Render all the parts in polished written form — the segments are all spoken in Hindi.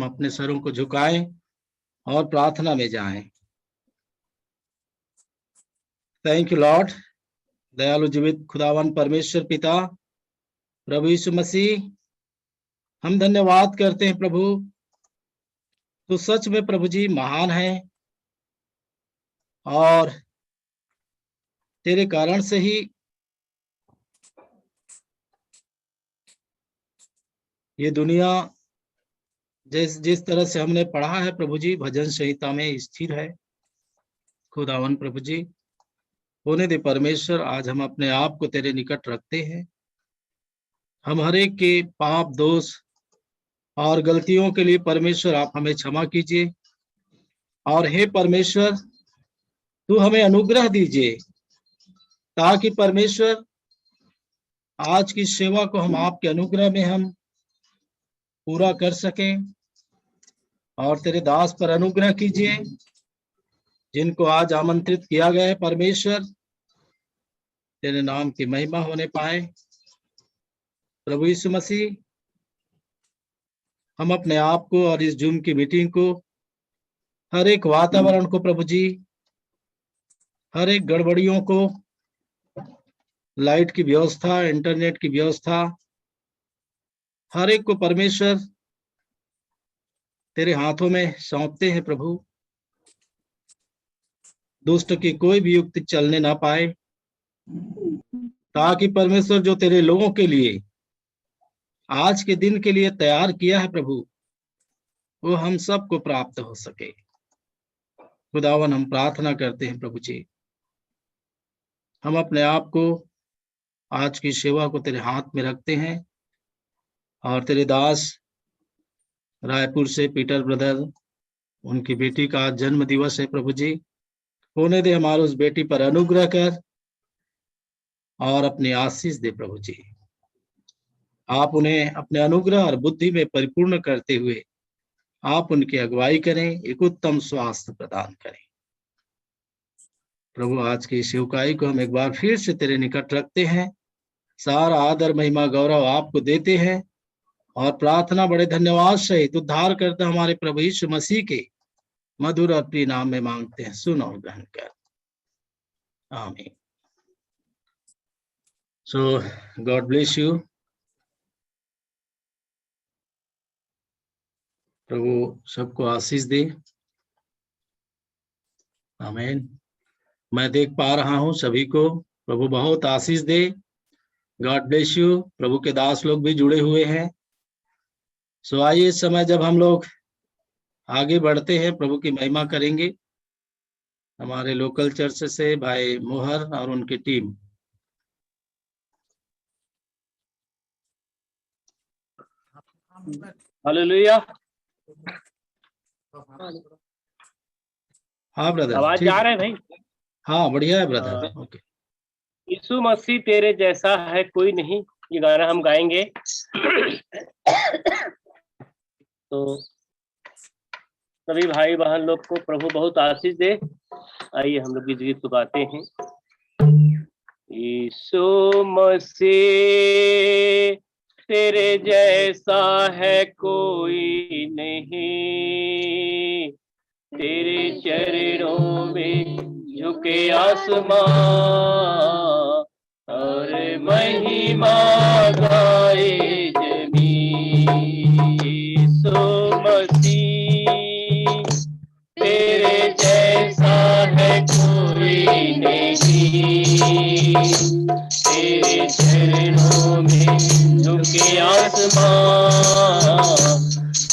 अपने सरों को झुकाएं और प्रार्थना में जाएं। Thank you Lord. दयालु जीवित खुदावन परमेश्वर पिता प्रभु यीशु मसीह, हम धन्यवाद करते हैं प्रभु, तो सच में प्रभु जी महान है और तेरे कारण से ही ये दुनिया जिस तरह से हमने पढ़ा है प्रभु जी भजन संहिता में स्थिर है। खुदावन प्रभु जी होने दे परमेश्वर, आज हम अपने आप को तेरे निकट रखते हैं। हम हर एक के पाप दोष और गलतियों के लिए परमेश्वर आप हमें क्षमा कीजिए और हे परमेश्वर तू हमें अनुग्रह दीजिए ताकि परमेश्वर आज की सेवा को हम आपके अनुग्रह में हम पूरा कर सकें और तेरे दास पर अनुग्रह कीजिए जिनको आज आमंत्रित किया गया है। परमेश्वर तेरे नाम की महिमा होने पाए। प्रभु यीशु मसीह, हम अपने आप को और इस जूम की मीटिंग को, हर एक वातावरण को प्रभु जी, हर एक गड़बड़ियों को, लाइट की व्यवस्था, इंटरनेट की व्यवस्था, हर एक को परमेश्वर तेरे हाथों में सौंपते हैं प्रभु। दुष्ट की कोई भी युक्ति चलने ना पाए ताकि परमेश्वर जो तेरे लोगों के लिए आज के दिन के लिए तैयार किया है प्रभु, वो हम सबको प्राप्त हो सके। खुदावन हम प्रार्थना करते हैं प्रभु जी, हम अपने आप को आज की सेवा को तेरे हाथ में रखते हैं और तेरे दास रायपुर से पीटर ब्रदर, उनकी बेटी का आज जन्म दिवस है प्रभु जी, होने दे हमारे उस बेटी पर अनुग्रह कर और अपनी आशीष दे प्रभु जी। आप उन्हें अपने अनुग्रह और बुद्धि में परिपूर्ण करते हुए आप उनकी अगुवाई करें, एक उत्तम स्वास्थ्य प्रदान करें प्रभु। आज की सेवकाई को हम एक बार फिर से तेरे निकट रखते हैं, सारा आदर महिमा गौरव आपको देते हैं और प्रार्थना बड़े धन्यवाद सहित उद्धार करता हमारे प्रभु यीशु मसीह के मधुर और प्रिय नाम में मांगते हैं, सुन और ग्रहण कर, आमीन। सो गॉड ब्लेस यू। प्रभु सबको आशीष दे, आमीन। मैं देख पा रहा हूं सभी को, प्रभु बहुत आशीष दे। God bless you. प्रभु के दास लोग भी जुड़े हुए हैं। सो आइए इस समय जब हम लोग आगे बढ़ते हैं, प्रभु की महिमा करेंगे। हमारे लोकल चर्च से भाई मोहर और उनकी टीम। हालेलुया। हाँ ब्रदर, आवाज जा रहा है भाई? हाँ बढ़िया है ब्रदर। ओके। यीशु मसीह तेरे जैसा है कोई नहीं, ये गाना हम गाएंगे। तो सभी भाई बहन लोग को प्रभु बहुत आशीष दे। आइए हम लोग इस गीत को गाते हैं। यीशु मसीह तेरे जैसा है कोई नहीं, तेरे चरणों में झुके आसमां और महिमा गाए जमीन। यीशु मसीह तेरे जैसा है कोई नहीं, तेरे चरणों में झुके आसमां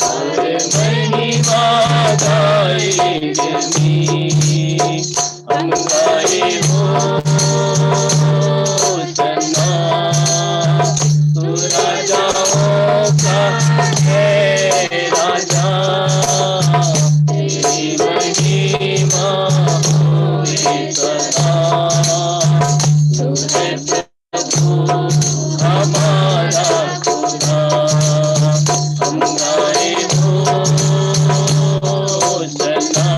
और महिमा गाए जमीन। हम गाए होसन्ना, तू राजाओं का है राजा, तेरी महिमा होए सदा। तू है प्रभु हमारा खुदा। हम गाए होसन्ना,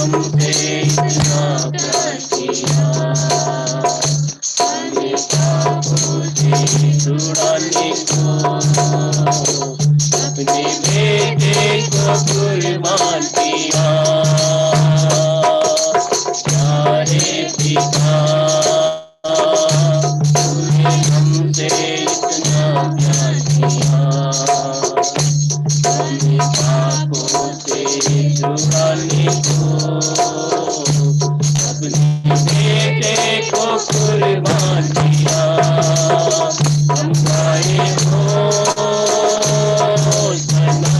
हमसे इतना प्यार किया, अपने पापों से छुड़ाने को अपने बेटे को कुर्बान किया। प्यारे पिता तूने हमसे इतना प्यार किया, अपने पापों से छुड़ाने को अपने बेटे को कुर्बान किया। हम गाए होसना,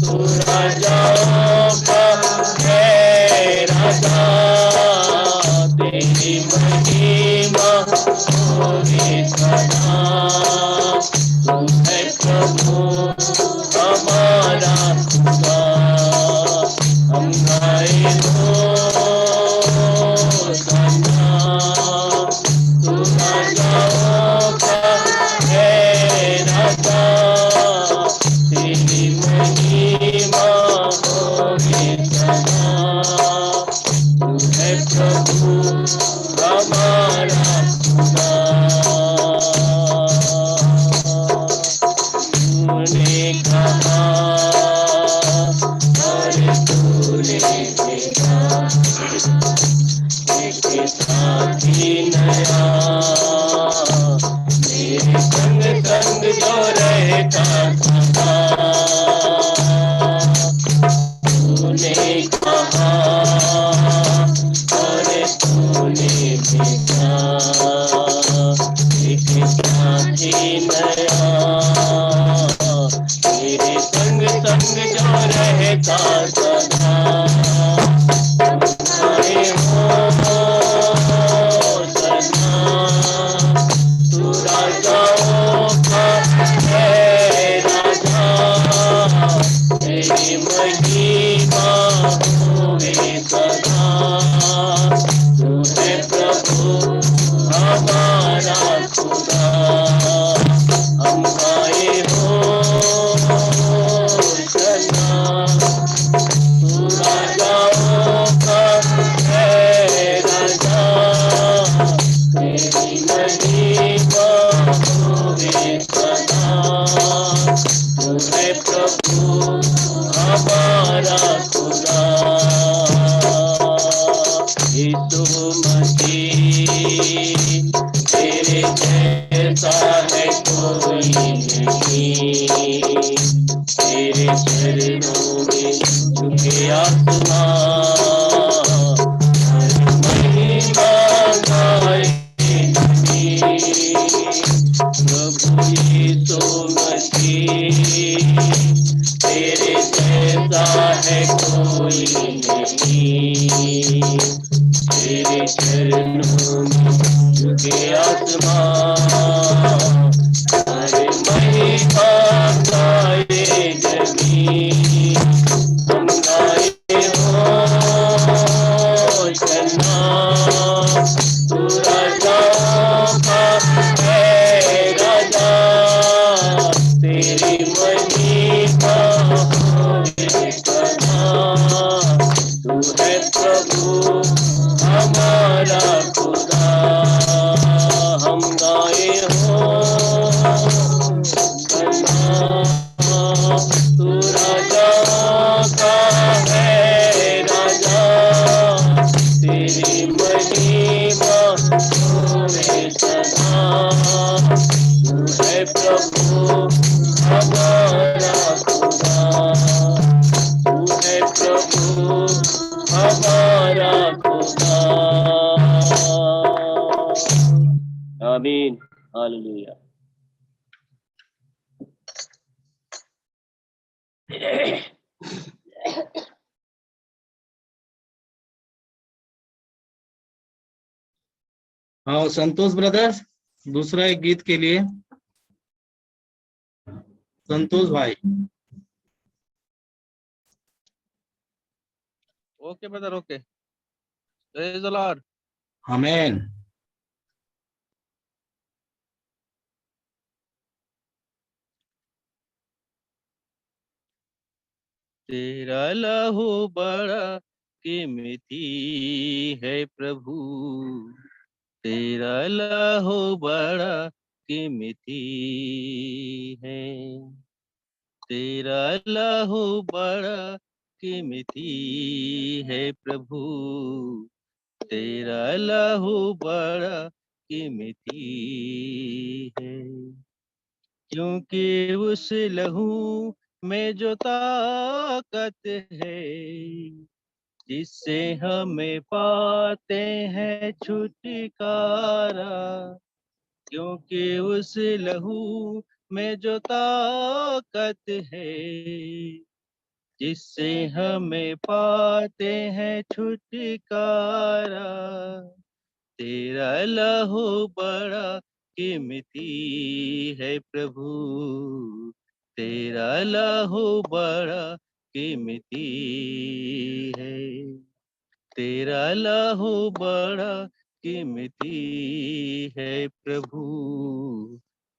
तू राजाओं का है राजा, तेरी महिमा होगी सदा। तू है प्रभु हमारा खुदा, हम गाए होसना, तू राजाओं का है राजा, तेरी महिमा होगी सदा। तू है प्रभु हमारा खुदा। तूने कहा और तूने देखा, एक साथी नया मेरे संग संग जो रहता था। तूने कहा और तूने देखा, एक साथी नया मेरे संग संग जो रहता सदा। आए होसना, तू राजाओं का है राजा, तेरी महिमा होगी सदा। तू है प्रभु हमारा खुदा, हम गाए होसना, तू राजाओं का है राजा, तेरी महिमा होगी सदा। तू है प्रभु हमारा खुदा। यीशु मसीह तेरे जैसा है कोई नहीं, तेरे चरणों में झुके आसमां, महिमा गाए प्रभु यीशु मसीह तेरे जैसा है कोई नहीं, तेरे चरणों में झुके आसमां, हर महिमा गाए जमीन। हम गाए होसना, तू राजाओं का है राजा, तेरी महिमा होगी सदा। तू है प्रभु हमारा खुदा, हम गाए होसना, तू राजा का है राजा, तेरी महिमा होगी सदा। तू है प्रभु हमारा खुदा, तू है प्रभु हमारा खुदा। आमीन, हालेलुया। हाँ संतोष ब्रदर्स, दूसरा एक गीत के लिए संतोष भाई। Okay brother, okay. Praise the Lord. Amen. तेरा लहू बड़ा कीमती है प्रभु, तेरा लहू बड़ा कीमती है, तेरा लहू बड़ा कीमती है प्रभु, तेरा लहू बड़ा कीमती है। क्योंकि उस लहू में जो ताकत है, जिससे हमें पाते हैं छुटकारा, क्योंकि उस लहू में जो ताकत है, जिससे हमें पाते हैं छुटकारा, तेरा लहू बड़ा कीमती है प्रभु, तेरा लहू बड़ा कीमती है, तेरा लहू बड़ा कीमती है प्रभु,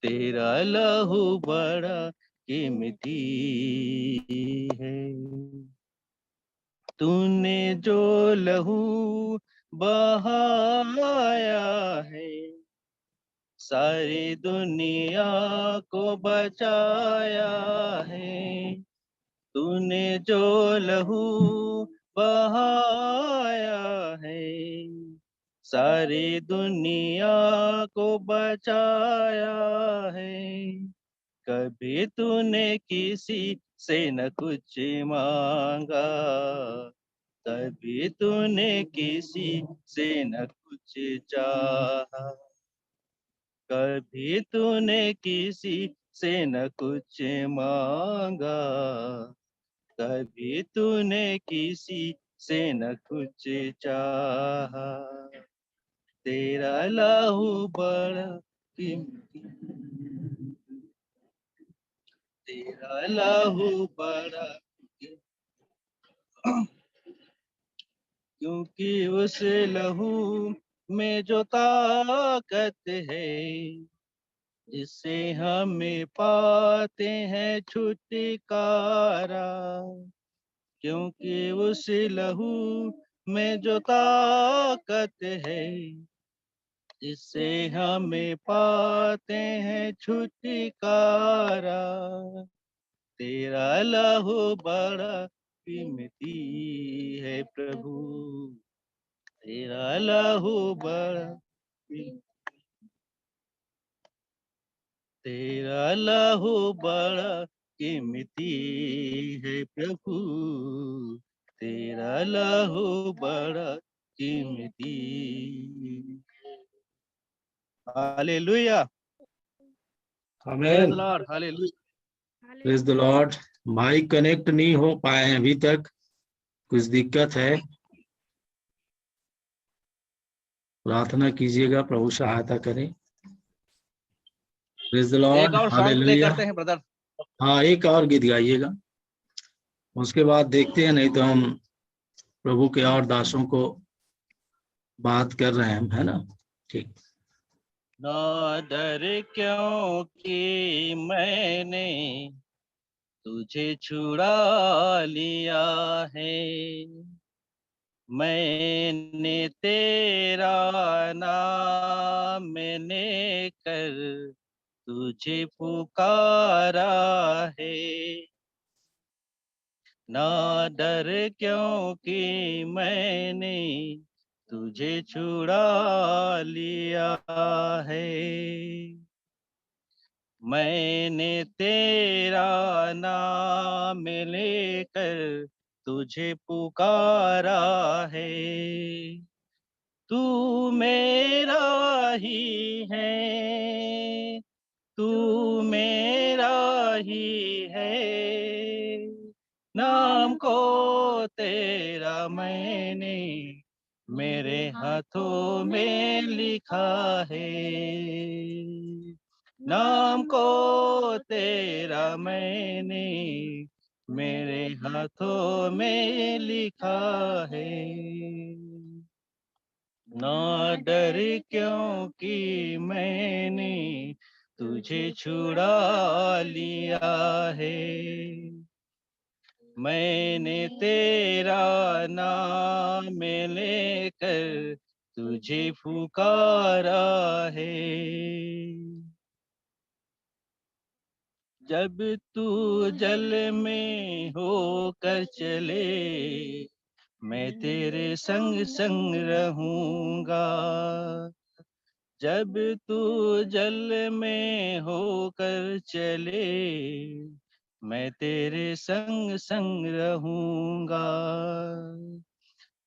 तेरा लहू बड़ा कीमती है। तूने जो लहू बहाया है, सारी दुनिया को बचाया है, तूने जो लहू बहाया है, सारी दुनिया को बचाया है। कभी तूने किसी से न कुछ मांगा, कभी तूने किसी से न कुछ चाहा, कभी तूने किसी से न कुछ मांगा, कभी तूने किसी से न कुछ चाहा, तेरा लहू बड़ा कीमती, तेरा लहू बड़ा कीमती, क्योंकि उस लहू में जो ताकत है, जिससे हमें पाते हैं छुटकारा, क्योंकि उस लहू में जो ताकत है, जिससे हमें पाते हैं छुटकारा, तेरा लहू बड़ा कीमती है प्रभु, तेरा लहू बड़ा कीमती, तेरा लहू बड़ा कीमती है प्रभु, तेरा लहू बड़ा कीमती। Hallelujah, praise amen, the Lord, hallelujah. Praise the Lord. भाई कनेक्ट नहीं हो पाए हैं अभी तक, कुछ दिक्कत है, प्रार्थना कीजिएगा प्रभु सहायता करें। प्रेज द एक लॉर्ड, और सॉन्ग प्ले हालेलुया। करते हैं ब्रदर। हाँ, एक और गीत गाइएगा, उसके बाद देखते हैं, नहीं तो हम प्रभु के और दासों को बात कर रहे हैं, है ना। ठीक। ना डर क्योंकि मैंने तुझे छुड़ा लिया है, मैंने तेरा नाम मैंने कर तुझे पुकारा है, ना डर क्योंकि मैंने तुझे छुड़ा लिया है, मैंने तेरा नाम लेकर तुझे पुकारा है, तू मेरा ही है, तू मेरा ही है, नाम को तेरा मैंने मेरे हाथों में लिखा है, नाम को तेरा मैंने मेरे हाथों में लिखा है, ना डर क्योंकि मैंने तुझे छुड़ा लिया है, मैंने तेरा नाम लेकर तुझे पुकारा है। जब तू जल में होकर चले, मैं तेरे संग संग रहूंगा। जब तू जल में होकर चले, मैं तेरे संग संग रहूंगा।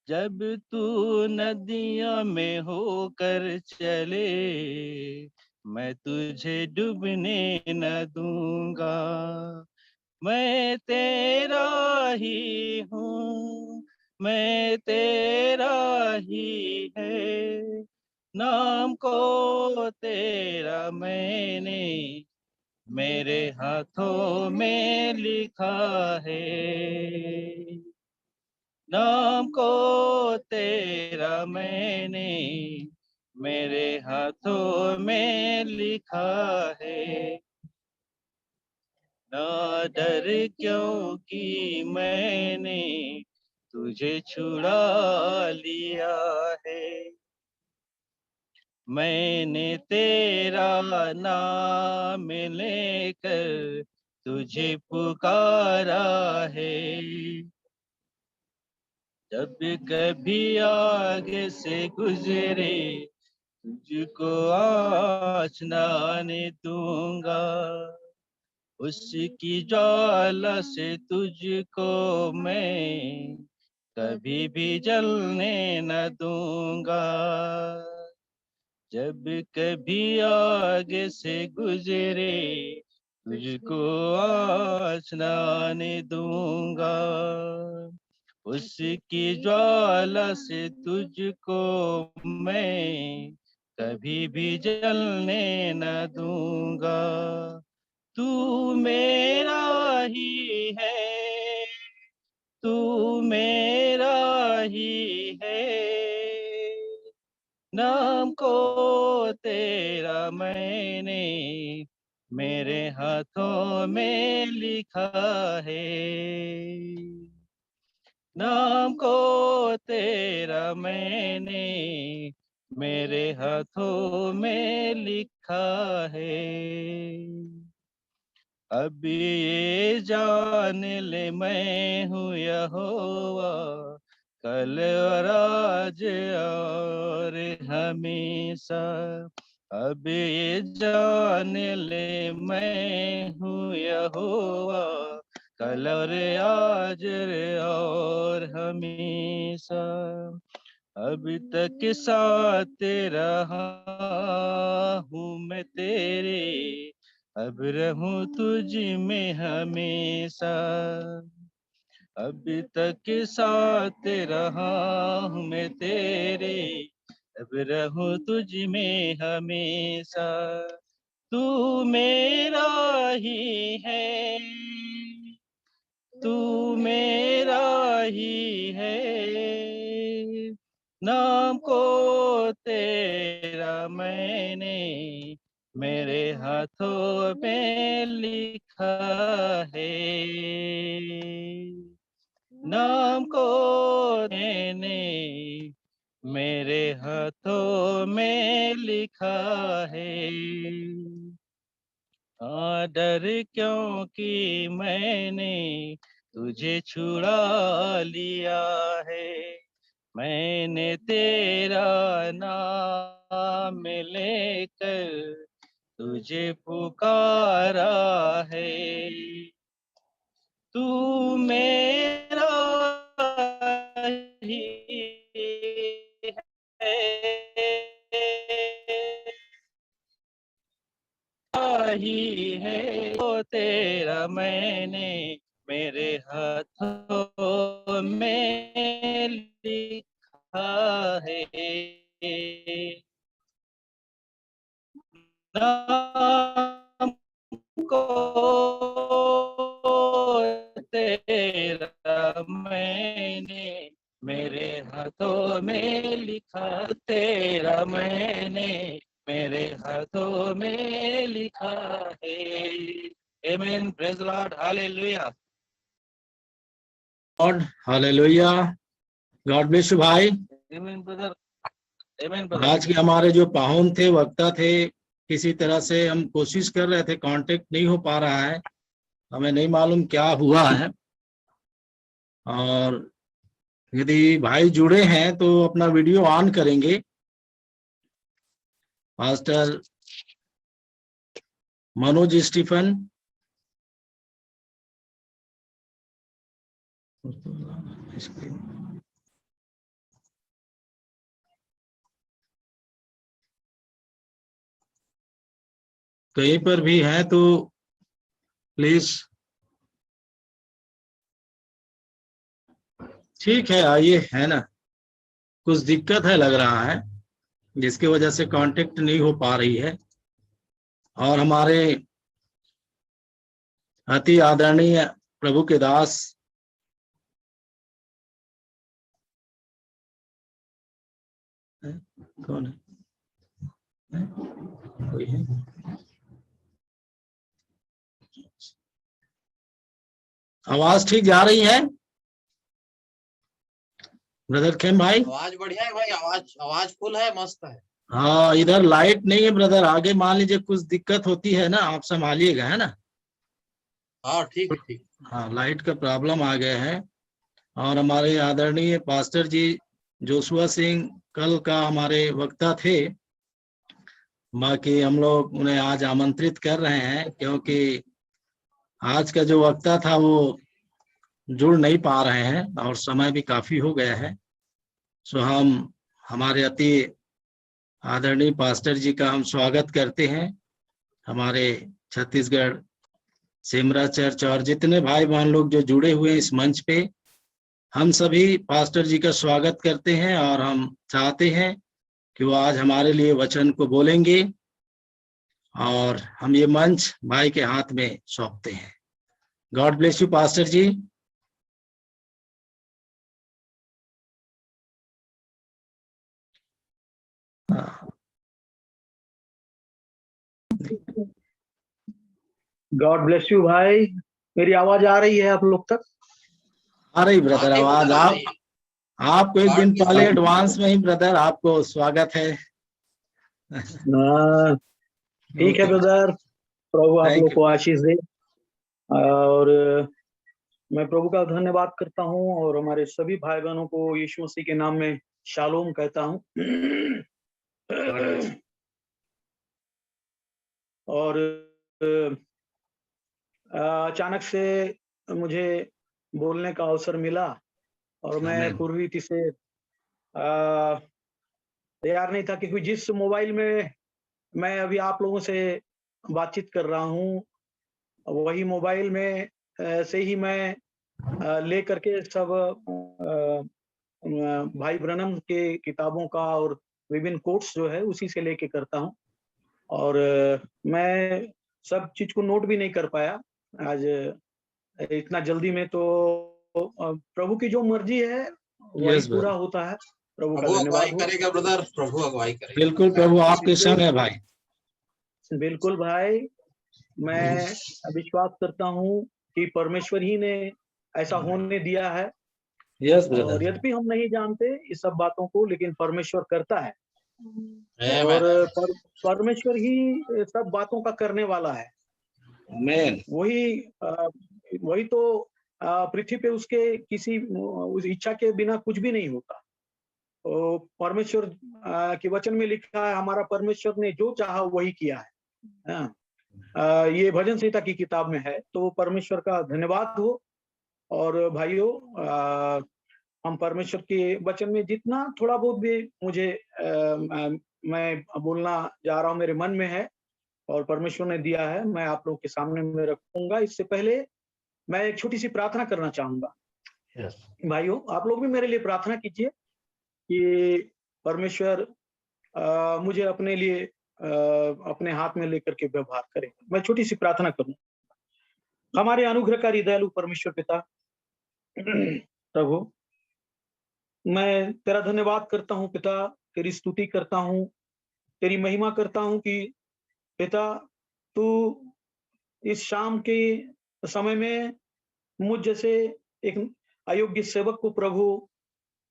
जब तू नदियों में होकर चले, मैं तुझे डूबने न दूंगा। मैं तेरा ही हूँ, मैं तेरा ही है, नाम को तेरा मैंने मेरे हाथों में लिखा है। नाम को तेरा मैंने मेरे हाथों में लिखा है। ना डर क्योंकि मैंने तुझे छुड़ा लिया है। मैंने तेरा नाम लेकर तुझे पुकारा है। जब कभी आगे से गुजरे, तुझको आँच न आने दूंगा। उसकी ज्वाला से तुझको मैं कभी भी जलने न दूंगा। जब कभी आगे से गुजरे, तुझको आँच न आने दूंगा। उसकी ज्वाला से तुझको मैं कभी भी जलने न दूंगा। तू मेरा ही है, तू मेरा ही है, नाम को तेरा मैंने मेरे हाथों में लिखा है। नाम को तेरा मैंने मेरे हाथों में लिखा है। अब ये जान ले मैं हूँ यहोवा, कल और आज और हमेशा। अब ये जान ले मैं हूँ यहोवा, कल और आज और हमेशा। अब तक साथ रहा हूँ मैं तेरे, अब रहूं तुझ में हमेशा। अब तक साथ रहा हूँ मैं तेरे, अब रहूं तुझ में हमेशा। तू मेरा ही है, तू मेरा ही है, नाम को तेरा मैंने मेरे हाथों में लिखा है। नाम को मैंने मेरे हाथों में लिखा है। डर क्योंकि मैंने तुझे छुड़ा लिया है। मैंने तेरा नाम लेकर तुझे पुकारा है। तू मेरा ही ही है, वो तेरा मैंने मेरे हाथों में लिखा है। नाम को तेरा मैंने मेरे हाथों में लिखा, तेरा मैंने मेरे हाथों में लिखा है। आमीन, praise the Lord, hallelujah. God, hallelujah, God bless you भाई। आमीन ब्रदर, आमीन ब्रदर। आज के हमारे जो पाहुन थे, वक्ता थे, किसी तरह से हम कोशिश कर रहे थे, कांटेक्ट नहीं हो पा रहा है, हमें नहीं मालूम क्या हुआ है। और यदि भाई जुड़े हैं तो अपना वीडियो ऑन करेंगे। पास्टर मनोज स्टीफन, कहीं पर भी है तो प्लीज। ठीक है, आइए, है ना, कुछ दिक्कत है लग रहा है, जिसकी वजह से कांटेक्ट नहीं हो पा रही है। और हमारे अति आदरणीय प्रभु के दास कौन है? कोई है? आवाज ठीक जा रही है ब्रदर खेम भाई? आवाज बढ़िया है भाई, आवाज फुल है, मस्त है। हाँ, इधर लाइट नहीं है ब्रदर, आगे मान लीजिए कुछ दिक्कत होती है ना, आप संभालिएगा, है ना। हाँ ठीक ठीक। हाँ, लाइट का प्रॉब्लम आ गया है। और हमारे आदरणीय पास्टर जी जोशुआ सिंह कल का हमारे वक्ता थे, बाकी हम लोग उन्हें आज आमंत्रित कर रहे हैं, क्योंकि आज का जो वक्ता था वो जुड़ नहीं पा रहे हैं और समय भी काफी हो गया है। सो हम हमारे अति आदरणीय पास्टर जी का हम स्वागत करते हैं, हमारे छत्तीसगढ़ सिमरा चर्च और जितने भाई बहन लोग जो जुड़े हुए हैं इस मंच पे, हम सभी पास्टर जी का स्वागत करते हैं। और हम चाहते हैं कि वो आज हमारे लिए वचन को बोलेंगे, और हम ये मंच भाई के हाथ में सौंपते हैं। God bless you pastor ji. God bless you भाई। मेरी आवाज आ रही है आप लोग तक? आ रही ब्रदर आवाज। आपको एक दिन पहले एडवांस में ही ब्रदर आपको स्वागत है। ठीक है ब्रदर, प्रभु आप लोग को आशीष दे। और मैं प्रभु का धन्यवाद करता हूँ और हमारे सभी भाई बहनों को यीशु मसीह के नाम में शालोम कहता हूँ। और अचानक से मुझे बोलने का अवसर मिला और मैं पूरी रीति से तैयार नहीं था, क्योंकि जिस मोबाइल में मैं अभी आप लोगों से बातचीत कर रहा हूँ वही मोबाइल में से ही मैं ले करके सब भाई ब्रनम के किताबों का और विभिन्न कोट्स जो है उसी से लेके करता हूँ। और मैं सब चीज को नोट भी नहीं कर पाया आज इतना जल्दी में। तो प्रभु की जो मर्जी है वही पूरा होता है। प्रभु का धन्यवाद करेगा ब्रदर, प्रभु अगुवाई करेगा। बिल्कुल प्रभु आपके संग है भाई। बिल्कुल भाई, मैं विश्वास करता हूँ कि परमेश्वर ही ने ऐसा होने दिया है। और यद्यपि हम नहीं जानते इस सब बातों को, लेकिन परमेश्वर करता है। और परमेश्वर ही सब बातों का करने वाला है। वही तो पृथ्वी पे उसके किसी उस इच्छा के बिना कुछ भी नहीं होता। तो परमेश्वर के वचन में लिखा है, हमारा परमेश्वर ने जो चाहा वही किया है। ये भजन संहिता की किताब में है। तो परमेश्वर का धन्यवाद हो। और भाइयों, हम परमेश्वर के वचन में जितना थोड़ा बहुत भी मुझे मैं बोलना जा रहा हूँ मेरे मन में है और परमेश्वर ने दिया है, मैं आप लोगों के सामने में रखूंगा। इससे पहले मैं एक छोटी सी प्रार्थना करना चाहूंगा। भाइयों, आप लोग भी मेरे लिए प्रार्थना कीजिए कि परमेश्वर मुझे अपने लिए अपने हाथ में लेकर के व्यवहार करे। मैं छोटी सी प्रार्थना करूं। हमारे अनुग्रहकारी दयालु परमेश्वर पिता प्रभु, मैं तेरा धन्यवाद करता हूं पिता, तेरी स्तुति करता हूं, तेरी महिमा करता हूं कि पिता तू इस शाम के समय में मुझ जैसे एक अयोग्य सेवक को प्रभु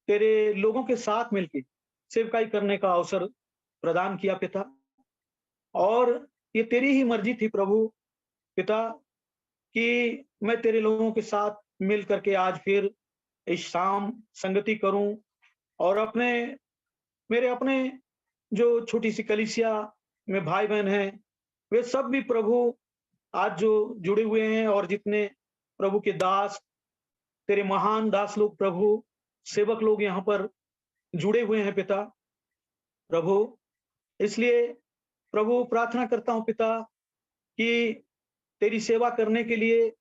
तेरे लोगों के साथ मिलकर सेवकाई करने का अवसर प्रदान किया पिता, और ये तेरी ही मर्जी थी प्रभु पिता कि मैं तेरे लोगों के साथ मिल करके आज फिर इस शाम संगति करूं, और मेरे अपने जो छोटी सी कलीसिया में भाई बहन हैं वे सब भी प्रभु आज जो जुड़े हुए हैं, और जितने प्रभु के दास, तेरे महान दास लोग प्रभु, सेवक लोग यहाँ पर जुड़े हुए हैं पिता प्रभु। इसलिए प्रभु प्रार्थना करता हूं पिता कि तेरी सेवा करने के लिए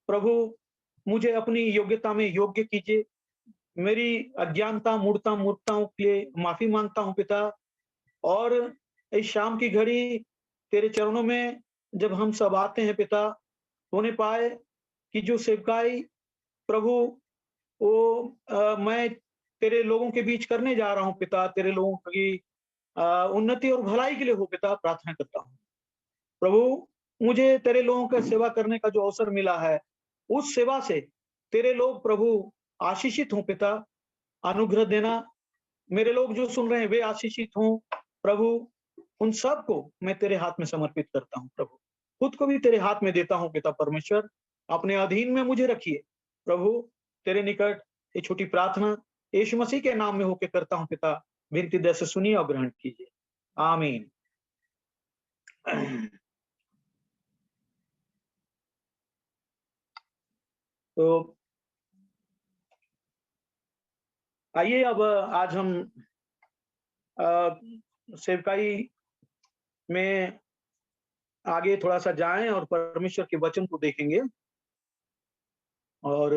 प्रभु मुझे अपनी योग्यता में योग्य कीजिए। मेरी अज्ञानता मूर्खताओं के लिए माफी मांगता हूं पिता, और इस शाम की घड़ी तेरे चरणों में जब हम सब आते हैं पिता, होने पाए कि जो सेवकाई प्रभु वो मैं तेरे लोगों के बीच करने जा रहा हूं पिता, तेरे लोगों की उन्नति और भलाई के लिए हो पिता, प्रार्थना करता हूं प्रभु। मुझे तेरे लोगों का सेवा करने का जो अवसर मिला है, उस सेवा से तेरे लोग प्रभु आशीषित हों पिता, अनुग्रह देना। मेरे लोग जो सुन रहे हैं वे आशीषित हों प्रभु। उन सब को मैं तेरे हाथ में समर्पित करता हूं प्रभु, खुद को भी तेरे हाथ में देता हूं पिता परमेश्वर। अपने अधीन में मुझे रखिए प्रभु। तेरे निकट ये छोटी प्रार्थना यीशु मसीह के नाम में होकर करता हूं पिता, विनती दया से सुनिए और ग्रहण कीजिए, आमीन। तो आइए अब आज हम सेवकाई में आगे थोड़ा सा जाएं और परमेश्वर के वचन को देखेंगे, और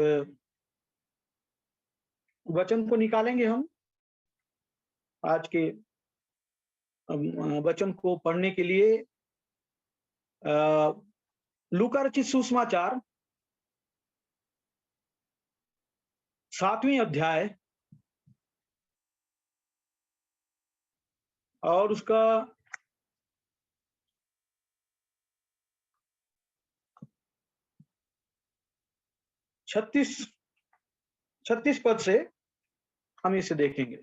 वचन को निकालेंगे हम आज के वचन को पढ़ने के लिए। लूका रचित सुसमाचार 7वीं अध्याय और उसका 36 पद से हम इसे देखेंगे।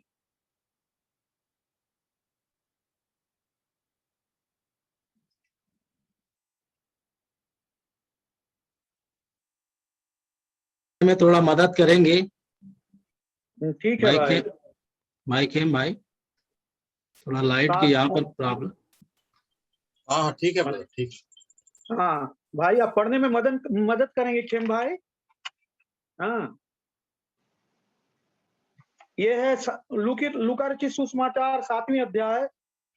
में थोड़ा मदद करेंगे। ठीक है भाई। माइक है भाई, थोड़ा लाइट के यहाँ पर प्रॉब्लम। हाँ ठीक है भाई, ठीक। हाँ भाई, आप पढ़ने में मदद करेंगे खेम भाई। हाँ, ये है लूका रचित सुसमाचार 7वीं अध्याय,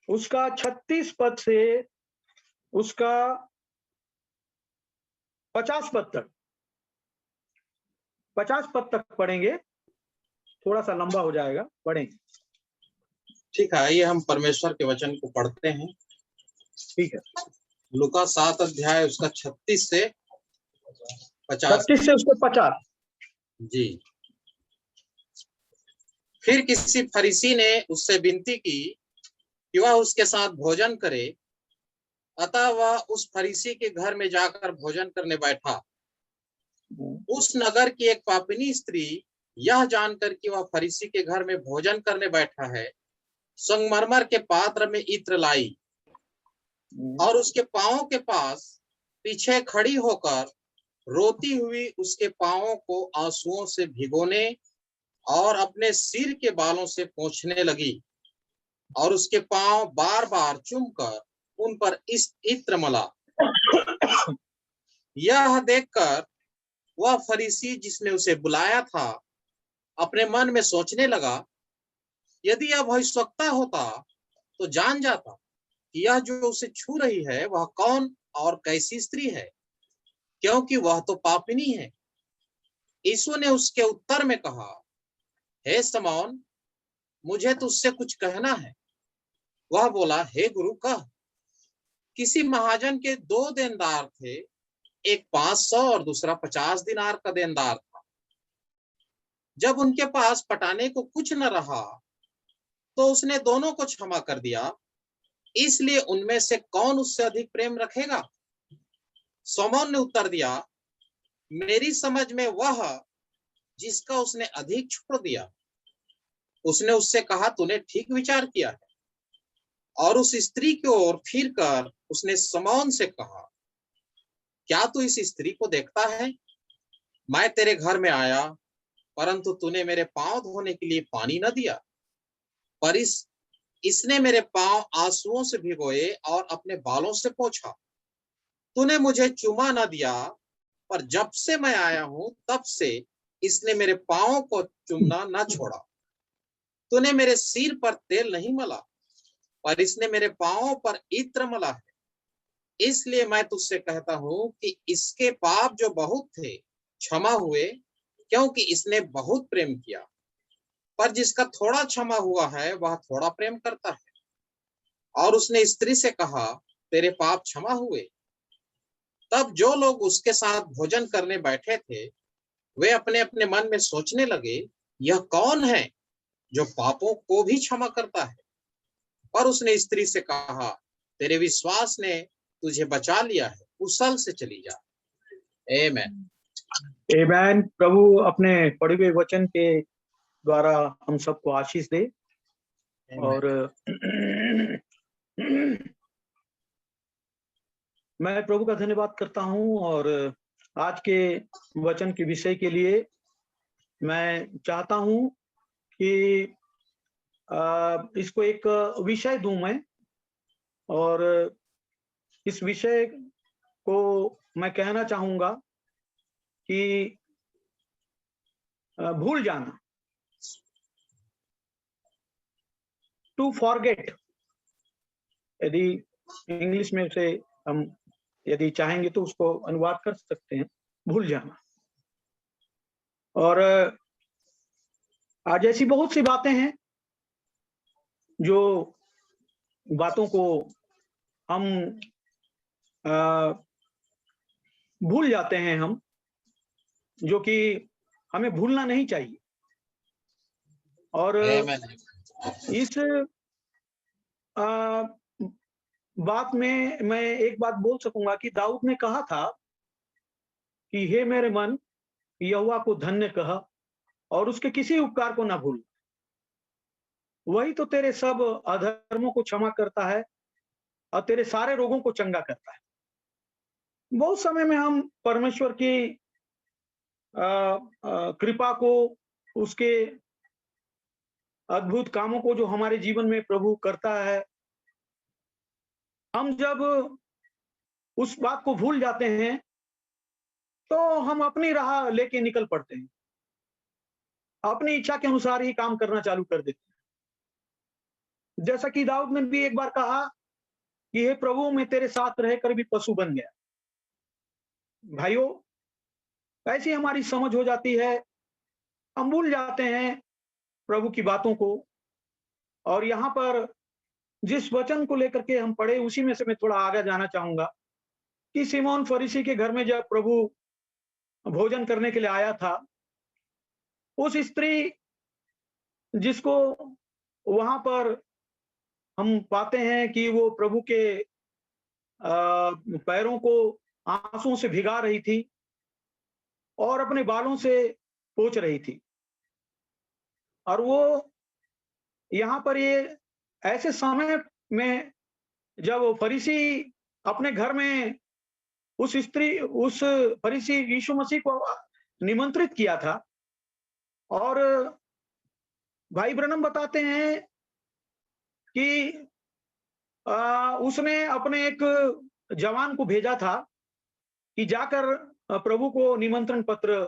उसका 36 पद से उसका 50 पद तक, 50 पद तक पढ़ेंगे। थोड़ा सा लंबा हो जाएगा, पढ़ेंगे। ठीक है, आइए हम परमेश्वर के वचन को पढ़ते हैं। ठीक है, लूका 7 अध्याय उसका 36 से 50। 36 से उसको 50 जी। फिर किसी फरीसी ने उससे विनती की कि वह उसके साथ भोजन करे, अतः वह उस फरीसी के घर में जाकर भोजन करने बैठा। उस नगर की एक पापिनी स्त्री यह जानकर कि वह फरीसी के घर में भोजन करने बैठा है, संगमरमर के पात्र में इत्र लाई और उसके पांवों के पास पीछे खड़ी होकर रोती हुई उसके पांवों को आंसुओं से भिगोने और अपने सिर के बालों से पोंछने लगी और उसके पांव बार बार चूमकर उन पर इस इत्र मला। यह देखकर वह फरीसी जिसने उसे बुलाया था अपने मन में सोचने लगा, यदि यह भविष्यवक्ता होता तो जान जाता कि यह जो उसे छू रही है वह कौन और कैसी स्त्री है, क्योंकि वह तो पापिनी है। यीशु ने उसके उत्तर में कहा, हे शमौन, मुझे तुझसे कुछ कहना है। वह बोला, हे गुरु कह। किसी महाजन के 2 देनदार थे, एक 500 और दूसरा 50 दिनार का देनदार था। जब उनके पास पटाने को कुछ न रहा तो उसने दोनों को क्षमा कर दिया। इसलिए उनमें से कौन उससे अधिक प्रेम रखेगा? शमौन ने उत्तर दिया, मेरी समझ में वह जिसका उसने अधिक छोड़ दिया। उसने उससे कहा, तूने ठीक विचार किया है। और उस स्त्री की ओर फिर कर उसने शमौन से कहा, क्या तू इस स्त्री को देखता है? मैं तेरे घर में आया, परंतु तूने मेरे पांव धोने के लिए पानी न दिया, पर इसने मेरे पांव आंसुओं से भिगोए और अपने बालों से पोंछा। तूने मुझे चुमा न दिया, पर जब से मैं आया हूं तब से इसने मेरे पांवों को चूमना न छोड़ा। तूने मेरे सिर पर तेल नहीं मला, पर इसने मेरे पांवों पर इत्र मला है। इसलिए मैं तुझसे कहता हूं कि इसके पाप जो बहुत थे क्षमा हुए, क्योंकि इसने बहुत प्रेम किया। पर जिसका थोड़ा क्षमा हुआ है वह थोड़ा प्रेम करता है। और उसने स्त्री से कहा, तेरे पाप क्षमा हुए। तब जो लोग उसके साथ भोजन करने बैठे थे वे अपने अपने मन में सोचने लगे, यह कौन है जो पापों को भी क्षमा करता है? पर उसने स्त्री से कहा, तेरे विश्वास ने तुझे बचा लिया है, कुशल से चली जा। आमीन। आमीन। प्रभु अपने पढ़े हुए वचन के द्वारा हम सबको आशीष दे। और मैं प्रभु का धन्यवाद करता हूं। और आज के वचन के विषय के लिए मैं चाहता हूं कि इसको एक विषय दूं मैं। और इस विषय को मैं कहना चाहूंगा कि भूल जाना, टू फॉरगेट। यदि इंग्लिश में उसे हम यदि चाहेंगे तो उसको अनुवाद कर सकते हैं, भूल जाना। और आज ऐसी बहुत सी बातें हैं जो बातों को हम भूल जाते हैं, हम जो कि हमें भूलना नहीं चाहिए। और आमीन। इस बात में मैं एक बात बोल सकूंगा कि दाऊद ने कहा था कि हे मेरे मन, यहोवा को धन्य कह और उसके किसी उपकार को ना भूल। वही तो तेरे सब अधर्मों को क्षमा करता है और तेरे सारे रोगों को चंगा करता है। बहुत समय में हम परमेश्वर की कृपा को, उसके अद्भुत कामों को जो हमारे जीवन में प्रभु करता है, हम जब उस बात को भूल जाते हैं तो हम अपनी राह लेके निकल पड़ते हैं, अपनी इच्छा के अनुसार ही काम करना चालू कर देते हैं। जैसा कि दाऊद ने भी एक बार कहा कि हे प्रभु, मैं तेरे साथ रहकर भी पशु बन गया। भाइयों, ऐसी हमारी समझ हो जाती है, हम भूल जाते हैं प्रभु की बातों को। और यहाँ पर जिस वचन को लेकर के हम पढ़े उसी में से मैं थोड़ा आगे जाना चाहूंगा कि सिमोन फरीसी के घर में जब प्रभु भोजन करने के लिए आया था, उस स्त्री जिसको वहां पर हम पाते हैं कि वो प्रभु के पैरों को आंसुओं से भिगा रही थी और अपने बालों से पोंछ रही थी। और वो यहाँ पर ये ऐसे समय में जब फरीसी अपने घर में उस फरीसी यीशु मसीह को निमंत्रित किया था। और भाई ब्रनम बताते हैं कि उसने अपने एक जवान को भेजा था कि जाकर प्रभु को निमंत्रण पत्र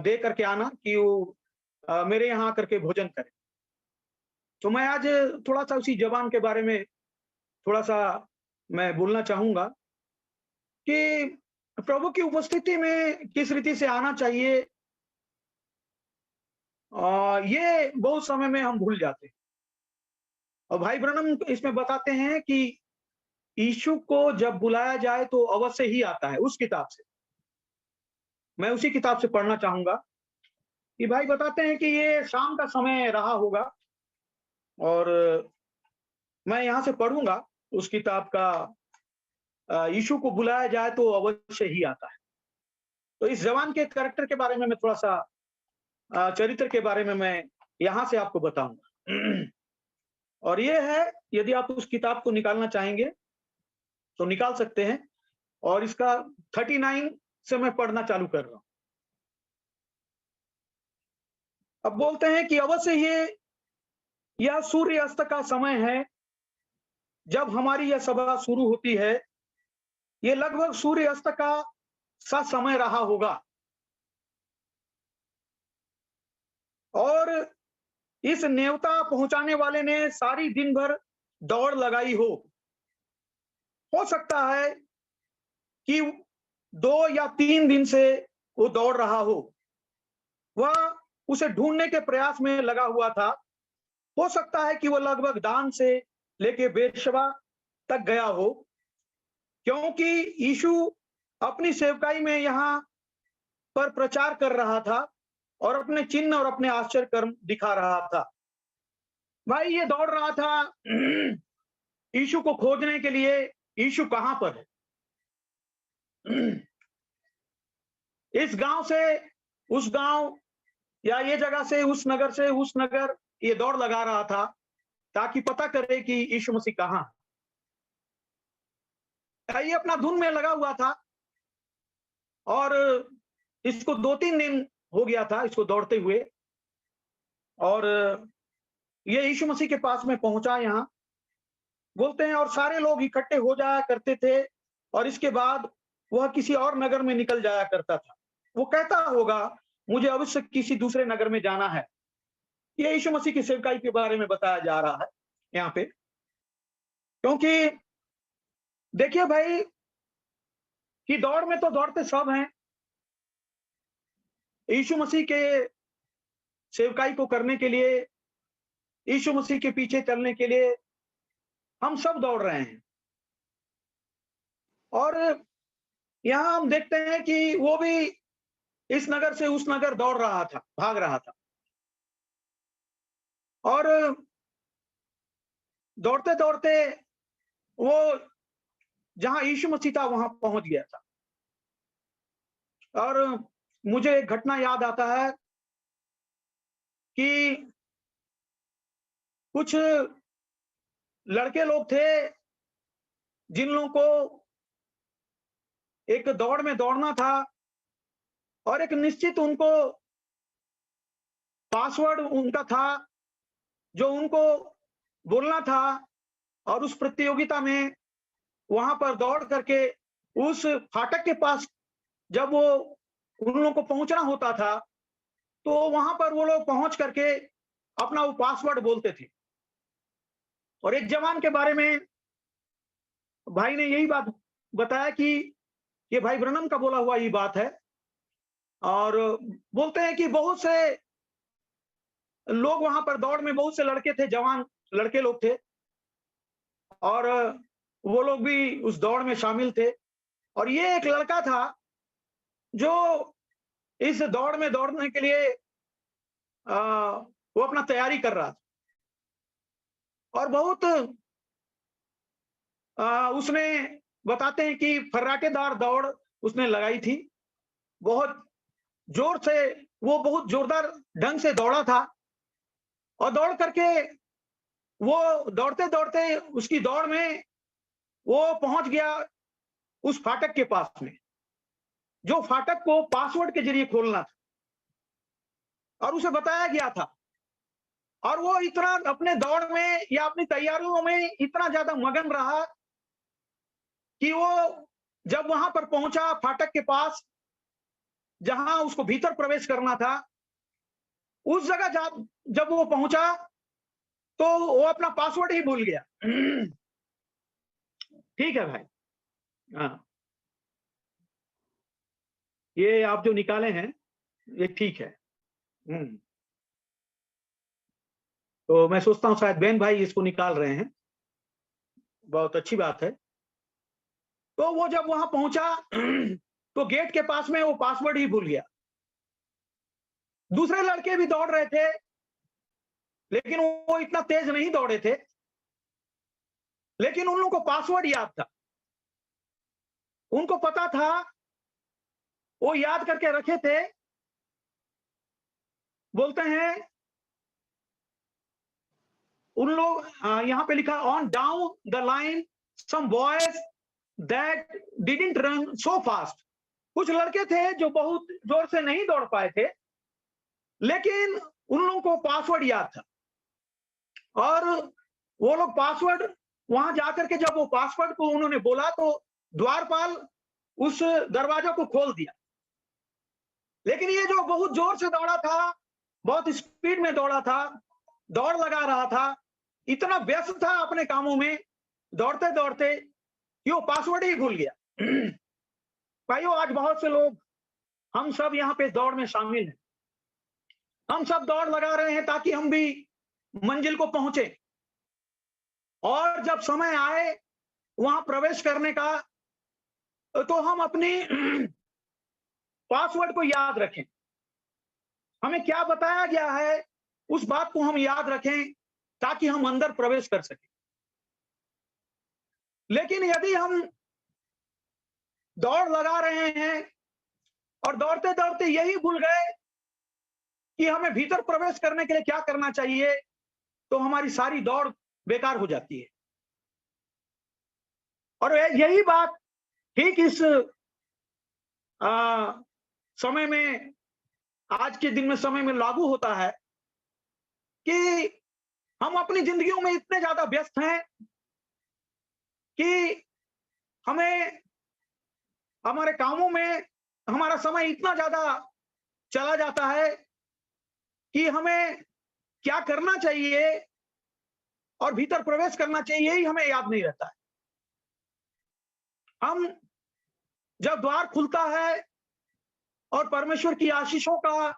दे करके आना कि वो मेरे यहाँ आकर के भोजन करे। तो मैं आज थोड़ा सा उसी जवान के बारे में थोड़ा सा मैं बोलना चाहूंगा कि प्रभु की उपस्थिति में किस रीति से आना चाहिए। ये बहुत समय में हम भूल जाते हैं। और भाई ब्रनम इसमें बताते हैं कि यीशु को जब बुलाया जाए तो अवश्य ही आता है। उस किताब से मैं उसी किताब से पढ़ना चाहूंगा कि भाई बताते हैं कि ये शाम का समय रहा होगा और मैं यहाँ से पढ़ूंगा उस किताब का, यीशु को बुलाया जाए तो अवश्य ही आता है। तो इस जवान के कैरेक्टर के बारे में मैं थोड़ा सा चरित्र के बारे में मैं यहां से आपको बताऊंगा। और ये है, यदि आप उस किताब को निकालना चाहेंगे तो निकाल सकते हैं, और इसका 39 से मैं पढ़ना चालू कर रहा हूं। अब बोलते हैं कि अवश्य यह सूर्य अस्त का समय है जब हमारी यह सभा शुरू होती है। ये लगभग सूर्य अस्त का सा समय रहा होगा, और इस न्योता पहुंचाने वाले ने सारी दिन भर दौड़ लगाई हो सकता है कि 2 या 3 दिन से वो दौड़ रहा हो। वह उसे ढूंढने के प्रयास में लगा हुआ था। हो सकता है कि वह लगभग दान से लेके बेर्शेबा तक गया हो, क्योंकि यीशु अपनी सेवकाई में यहाँ पर प्रचार कर रहा था और अपने चिन्ह और अपने आश्चर्य कर्म दिखा रहा था। भाई ये दौड़ रहा था यीशु को खोजने के लिए, यीशु कहां पर है। इस गांव से उस गांव, या ये जगह से उस नगर ये दौड़ लगा रहा था ताकि पता करे कि यीशु मसीह कहां है। ये अपना धुन में लगा हुआ था, और इसको 2-3 दिन हो गया था इसको दौड़ते हुए, और ये यीशु मसीह के पास में पहुंचा। यहाँ बोलते हैं और सारे लोग इकट्ठे हो जाया करते थे, और इसके बाद वह किसी और नगर में निकल जाया करता था। वो कहता होगा मुझे अवश्य किसी दूसरे नगर में जाना है। ये यीशु मसीह की सेवकाई के बारे में बताया जा रहा है यहाँ पे, क्योंकि देखिए भाई कि दौड़ में तो दौड़ते सब हैं। यीशु मसीह के सेवकाई को करने के लिए, यीशु मसीह के पीछे चलने के लिए हम सब दौड़ रहे हैं। और यहाँ हम देखते हैं कि वो भी इस नगर से उस नगर दौड़ रहा था, भाग रहा था, और दौड़ते दौड़ते वो जहां यीशु मसीह था वहां पहुंच गया था। और मुझे एक घटना याद आता है कि कुछ लड़के लोग थे जिन लोगों को एक दौड़ में दौड़ना था, और एक निश्चित उनको पासवर्ड उनका था जो उनको बोलना था, और उस प्रतियोगिता में वहां पर दौड़ करके उस फाटक के पास जब वो उन लोगों को पहुंचना होता था, तो वहां पर वो लोग पहुंच करके अपना वो पासवर्ड बोलते थे। और एक जवान के बारे में भाई ने यही बात बताया कि ये भाई ब्रनम का बोला हुआ ये बात है, और बोलते हैं कि बहुत से लोग वहां पर दौड़ में, बहुत से लड़के थे, जवान लड़के लोग थे, और वो लोग भी उस दौड़ में शामिल थे। और ये एक लड़का था जो इस दौड़ में दौड़ने के लिए वो अपना तैयारी कर रहा था, और बहुत उसने बताते हैं कि फर्राटेदार दौड़ उसने लगाई थी। बहुत जोर से, वो बहुत जोरदार ढंग से दौड़ा था, और दौड़ करके वो दौड़ते दौड़ते उसकी दौड़ में वो पहुंच गया उस फाटक के पास में, जो फाटक को पासवर्ड के जरिए खोलना था, और उसे बताया गया था। और वो इतना अपने दौड़ में या अपनी तैयारियों में इतना ज्यादा मगन रहा कि वो जब वहां पर पहुंचा फाटक के पास जहां उसको भीतर प्रवेश करना था, उस जगह जब वो पहुंचा तो वो अपना पासवर्ड ही भूल गया। ठीक है भाई, हाँ, ये आप जो निकाले हैं ये ठीक है। तो मैं सोचता हूँ शायद बेन भाई इसको निकाल रहे हैं, बहुत अच्छी बात है। तो वो जब वहां पहुंचा तो गेट के पास में वो पासवर्ड ही भूल गया। दूसरे लड़के भी दौड़ रहे थे, लेकिन वो इतना तेज नहीं दौड़े थे, लेकिन उन लोगों को पासवर्ड याद था, उनको पता था, वो याद करके रखे थे बोलते हैं, उन लोग यहाँ पे लिखा on down the line some boys that didn't run so fast. कुछ लड़के थे जो बहुत जोर से नहीं दौड़ पाए थे, लेकिन उन लोगों को पासवर्ड याद था, और वो लोग पासवर्ड वहां जाकर के जब वो पासवर्ड को उन्होंने बोला तो द्वारपाल उस दरवाजा को खोल दिया। लेकिन ये जो बहुत जोर से दौड़ा था, बहुत स्पीड में दौड़ा था, दौड़ लगा रहा था, इतना व्यस्त था अपने कामों में दौड़ते दौड़ते कि वो पासवर्ड ही भूल गया। भाइयों, आज बहुत से लोग, हम सब यहाँ पे दौड़ में शामिल हैं। हम सब दौड़ लगा रहे हैं ताकि हम भी मंजिल को पहुंचे, और जब समय आए वहां प्रवेश करने का तो हम अपनी पासवर्ड को याद रखें। हमें क्या बताया गया है उस बात को हम याद रखें ताकि हम अंदर प्रवेश कर सकें। लेकिन यदि हम दौड़ लगा रहे हैं और दौड़ते दौड़ते यही भूल गए कि हमें भीतर प्रवेश करने के लिए क्या करना चाहिए, तो हमारी सारी दौड़ बेकार हो जाती है। और यही बात ठीक इस समय में, आज के दिन में समय में लागू होता है कि हम अपनी जिंदगियों में इतने ज्यादा व्यस्त हैं कि हमें हमारे कामों में हमारा समय इतना ज्यादा चला जाता है कि हमें क्या करना चाहिए और भीतर प्रवेश करना चाहिए यही हमें याद नहीं रहता है। हम जब द्वार खुलता है और परमेश्वर की आशीषों का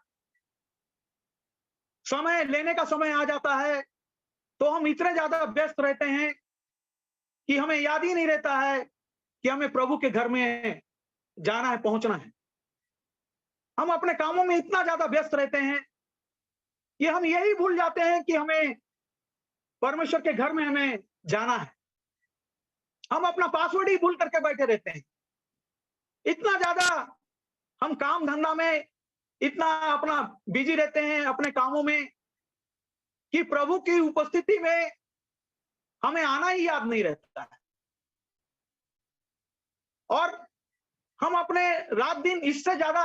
समय लेने का समय आ जाता है, तो हम इतने ज्यादा व्यस्त रहते हैं कि हमें याद ही नहीं रहता है कि हमें प्रभु के घर में जाना है, पहुंचना है। हम अपने कामों में इतना ज्यादा व्यस्त रहते हैं कि हम यही भूल जाते हैं कि हमें परमेश्वर के घर में हमें जाना है। हम अपना पासवर्ड ही भूल करके बैठे रहते हैं। इतना ज्यादा हम काम धंधा में इतना अपना बिजी रहते हैं अपने कामों में कि प्रभु की उपस्थिति में हमें आना ही याद नहीं रहता है। और हम अपने रात दिन इससे ज्यादा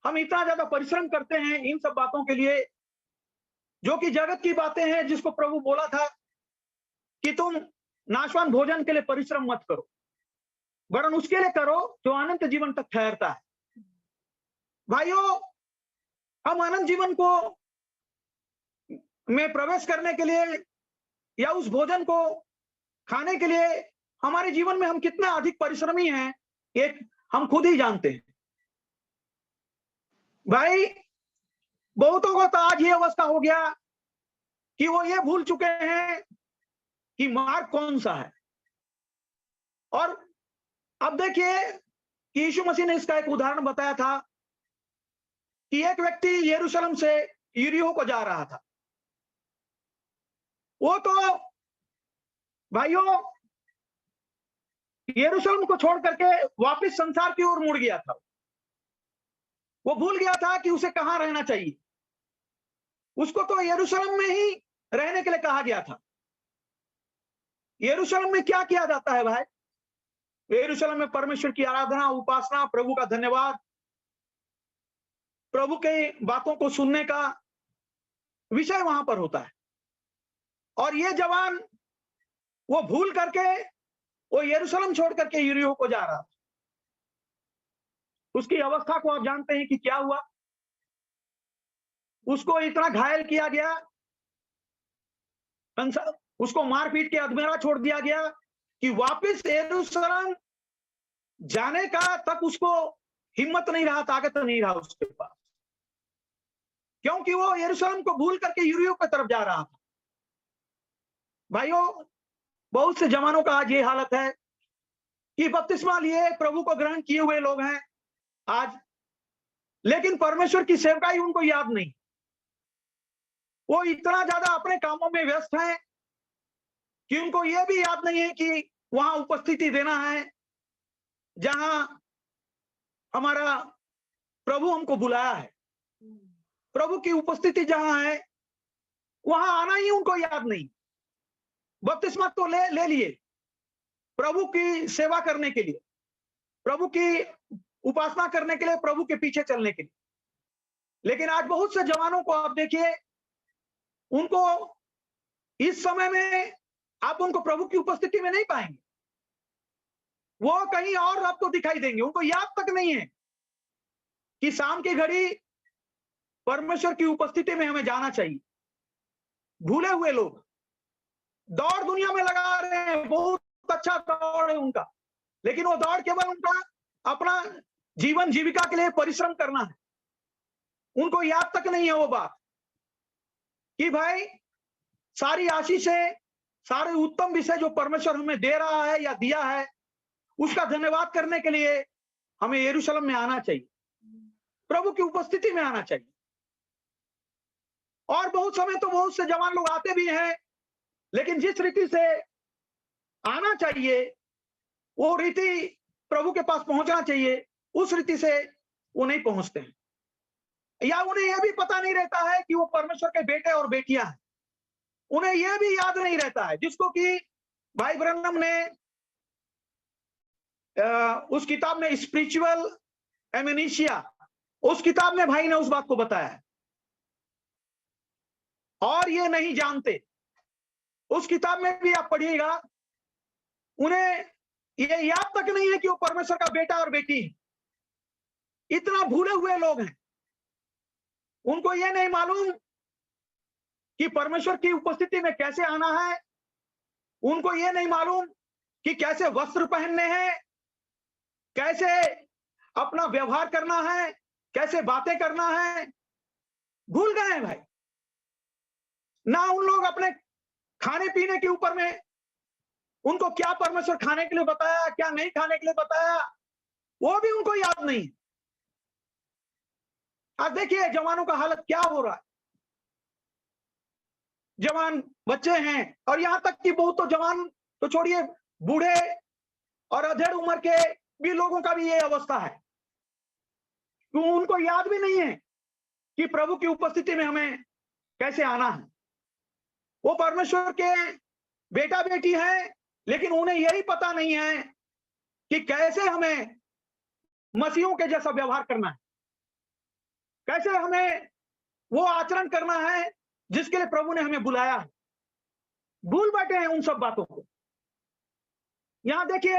हम इतना ज्यादा परिश्रम करते हैं इन सब बातों के लिए, जो कि जगत की बातें हैं, जिसको प्रभु बोला था कि तुम नाशवान भोजन के लिए परिश्रम मत करो, वरन उसके लिए करो जो अनंत जीवन तक ठहरता है। भाइयों, हम अनंत जीवन को में प्रवेश करने के लिए या उस भोजन को खाने के लिए हमारे जीवन में हम कितना अधिक परिश्रमी हैं, एक हम खुद ही जानते हैं। भाई, बहुतों को तो आज ये अवस्था हो गया कि वो ये भूल चुके हैं कि मार्ग कौन सा है। और अब देखिए कि यीशु मसीह ने इसका एक उदाहरण बताया था कि एक व्यक्ति यरूशलेम से यरीहो को जा रहा था। वो तो भाइयों यरूशलेम को छोड़ करके वापस संसार की ओर मुड़ गया था। वो भूल गया था कि उसे कहां रहना चाहिए। उसको तो यरूशलेम में ही रहने के लिए कहा गया था। यरूशलेम में क्या किया जाता है भाई? यरूशलेम में परमेश्वर की आराधना, उपासना, प्रभु का धन्यवाद, प्रभु के बातों को सुनने का विषय वहां पर होता है। और ये जवान वो भूल करके वो यरूशलेम छोड़ करके यरीहो को जा रहा था। उसकी अवस्था को आप जानते हैं कि क्या हुआ। उसको इतना घायल किया गया, उसको मारपीट के अधमरा छोड़ दिया गया कि वापस यरूशलेम जाने का तक उसको हिम्मत नहीं रहा, ताकत नहीं रहा उसके पास, क्योंकि वो यरूशलेम को भूल करके यरीहो की तरफ जा रहा था। भाइयों, बहुत से जवानों का आज ये हालत है कि बपतिस्मा लिए प्रभु को ग्रहण किए हुए लोग हैं आज, लेकिन परमेश्वर की सेवकाई उनको याद नहीं। वो इतना ज्यादा अपने कामों में व्यस्त हैं कि उनको ये भी याद नहीं है कि वहां उपस्थिति देना है जहां हमारा प्रभु हमको बुलाया है। प्रभु की उपस्थिति जहां है वहां आना ही उनको याद नहीं। बपतिस्मा तो ले लिए प्रभु की सेवा करने के लिए, प्रभु की उपासना करने के लिए, प्रभु के पीछे चलने के लिए। लेकिन आज बहुत से जवानों को आप देखिए, उनको इस समय में आप उनको प्रभु की उपस्थिति में नहीं पाएंगे। वो कहीं और आपको दिखाई देंगे। उनको याद तक नहीं है कि शाम की घड़ी परमेश्वर की उपस्थिति में हमें जाना चाहिए। भूले हुए लोग दौड़ दुनिया में लगा रहे हैं, बहुत अच्छा दौड़ है उनका, लेकिन वो दौड़ केवल उनका अपना जीवन जीविका के लिए परिश्रम करना है। उनको याद तक नहीं है वो बात कि भाई सारी आशीषें, सारे उत्तम विषय जो परमेश्वर हमें दे रहा है या दिया है, उसका धन्यवाद करने के लिए हमें यरूशलेम में आना चाहिए, प्रभु की उपस्थिति में आना चाहिए। और बहुत समय तो बहुत से जवान लोग आते भी हैं, लेकिन जिस रीति से आना चाहिए, वो रीति प्रभु के पास पहुंचना चाहिए, उस रीति से वो नहीं पहुंचते हैं। या उन्हें यह भी पता नहीं रहता है कि वो परमेश्वर के बेटे और बेटियां हैं। उन्हें यह भी याद नहीं रहता है, जिसको कि भाई ब्रैनम ने उस किताब में स्पिरिचुअल एमनेशिया, उस किताब में भाई ने उस बात को बताया है। और ये नहीं जानते, उस किताब में भी आप पढ़िएगा, उन्हें ये याद तक नहीं है कि वो परमेश्वर का बेटा और बेटी है। इतना भूले हुए लोग हैं। उनको ये नहीं मालूम कि परमेश्वर की उपस्थिति में कैसे आना है। उनको ये नहीं मालूम कि कैसे वस्त्र पहनने हैं, कैसे अपना व्यवहार करना है, कैसे बातें करना है। भूल गए हैं भाई। ना उन लोग अपने खाने पीने के ऊपर में, उनको क्या परमेश्वर खाने के लिए बताया, क्या नहीं खाने के लिए बताया, वो भी उनको याद नहीं। आज देखिए जवानों का हालत क्या हो रहा है। जवान बच्चे हैं, और यहां तक कि बहुत तो जवान तो छोड़िए, बूढ़े और अधेड़ उम्र के भी लोगों का भी ये अवस्था है। क्यों? उनको याद भी नहीं है कि प्रभु की उपस्थिति में हमें कैसे आना है। वो परमेश्वर के बेटा बेटी हैं, लेकिन उन्हें यही पता नहीं है कि कैसे हमें मसीहों के जैसा व्यवहार करना है, कैसे हमें वो आचरण करना है जिसके लिए प्रभु ने हमें बुलाया है। भूल बैठे हैं उन सब बातों को। यहां देखिए,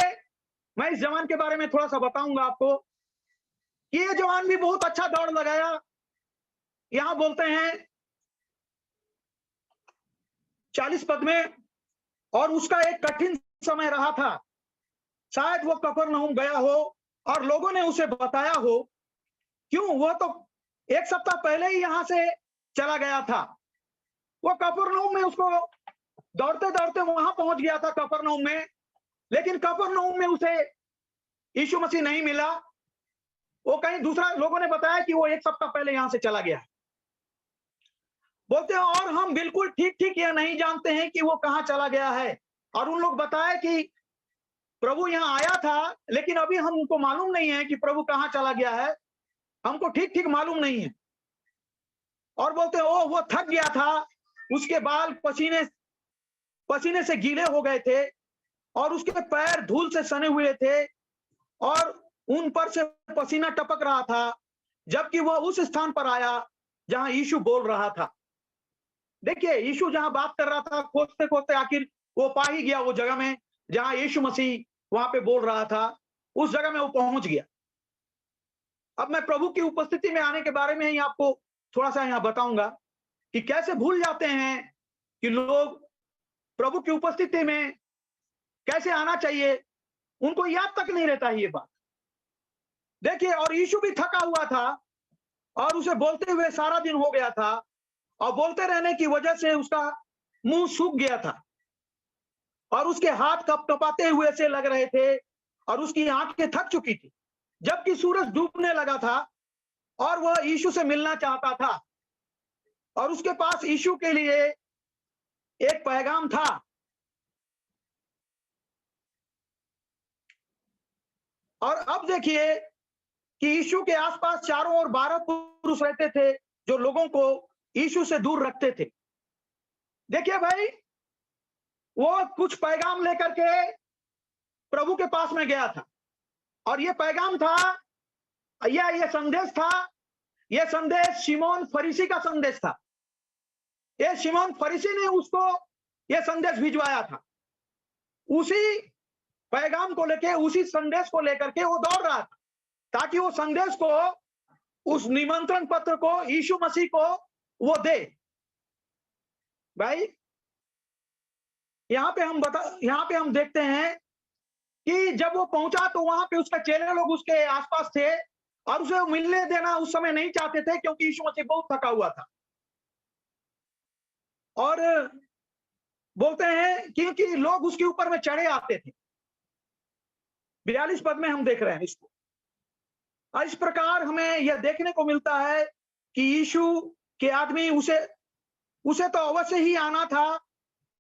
मैं इस जवान के बारे में थोड़ा सा बताऊंगा आपको कि ये जवान भी बहुत अच्छा दौड़ लगाया। यहां बोलते हैं 40 पद में, और उसका एक कठिन समय रहा था। शायद वो कफरनहूम गया हो और लोगों ने उसे बताया हो। क्यों? वो तो 1 सप्ताह पहले ही यहां से चला गया था। वो कफरनहूम में, उसको दौड़ते दौड़ते वहां पहुंच गया था कफरनहूम में, लेकिन कफरनहूम में उसे यीशु मसीह नहीं मिला। वो कहीं दूसरा, लोगों ने बताया कि वो 1 सप्ताह पहले यहां से चला गया है। बोलते हैं और हम बिल्कुल ठीक ठीक यह नहीं जानते हैं कि वो कहां चला गया है। और उन लोग बताए कि प्रभु यहां आया था, लेकिन अभी हमको मालूम नहीं है कि प्रभु कहां चला गया है, हमको ठीक ठीक मालूम नहीं है। और बोलते हैं वो थक गया था, उसके बाल पसीने से गीले हो गए थे, और उसके पैर धूल से सने हुए थे, और उन पर से पसीना टपक रहा था, जबकि वह उस स्थान पर आया जहां यीशु बोल रहा था। देखिए, यीशु जहां बात कर रहा था, खोजते खोजते आखिर वो पा ही गया वो जगह में जहां यीशु मसीह वहां पे बोल रहा था। उस जगह में वो पहुंच गया। अब मैं प्रभु की उपस्थिति में आने के बारे में ही आपको थोड़ा सा यहाँ बताऊंगा कि कैसे भूल जाते हैं कि लोग प्रभु की उपस्थिति में कैसे आना चाहिए। उनको याद तक नहीं रहता है ये बात। देखिए, और यीशु भी थका हुआ था, और उसे बोलते हुए सारा दिन हो गया था, और बोलते रहने की वजह से उसका मुंह सूख गया था, और उसके हाथ कपकपाते हुए से लग रहे थे, और उसकी आंखें थक चुकी थी। जबकि सूरज डूबने लगा था, और वह यीशु से मिलना चाहता था, और उसके पास यीशु के लिए एक पैगाम था। और अब देखिए कि यीशु के आसपास चारों ओर 12 पुरुष रहते थे, जो लोगों को यीशु से दूर रखते थे। देखिए भाई, वो कुछ पैगाम लेकर के प्रभु के पास में गया था, और ये पैगाम था, ये संदेश था, ये संदेश शिमोन फरीसी का संदेश था। ये शिमोन फरीसी ने उसको ये संदेश भिजवाया था। उसी पैगाम को लेके, उसी संदेश को लेकर के वो दौड़ रहा था, ताकि वो संदेश को, उस निमंत्रण पत्र को यीशु मसीह को वो दे। भाई यहाँ पे हम देखते हैं कि जब वो पहुंचा तो वहां पे उसका चेले लोग उसके आसपास थे, और उसे मिलने देना उस समय नहीं चाहते थे, क्योंकि यीशु मसीह बहुत थका हुआ था। और बोलते हैं क्योंकि लोग उसके ऊपर में चढ़े आते थे। 42 पद में हम देख रहे हैं इसको। और इस प्रकार हमें यह देखने को मिलता है कि यीशु के आदमी उसे तो अवश्य ही आना था।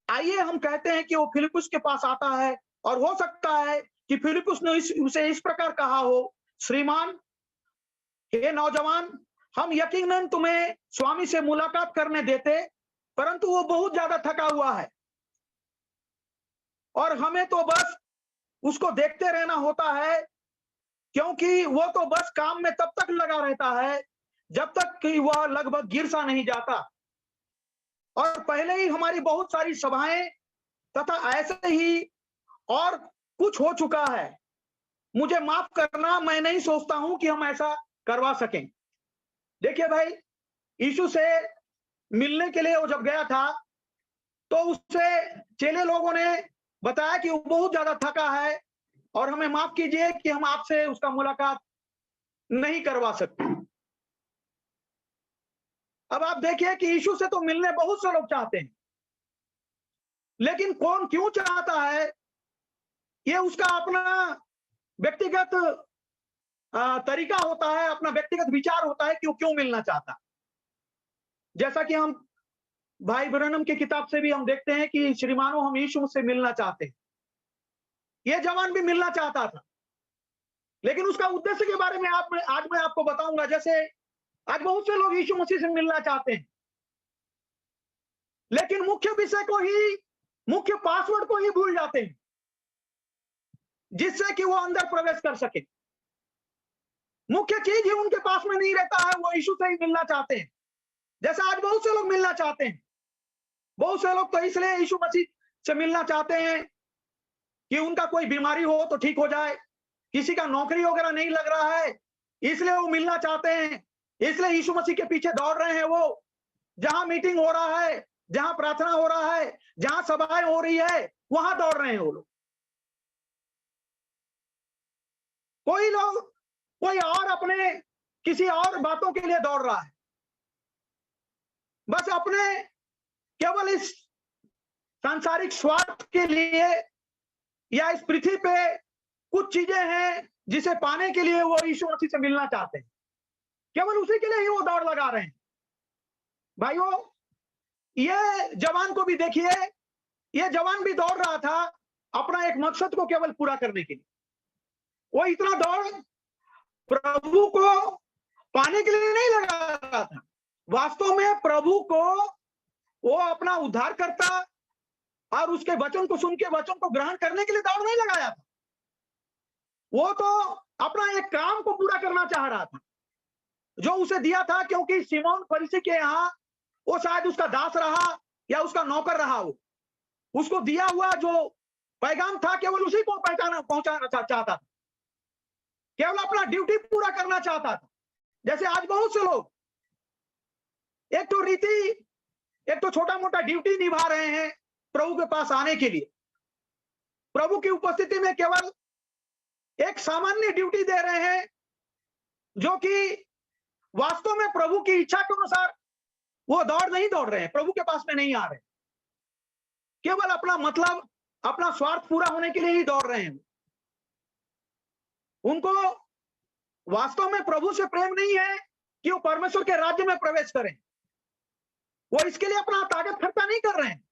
आइए हम कहते हैं कि वो फिलिप्पुस के पास आता है, और हो सकता है कि फिलिप्पुस ने उसे इस प्रकार कहा हो, श्रीमान, हे नौजवान, हम यकीनन तुम्हें स्वामी से मुलाकात करने देते, परंतु वो बहुत ज्यादा थका हुआ है और हमें तो बस उसको देखते रहना होता है, क्योंकि वो तो बस काम में तब तक लगा रहता है जब तक कि वह लगभग गिर सा नहीं जाता। और पहले ही हमारी बहुत सारी सभाएं तथा ऐसे ही और कुछ हो चुका है। मुझे माफ करना, मैं नहीं सोचता हूं कि हम ऐसा करवा सकें। देखिए भाई, यीशु से मिलने के लिए वो जब गया था तो उससे चेले लोगों ने बताया कि वो बहुत ज्यादा थका है और हमें माफ कीजिए कि हम आपसे उसका मुलाकात नहीं करवा सकते। अब आप देखिए कि यीशु से तो मिलने बहुत से लोग चाहते हैं, लेकिन कौन क्यों चाहता है, ये उसका अपना व्यक्तिगत तरीका होता है, अपना व्यक्तिगत विचार होता है कि वो क्यों मिलना चाहता। जैसा कि हम भाई ब्रनम की किताब से भी हम देखते हैं कि श्रीमानों, हम यीशु से मिलना चाहते हैं। ये जवान भी मिलना चाहता था, लेकिन उसका उद्देश्य के बारे में आज मैं आपको बताऊंगा। जैसे आज बहुत से लोग यीशु मसीह से मिलना चाहते हैं, लेकिन मुख्य विषय को ही, मुख्य पासवर्ड को ही भूल जाते हैं, जिससे कि वो अंदर प्रवेश कर सके। मुख्य चीज ही उनके पास में नहीं रहता है, वो यीशु से ही मिलना चाहते हैं। जैसे आज बहुत से लोग मिलना चाहते हैं, बहुत से लोग तो इसलिए यीशु मसीह से मिलना चाहते हैं कि उनका कोई बीमारी हो तो ठीक हो जाए, किसी का नौकरी वगैरह नहीं लग रहा है, इसलिए वो मिलना चाहते हैं, इसलिए यीशु मसीह के पीछे दौड़ रहे हैं। वो जहां मीटिंग हो रहा है, जहां प्रार्थना हो रहा है, जहां सभाएं हो रही है, वहां दौड़ रहे हैं वो लोग। कोई लोग कोई और अपने किसी और बातों के लिए दौड़ रहा है, बस अपने केवल इस सांसारिक स्वार्थ के लिए, या इस पृथ्वी पे कुछ चीजें हैं जिसे पाने के लिए वो यीशु मसीह से मिलना चाहते हैं, केवल उसी के लिए ही वो दौड़ लगा रहे हैं। भाइयों, ये जवान को भी देखिए, ये जवान भी दौड़ रहा था अपना एक मकसद को केवल पूरा करने के लिए। वो इतना दौड़ प्रभु को पाने के लिए नहीं लगा रहा था, वास्तव में प्रभु को वो अपना उद्धार करता और उसके वचन को सुन के वचन को ग्रहण करने के लिए दौड़ नहीं लगाया था। वो तो अपना एक काम को पूरा करना चाह रहा था जो उसे दिया था, क्योंकि शिमोन फरीसी के यहाँ वो शायद उसका दास रहा या उसका नौकर रहा, वो उसको दिया हुआ जो पैगाम था केवल उसी को पहुंचाना चाहता था, केवल अपना ड्यूटी पूरा करना चाहता था। जैसे आज बहुत से लोग एक तो छोटा मोटा ड्यूटी निभा रहे हैं प्रभु के पास आने के लिए, प्रभु की उपस्थिति में केवल एक सामान्य ड्यूटी दे रहे हैं, जो कि वास्तव में प्रभु की इच्छा के अनुसार वो दौड़ रहे हैं, प्रभु के पास में नहीं आ रहे, केवल अपना मतलब, अपना स्वार्थ पूरा होने के लिए ही दौड़ रहे हैं। उनको वास्तव में प्रभु से प्रेम नहीं है कि वो परमेश्वर के राज्य में प्रवेश करें। वो इसके लिए अपना ताकत खर्चा नहीं कर रहे हैं,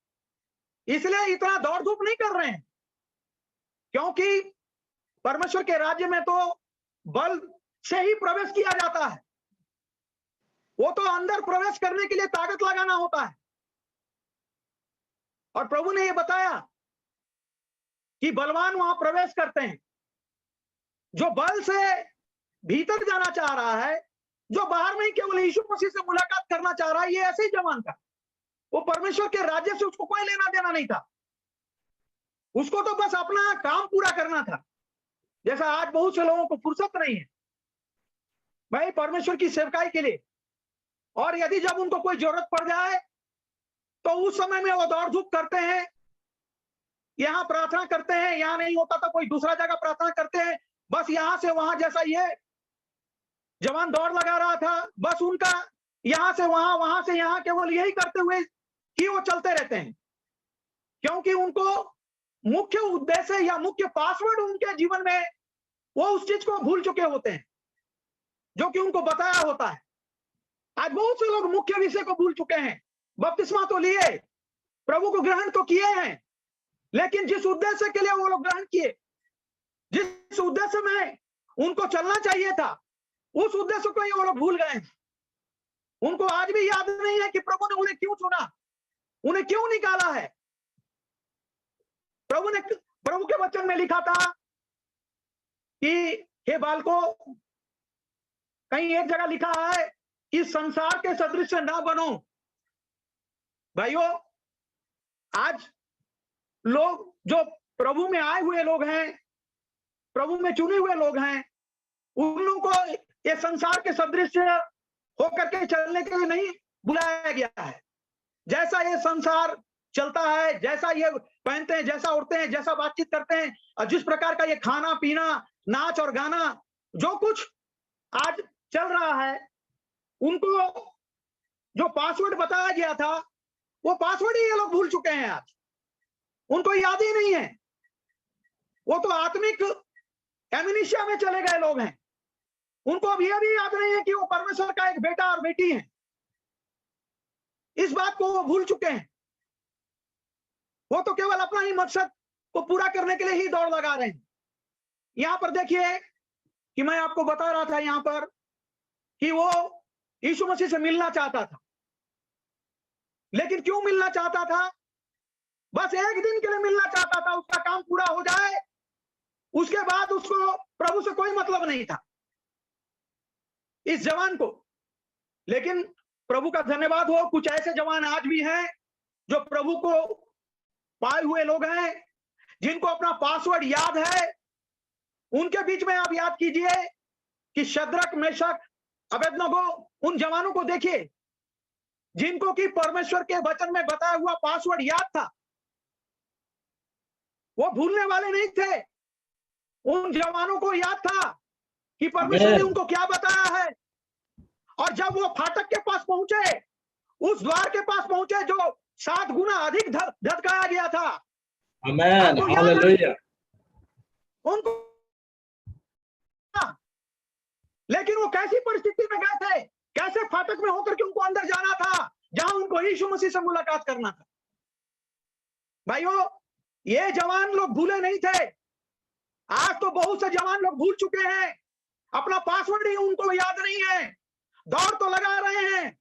इसलिए इतना दौड़ धूप नहीं कर रहे हैं, क्योंकि परमेश्वर के राज्य में तो बल से ही प्रवेश किया जाता है। वो तो अंदर प्रवेश करने के लिए ताकत लगाना होता है। और प्रभु ने ये बताया कि बलवान वहां प्रवेश करते हैं। जो बल से भीतर जाना चाह रहा है, जो बाहर नहीं केवल यीशु मसीह से मुलाकात करना चाह रहा है, ये ऐसे ही जवान था। वो परमेश्वर के राज्य से उसको कोई लेना देना नहीं था। उसको तो बस अपना काम पूरा करना था। जैसा आज बहुत से लोगों को फुर्सत नहीं है भाई परमेश्वर की सेवकाई के लिए, और यदि जब उनको कोई जरूरत पड़ जाए तो उस समय में वो दौड़ धूप करते हैं, यहां प्रार्थना करते हैं, यहां नहीं होता तो कोई दूसरा जगह प्रार्थना करते हैं। बस यहां से वहां, जैसा ये जवान दौड़ लगा रहा था, बस उनका यहां से वहां, वहां से यहां, केवल यही करते हुए कि वो चलते रहते हैं, क्योंकि उनको मुख्य उद्देश्य या मुख्य पासवर्ड उनके जीवन में वो उस चीज को भूल चुके होते हैं जो कि उनको बताया होता है। आज बहुत से लोग मुख्य विषय को भूल चुके हैं। बपतिस्मा तो लिए, प्रभु को ग्रहण तो किए हैं, लेकिन जिस उद्देश्य के लिए वो लोग ग्रहण किए, जिस उद्देश्य में उनको चलना चाहिए था, उस उद्देश्य को ही वो लोग भूल गए। उनको आज भी याद नहीं है कि प्रभु ने उन्हें क्यों चुना, उन्हें क्यों निकाला है। प्रभु के वचन में लिखा था कि हे बालकों, कहीं एक जगह लिखा है कि संसार के सदृश ना बनो। भाइयों, आज लोग जो प्रभु में आए हुए लोग हैं, प्रभु में चुने हुए लोग हैं, उन लोगों को ये संसार के सदृश होकर के चलने के लिए नहीं बुलाया गया है। जैसा ये संसार चलता है, जैसा ये पहनते हैं, जैसा उड़ते हैं, जैसा बातचीत करते हैं, और जिस प्रकार का ये खाना पीना, नाच और गाना, जो कुछ आज चल रहा है, उनको जो पासवर्ड बताया गया था, वो पासवर्ड ही ये लोग भूल चुके हैं। आज उनको याद ही नहीं है। वो तो आत्मिक एमनेशिया में चले गए लोग हैं। उनको अब यह भी याद नहीं है कि वो परमेश्वर का एक बेटा और बेटी है। इस बात को वो भूल चुके हैं। वो तो केवल अपना ही मकसद को पूरा करने के लिए ही दौड़ लगा रहे हैं। यहां पर देखिए कि मैं आपको बता रहा था यहां पर कि वो यीशु मसीह से मिलना चाहता था, लेकिन क्यों मिलना चाहता था? बस एक दिन के लिए मिलना चाहता था। उसका काम पूरा हो जाए, उसके बाद उसको प्रभु से कोई मतलब नहीं था, इस जवान को। लेकिन प्रभु का धन्यवाद हो, कुछ ऐसे जवान आज भी हैं जो प्रभु को पाए हुए लोग हैं, जिनको अपना पासवर्ड याद है। उनके बीच में आप याद कीजिए कि शद्रक, मेशक, अबेदनगो, उन जवानों को देखिए जिनको कि परमेश्वर के वचन में बताया हुआ पासवर्ड याद था। वो भूलने वाले नहीं थे। उन जवानों को याद था कि परमेश्वर ने उनको क्या बताया है। और जब वो फाटक के पास पहुंचे, उस द्वार के पास पहुंचे जो 7 गुना अधिक धधकाया गया था, आमेन, हालेलुया। उनको, लेकिन वो कैसी परिस्थिति में गए थे, कैसे फाटक में होकर के उनको अंदर जाना था जहां उनको यीशु मसीह से मुलाकात करना था। भाइयों, ये जवान लोग भूले नहीं थे। आज तो बहुत से जवान लोग भूल चुके हैं, अपना पासवर्ड ही उनको याद नहीं है। दौड़ तो लगा रहे हैं,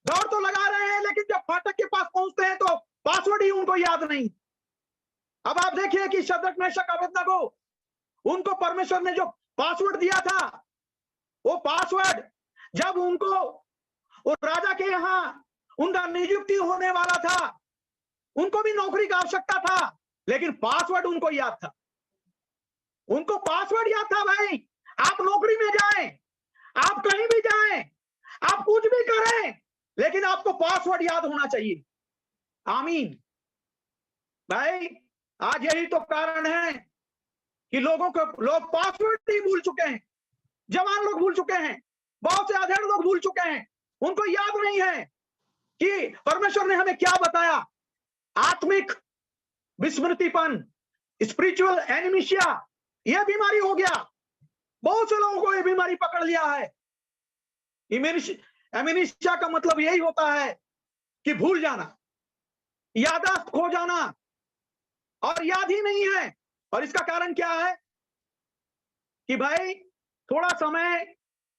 दौड़ तो लगा रहे हैं, लेकिन जब फाटक के पास पहुंचते हैं तो पासवर्ड ही उनको याद नहीं। अब आप देखिए कि शद्रक, मेशक, अबेदनगो, उनको परमेश्वर ने जो पासवर्ड दिया था, वो पासवर्ड जब उनको वो राजा के यहाँ उनका नियुक्ति होने वाला था, उनको भी नौकरी की आवश्यकता था, लेकिन पासवर्ड उनको याद था। उनको पासवर्ड याद था। भाई, आप नौकरी में जाएं, आप कहीं भी जाएं, आप कुछ भी करें, लेकिन आपको पासवर्ड याद होना चाहिए। आमीन। भाई, आज यही तो कारण है कि लोग पासवर्ड ही भूल चुके हैं। जवान लोग भूल चुके हैं, बहुत से अधेड़ लोग भूल चुके हैं। उनको याद नहीं है कि परमेश्वर ने हमें क्या बताया। आत्मिक विस्मृतिपन, स्पिरिचुअल एनिमिशिया, यह बीमारी हो गया। बहुत से लोगों को यह बीमारी पकड़ लिया है। एमिनिशिया का मतलब यही होता है कि भूल जाना, याददाश्त खो जाना, और याद ही नहीं है। और इसका कारण क्या है कि भाई थोड़ा समय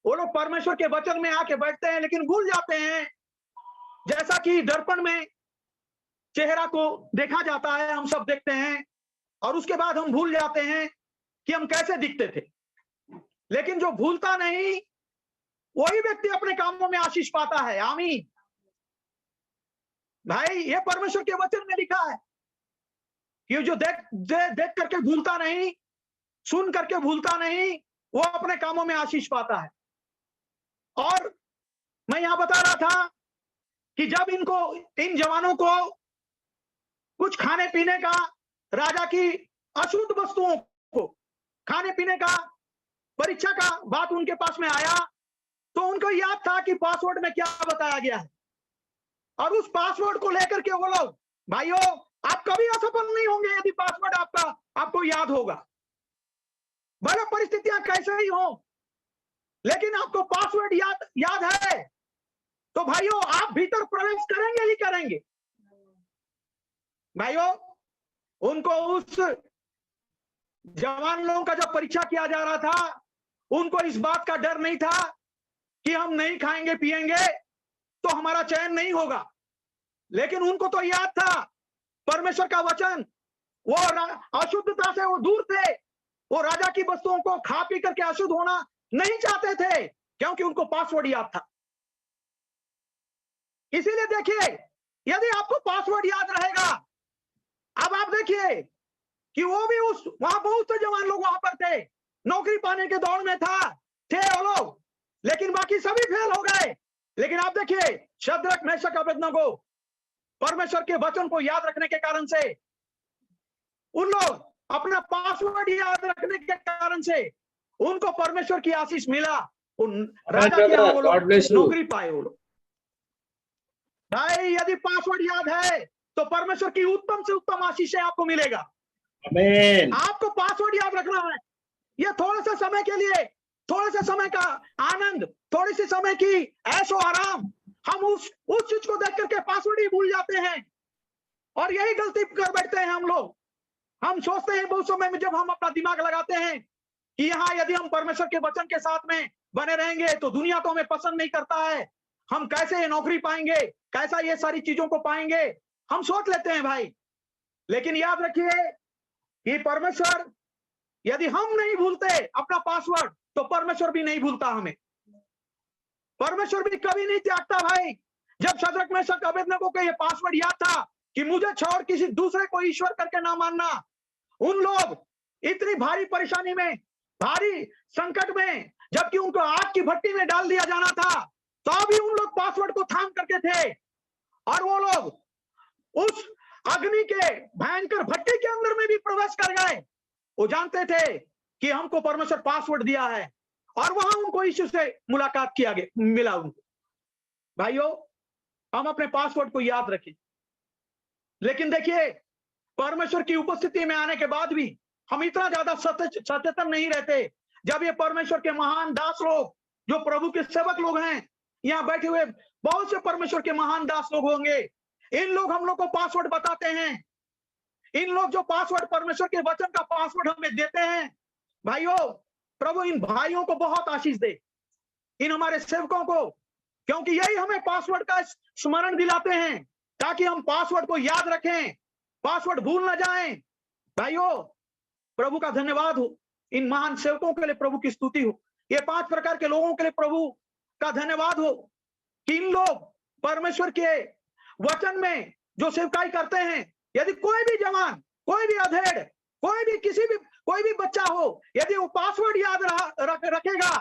वो लोग परमेश्वर के वचन में आके बैठते हैं, लेकिन भूल जाते हैं, जैसा कि दर्पण में चेहरा को देखा जाता है, हम सब देखते हैं, और उसके बाद हम भूल जाते हैं कि हम कैसे दिखते थे। लेकिन जो भूलता नहीं, वही व्यक्ति अपने कामों में आशीष पाता है। आमीन भाई, ये परमेश्वर के वचन में लिखा है कि जो देख करके भूलता नहीं, सुन करके भूलता नहीं, वो अपने कामों में आशीष पाता है। और मैं यहां बता रहा था कि जब इन जवानों को कुछ खाने पीने का, राजा की अशुद्ध वस्तुओं को खाने पीने का परीक्षा का बात उनके पास में आया, तो उनको याद था कि पासवर्ड में क्या बताया गया है, और उस पासवर्ड को लेकर के वो लोग, भाइयों, आप कभी असफल नहीं होंगे यदि पासवर्ड आपको याद होगा। भले परिस्थितियां कैसे ही हो, लेकिन आपको पासवर्ड याद है, तो भाइयों आप भीतर प्रवेश करेंगे ही करेंगे। भाइयों, उनको उस जवान लोगों का जब परीक्षा किया जा रहा था, उनको इस बात का डर नहीं था कि हम नहीं खाएंगे पिएंगे तो हमारा चयन नहीं होगा, लेकिन उनको तो याद था परमेश्वर का वचन। वो अशुद्धता से वो दूर थे, वो राजा की वस्तुओं को खा पी करके अशुद्ध होना नहीं चाहते थे, क्योंकि उनको पासवर्ड याद था। इसीलिए देखिए, यदि आपको पासवर्ड याद रहेगा, अब आप देखिए कि वो भी वहां बहुत से जवान लोग वहां पर थे, नौकरी पाने के दौड़ में थे वो लोग, लेकिन बाकी सभी फेल हो गए। लेकिन आप देखिए, शद्रक, मेशक, अबेदनगो परमेश्वर के वचन को याद रखने के कारण से, उन लोग अपना पासवर्ड याद रखने के कारण से उनको परमेश्वर की आशीष मिला, उन राजा के वो लोग नौकरी पाए। वो लोग, भाई यदि पासवर्ड याद है तो परमेश्वर की उत्तम से उत्तम आशीष आपको मिलेगा। आमीन। आपको पासवर्ड याद रखना है। ये थोड़े से समय के लिए, थोड़े से समय का आनंद, थोड़ी सी समय की ऐशो आराम, हम उस चीज को देख करके पासवर्ड ही भूल जाते हैं, और यही गलती कर बैठते हैं हम लोग। हम सोचते हैं बहुत समय में, जब हम अपना दिमाग लगाते हैं कि यहाँ यदि हम परमेश्वर के वचन के साथ में बने रहेंगे तो दुनिया तो हमें पसंद नहीं करता है, हम कैसे ये नौकरी पाएंगे, कैसा ये सारी चीजों को पाएंगे, हम सोच लेते हैं भाई। लेकिन याद रखिए कि परमेश्वर, यदि हम नहीं भूलते अपना पासवर्ड, तो परमेश्वर भी नहीं भूलता हमें। परमेश्वर भी कभी नहीं त्यागता भाई। जब शद्रक, मेशक, अबेदनगो को ये पासवर्ड याद था कि मुझे छोड़ किसी दूसरे को ईश्वर करके ना मानना, उन लोग इतनी भारी परेशानी में, भारी संकट में, जबकि उनको आग की भट्टी में डाल दिया जाना था, तो भी उन लोग पासवर्ड को थाम करके थे, और वो लोग उस अग्नि के भयंकर भट्टी के अंदर में भी प्रवेश कर गए। वो जानते थे कि हमको परमेश्वर पासवर्ड दिया है, और वहां उनको यीशु से मुलाकात मिला उनको। भाइयों, हम अपने पासवर्ड को याद रखें। लेकिन देखिए, परमेश्वर की उपस्थिति में आने के बाद भी हम इतना ज्यादा सचेतन नहीं रहते। जब ये परमेश्वर के महान दास लोग, जो प्रभु के सेवक लोग हैं, यहाँ बैठे हुए बहुत से परमेश्वर के महान दास लोग होंगे, इन लोग हम लोग को पासवर्ड बताते हैं। इन लोग जो पासवर्ड, परमेश्वर के वचन का पासवर्ड हमें देते हैं, भाइयों, प्रभु इन भाइयों को बहुत आशीष दे, इन हमारे सेवकों को, क्योंकि यही हमें पासवर्ड का स्मरण दिलाते हैं, ताकि हम पासवर्ड को याद रखें, पासवर्ड भूल ना जाएं। भाइयों, प्रभु का धन्यवाद हो, इन महान सेवकों के लिए प्रभु की स्तुति हो, ये 5 प्रकार के लोगों के लिए प्रभु का धन्यवाद हो कि इन लोग परमेश्वर के वचन में जो सेवकाई करते हैं। यदि कोई भी जवान, कोई भी अधेड़, कोई भी बच्चा हो, यदि वो पासवर्ड याद रखेगा,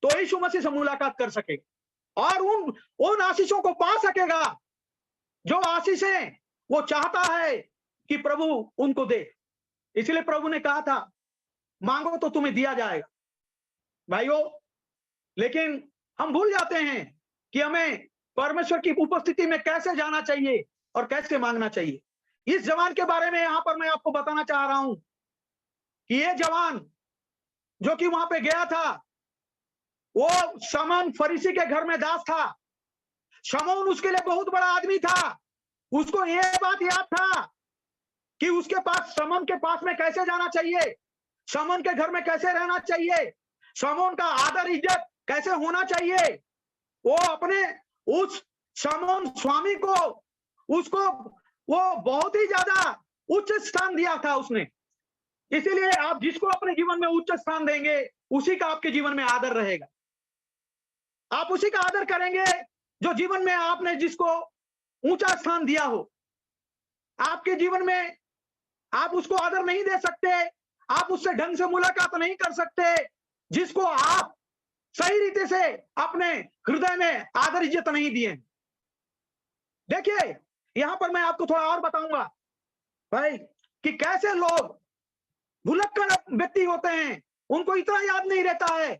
तो यीशु मसीह से मुलाकात कर सकेगा और उन आशीषों को पा सकेगा जो आशीषें वो चाहता है कि प्रभु उनको दे। इसलिए प्रभु ने कहा था, मांगो तो तुम्हें दिया जाएगा। भाइयों, लेकिन हम भूल जाते हैं कि हमें परमेश्वर की उपस्थिति में कैसे जाना चाहिए और कैसे मांगना चाहिए। इस जवान के बारे में यहां पर मैं आपको बताना चाह रहा हूं कि ये जवान जो कि वहां पे गया था, वो शमौन फरीसी के घर में दास था। शमौन उसके लिए बहुत बड़ा आदमी था। उसको ये बात याद था कि उसके पास, शमौन के पास में कैसे जाना चाहिए, शमौन के घर में कैसे रहना चाहिए, शमौन का आदर इज्जत कैसे होना चाहिए, वो अपने उस शमौन स्वामी को, उसको वो बहुत ही ज्यादा उच्च स्थान दिया था उसने। इसीलिए आप जिसको अपने जीवन में उच्च स्थान देंगे, उसी का आपके जीवन में आदर रहेगा। आप उसी का आदर करेंगे जो जीवन में आपने जिसको ऊंचा स्थान दिया हो। आपके जीवन में आप उसको आदर नहीं दे सकते, आप उससे ढंग से मुलाकात नहीं कर सकते जिसको आप सही रीति से अपने हृदय में आदर इज्जत नहीं दिए। देखिए यहां पर मैं आपको थोड़ा और बताऊंगा भाई कि कैसे लोग भुलक्कड़ व्यक्ति होते हैं, उनको इतना याद नहीं रहता है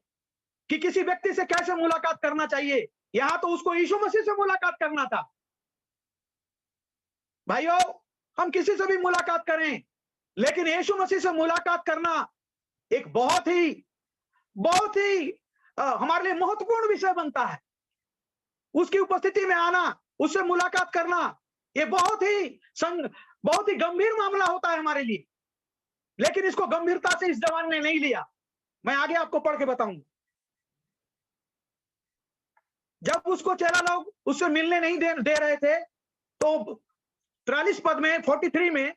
कि किसी व्यक्ति से कैसे मुलाकात करना चाहिए। यहां तो उसको यीशु मसीह से मुलाकात करना था। भाइयों, हम किसी से भी मुलाकात करें, लेकिन यीशु मसीह से मुलाकात करना एक बहुत ही हमारे लिए महत्वपूर्ण विषय बनता है। उसकी उपस्थिति में आना, उससे मुलाकात करना, ये बहुत ही गंभीर मामला होता है हमारे लिए। लेकिन इसको गंभीरता से इस जवान ने नहीं लिया। मैं आगे आपको पढ़ के बताऊंगा। जब उसको चेला लोग उससे मिलने नहीं दे रहे थे, तो 43 पद में 43 में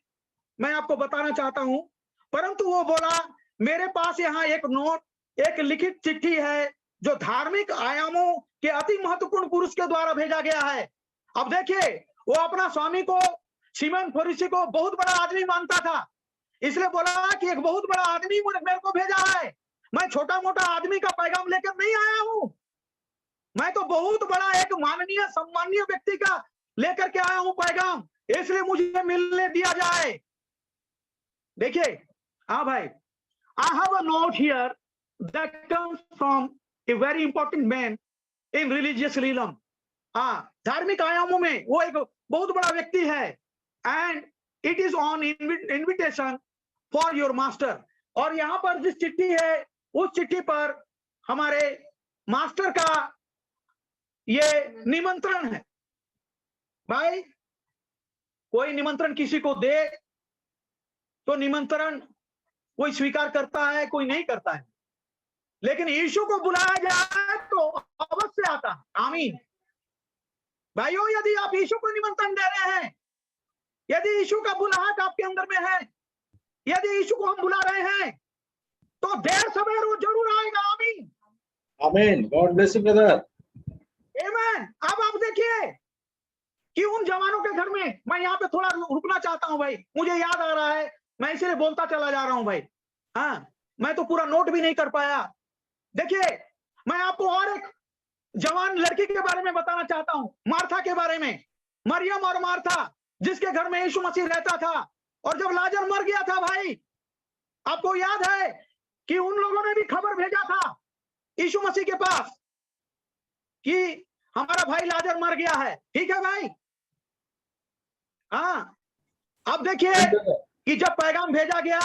मैं आपको बताना चाहता हूं, परंतु वो बोला, मेरे पास यहाँ एक लिखित चिट्ठी है जो धार्मिक आयामों के अति महत्वपूर्ण पुरुष के द्वारा भेजा गया है। अब देखिए, वो अपना स्वामी को, शिमोन फरीसी को बहुत बड़ा आदमी मानता था, इसलिए बोला कि एक बहुत बड़ा आदमी मेरे को भेजा है। मैं छोटा मोटा आदमी का पैगाम लेकर नहीं आया हूं, मैं तो बहुत बड़ा एक माननीय सम्मानीय व्यक्ति का लेकर के आया हूं पैगाम, इसलिए मुझे मिलने दिया जाए। देखिए, हाँ भाई, I have a note here that comes from a very important man in religious realm. हाँ, धार्मिक आयामों में वो एक बहुत बड़ा व्यक्ति है। And it is on invitation for your master. और यहाँ पर जिस चिट्ठी है, उस चिट्ठी पर हमारे मास्टर का ये निमंत्रण है। भाई, कोई निमंत्रण किसी को दे तो निमंत्रण कोई स्वीकार करता है, कोई नहीं करता है, लेकिन यीशु को बुलाया जाए तो अवश्य आता है। आमीन। भाइयों, यदि आप यीशु को निमंत्रण दे रहे हैं, यदि यीशु का बुलाहट आपके अंदर में है, यदि यीशु को हम बुला रहे हैं, तो देर सवेर वो जरूर आएगा। आमीन, आमीन। God bless you brother. आमीन। अब आप देखिए कि उन जवानों के घर में, मैं यहाँ पे थोड़ा रुकना चाहता हूं भाई, मुझे याद आ रहा है, मैं इसलिए बोलता चला जा रहा हूं भाई। हाँ, मैं तो पूरा नोट भी नहीं कर पाया। देखिए, मैं आपको और एक जवान लड़की के बारे में बताना चाहता हूं, मार्था के बारे में। मरियम और मार्था, जिसके घर में यीशु मसीह रहता था, और जब लाजर मर गया था भाई, आपको याद है कि उन लोगों ने भी खबर भेजा था यीशु मसीह के पास कि हमारा भाई लाजर मर गया है। ठीक है भाई। हाँ, अब देखिए कि जब पैगाम भेजा गया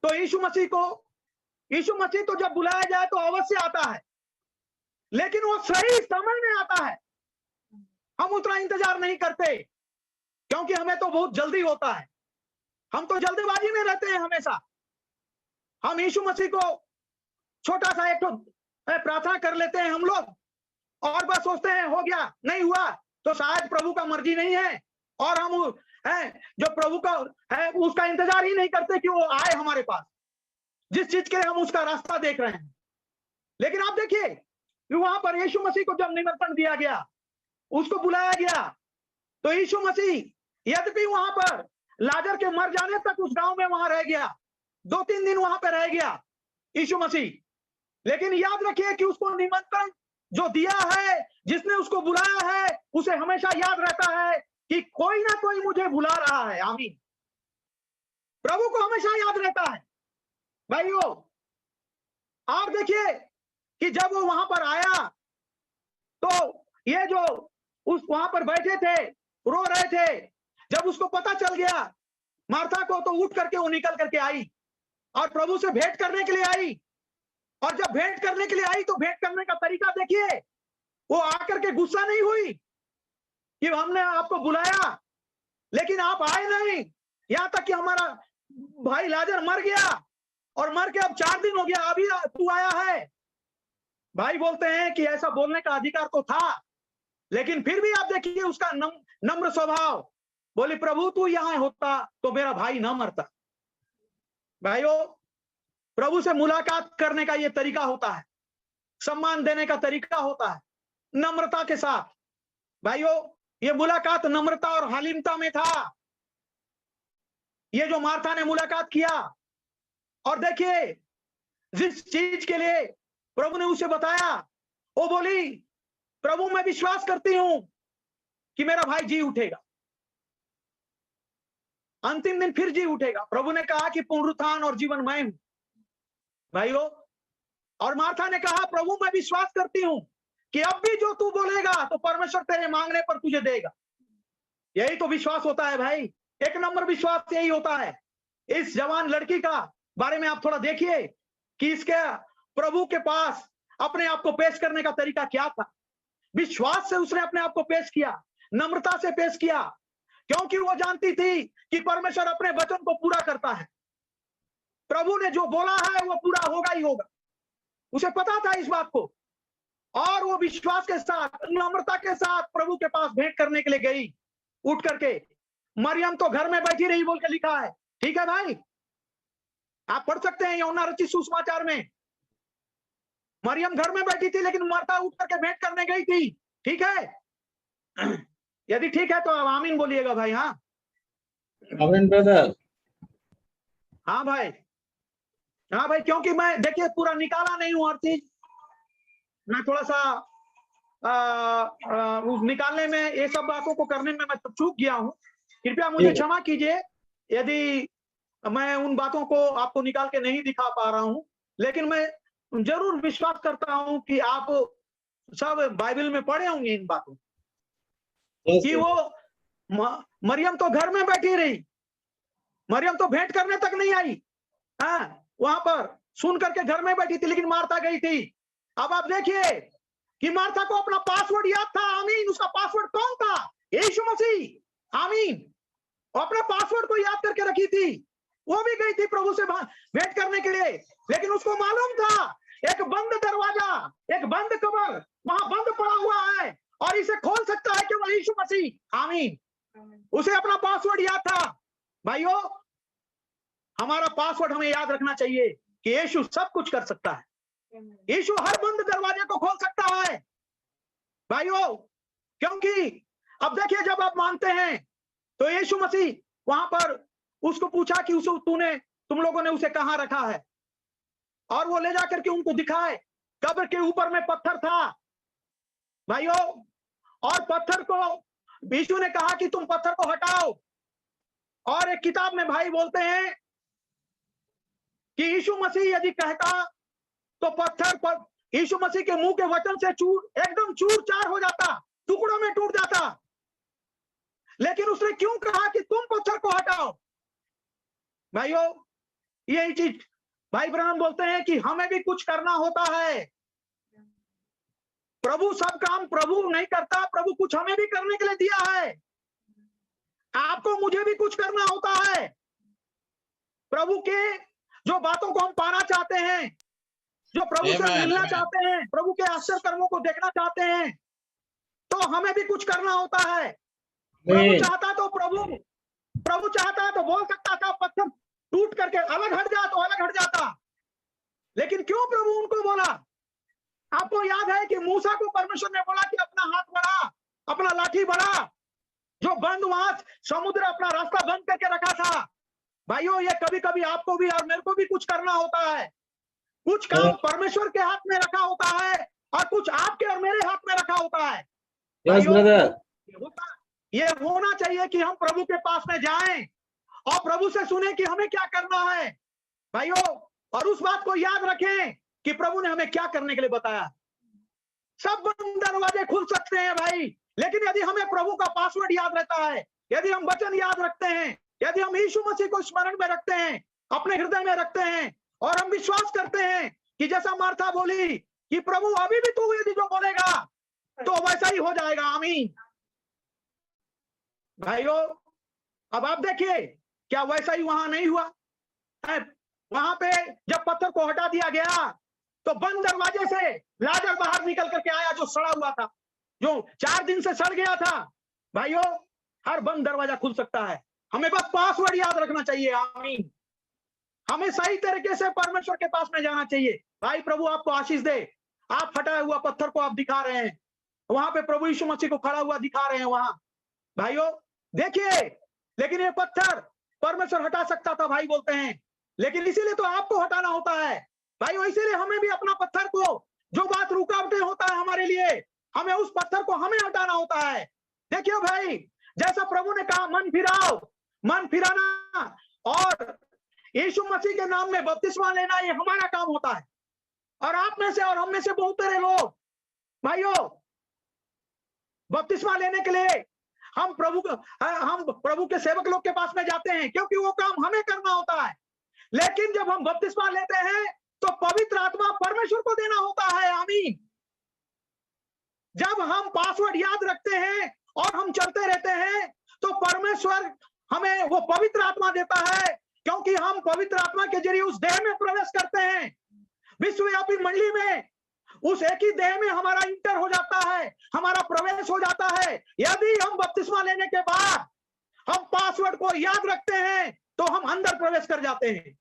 तो यीशु मसीह तो जब बुलाया जाए तो अवश्य आता है, लेकिन वो सही समय में आता है। हम उतना इंतजार नहीं करते, क्योंकि हमें तो बहुत जल्दी होता है। हम तो जल्दबाजी में रहते हैं हमेशा। हम यीशु मसीह को छोटा सा एक प्रार्थना कर लेते हैं हम लोग, और बस सोचते हैं हो गया, नहीं हुआ तो शायद प्रभु का मर्जी नहीं है, और हम जो प्रभु का है उसका इंतजार ही नहीं करते कि वो आए हमारे पास, जिस चीज के लिए हम उसका रास्ता देख रहे हैं। लेकिन आप देखिए, वहां पर यीशु मसीह को जब निमंत्रण दिया गया, उसको बुलाया गया, तो यीशु मसीह यद्यपि वहां पर लाजर के मर जाने तक उस गांव में वहां रह गया, 2-3 दिन वहां पर रह गया यीशु मसीह, लेकिन याद रखिए कि उसको निमंत्रण जो दिया है, जिसने उसको बुलाया है, उसे हमेशा याद रहता है कि कोई ना कोई मुझे बुला रहा है। आमीन। प्रभु को हमेशा याद रहता है भाइयों। आप देखिए कि जब वो वहां पर आया, तो ये जो उस वहां पर बैठे थे, रो रहे थे, जब उसको पता चल गया मार्था को, तो उठ करके वो निकल करके आई और प्रभु से भेंट करने के लिए आई। और जब भेंट करने के लिए आई, तो भेंट करने का तरीका देखिए, वो आकर के गुस्सा नहीं हुई कि हमने आपको बुलाया लेकिन आप आए नहीं, यहां तक कि हमारा भाई लाजर मर गया, और मर के अब 4 दिन हो गया, अभी तू आया है। भाई बोलते हैं कि ऐसा बोलने का अधिकार तो था, लेकिन फिर भी आप देखिए उसका नम्र स्वभाव। बोले प्रभु तू यहाँ होता तो मेरा भाई ना मरता। भाइयों, प्रभु से मुलाकात करने का ये तरीका होता है, सम्मान देने का तरीका होता है, नम्रता के साथ। भाइयों, ये मुलाकात नम्रता और हालिमता में था। ये जो मार्था ने मुलाकात किया, और देखिए जिस चीज के लिए प्रभु ने उसे बताया, वो बोली प्रभु मैं विश्वास करती हूं कि मेरा भाई जी उठेगा, अंतिम दिन फिर जी उठेगा। प्रभु ने कहा कि पुनरुत्थान और जीवन मैं हूं। भाइयों, और मार्था ने कहा प्रभु मैं विश्वास करती हूं कि अब भी जो तू बोलेगा तो परमेश्वर तेरे मांगने पर तुझे देगा। यही तो विश्वास होता है भाई, एक नंबर विश्वास यही होता है। इस जवान लड़की का बारे में आप थोड़ा देखिए कि इसके प्रभु के पास अपने आप को पेश करने का तरीका क्या था। विश्वास से उसने अपने आप को पेश किया, नम्रता से पेश किया, क्योंकि वो जानती थी कि परमेश्वर अपने वचन को पूरा करता है। प्रभु ने जो बोला है वो पूरा होगा ही होगा, उसे पता था इस बात को। और वो विश्वास के साथ, नम्रता के साथ प्रभु के पास भेंट करने के लिए गई। उठ करके मरियम तो घर में बैठी रही बोल के लिखा है, ठीक है भाई, आप पढ़ सकते हैं यूहन्ना रचित सुसमाचार में। मरियम घर में बैठी थी, लेकिन मार्था उठ करके भेंट करने गई थी, ठीक है। यदि ठीक है तो आप आमीन बोलिएगा भाई। हाँ आमीन ब्रदर। हाँ भाई, हाँ भाई, क्योंकि मैं देखिए पूरा निकाला नहीं हूं हर चीज, मैं थोड़ा सा उस निकालने में, ये सब बातों को करने में मैं चूक गया हूं। कृपया मुझे क्षमा कीजिए यदि मैं उन बातों को आपको निकाल के नहीं दिखा पा रहा हूं, लेकिन मैं जरूर विश्वास करता हूं कि आप सब बाइबल में पढ़े होंगे इन बातों कि वो मरियम तो घर में बैठी रही, मरियम तो भेंट करने तक नहीं आई। हाँ, वहां पर सुन करके घर में बैठी थी, लेकिन मार्था गई थी। अब आप देखिए कि मार्था को अपना पासवर्ड याद था। आमीन। उसका पासवर्ड कौन था? यीशु मसीह। आमीन। अपने पासवर्ड को याद करके रखी थी। वो भी गई थी प्रभु से भेंट करने के लिए, लेकिन उसको मालूम था एक बंद दरवाजा, एक बंद कबर वहां बंद पड़ा हुआ है और इसे खोल सकता है केवल यीशु मसीह। आमीन। उसे अपना पासवर्ड याद था। भाइयों, हमारा पासवर्ड हमें याद रखना चाहिए कि यीशु सब कुछ कर सकता है। यीशु हर बंद दरवाजे को खोल सकता है भाइयों, क्योंकि अब देखिए जब आप मानते हैं तो यीशु मसीह वहां पर उसको पूछा कि उसे तुम लोगों ने उसे कहां रखा है, और वो ले जाकर के उनको दिखाए। कब्र के ऊपर में पत्थर था भाइयों, और पत्थर को यीशु ने कहा कि तुम पत्थर को हटाओ। और एक किताब में भाई बोलते हैं कि यीशु मसीह यदि कहता तो पत्थर पर यीशु मसीह के मुंह के वचन से एकदम चूर चार हो जाता, टुकड़ों में टूट जाता। लेकिन उसने क्यों कहा कि तुम पत्थर को हटाओ? भाइयों, यही चीज भाई ब्रह्म बोलते हैं कि हमें भी कुछ करना होता है। प्रभु सब काम प्रभु नहीं करता, प्रभु कुछ हमें भी करने के लिए दिया है। आपको मुझे भी कुछ करना होता है। प्रभु के जो बातों को हम पाना चाहते हैं, जो प्रभु से मिलना चाहते हैं, प्रभु के आश्चर्य कर्मों को देखना चाहते हैं, तो हमें भी कुछ करना होता है। प्रभु चाहता तो बोल सकता था पत्थर टूट करके अलग हट जा, तो अलग हट जाता। लेकिन क्यों प्रभु उनको बोला? आपको याद है कि मूसा को परमेश्वर ने बोला कि अपना हाथ बढ़ा, अपना लाठी बढ़ा, जो बंद वहां समुद्र अपना रास्ता बंद करके रखा था। भाइयों, ये कभी कभी आपको भी और मेरे को भी कुछ करना होता है। कुछ काम परमेश्वर के हाथ में रखा होता है और कुछ आपके और मेरे हाथ में रखा होता है। ये होना चाहिए कि हम प्रभु के पास में जाएं और प्रभु से सुने कि हमें क्या करना है भाइयों, और उस बात को याद रखें कि प्रभु ने हमें क्या करने के लिए बताया। सब बंद दरवाजे खुल सकते हैं भाई, लेकिन यदि हमें प्रभु का पासवर्ड याद रहता है, यदि हम वचन याद रखते हैं, यदि हम यीशु मसीह को स्मरण में रखते हैं, अपने हृदय में रखते हैं, और हम विश्वास करते हैं कि जैसा मार्था बोली कि प्रभु अभी भी तू यदि जो बोलेगा तो वैसा ही हो जाएगा। आमीन। भाइयों, अब आप देखिए क्या वैसा ही वहां नहीं हुआ है? वहां पे जब पत्थर को हटा दिया गया तो बंद दरवाजे से लाजर बाहर निकल करके आया, जो सड़ा हुआ था, जो 4 दिन से सड़ गया था। भाइयों, हर बंद दरवाजा खुल सकता है। हमें बस पासवर्ड याद रखना चाहिए। आमीन। हमें सही तरीके से परमेश्वर के पास में जाना चाहिए। भाई, प्रभु आपको आशीष दे। आप हटाया हुआ पत्थर को आप दिखा रहे हैं, वहां पे प्रभु यीशु मसीह को खड़ा हुआ दिखा रहे हैं वहां। भाइयों देखिए, लेकिन ये पत्थर परमेश्वर हटा सकता था, भाई बोलते हैं, लेकिन इसीलिए तो आपको हटाना होता है। भाइयों, इसीलिए हमें भी अपना पत्थर को, जो बात रुकावटें होता है हमारे लिए, हमें उस पत्थर को हमें हटाना होता है। देखिए भाई, जैसा प्रभु ने कहा, मन फिराओ, मन फिराना और यीशु मसीह के नाम में बपतिस्मा लेना, ये हमारा काम होता है। और आप में से और हम में से बहुत सारे लोग, भाइयों, बपतिस्मा लेने के लिए हम प्रभु के सेवक लोग के पास में जाते हैं, क्योंकि वो काम हमें करना होता है। लेकिन जब हम बपतिस्मा लेते हैं तो पवित्र आत्मा परमेश्वर को देना होता है। आमीन। जब हम पासवर्ड याद रखते हैं और हम चलते रहते हैं तो परमेश्वर हमें वो पवित्र आत्मा देता है, क्योंकि हम पवित्र आत्मा के जरिए उस देह में प्रवेश करते हैं। विश्वव्यापी मंडली में उस एक ही देह में हमारा इंटर हो जाता है, हमारा प्रवेश हो जाता है। यदि हम बपतिस्मा लेने के बाद हम पासवर्ड को याद रखते हैं तो हम अंदर प्रवेश कर जाते हैं।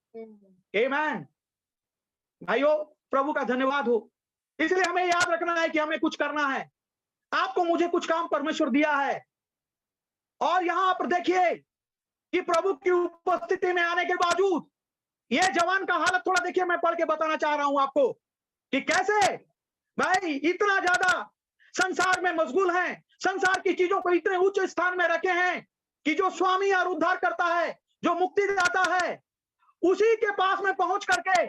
आमीन। भाइयों, प्रभु का धन्यवाद हो। इसलिए हमें याद रखना है कि हमें कुछ करना है। आपको मुझे कुछ काम परमेश्वर दिया है। और यहां पर देखिए कि प्रभु की उपस्थिति में आने के बावजूद ये जवान का हालत थोड़ा देखिए, मैं पढ़ के बताना चाह रहा हूं आपको कि कैसे भाई इतना ज्यादा संसार में मशगूल हैं, संसार की चीजों को इतने उच्च स्थान में रखे हैं कि जो स्वामी और उद्धार करता है, जो मुक्ति दाता है, उसी के पास में पहुंच करके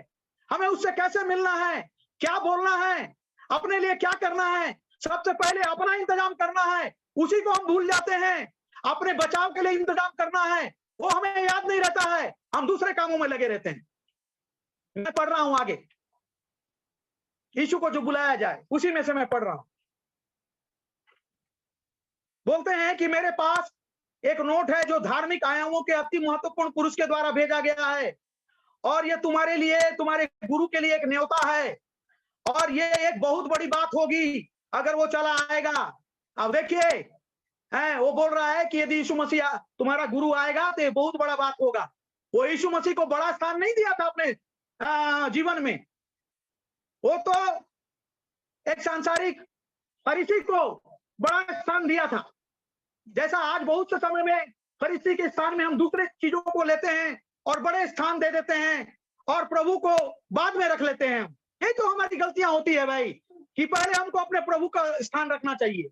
हमें उससे कैसे मिलना है, क्या बोलना है, अपने लिए क्या करना है। सबसे पहले अपना इंतजाम करना है, उसी को हम भूल जाते हैं। अपने बचाव के लिए इंतजाम करना है, वो हमें याद नहीं रहता है, हम दूसरे कामों में लगे रहते हैं। मैं पढ़ रहा हूं आगे, यीशु को जो बुलाया जाए उसी में से मैं पढ़ रहा हूं। बोलते हैं कि मेरे पास एक नोट है जो धार्मिक आयामों के अति महत्वपूर्ण पुरुष के द्वारा भेजा गया है, और यह तुम्हारे लिए, तुम्हारे गुरु के लिए एक न्योता है, और ये एक बहुत बड़ी बात होगी अगर वो चला आएगा। अब देखिए, वो बोल रहा है कि यदि यीशु मसीह तुम्हारा गुरु आएगा तो ये बहुत बड़ा बात होगा। वो यीशु मसीह को बड़ा स्थान नहीं दिया था अपने जीवन में, वो तो एक सांसारिक फरीसी को बड़ा स्थान दिया था। जैसा आज बहुत से समय में फरीसी के स्थान में हम दूसरे चीजों को लेते हैं और बड़े स्थान दे देते हैं और प्रभु को बाद में रख लेते हैं। यही तो हमारी गलतियां होती है भाई, कि पहले हमको अपने प्रभु का स्थान रखना चाहिए।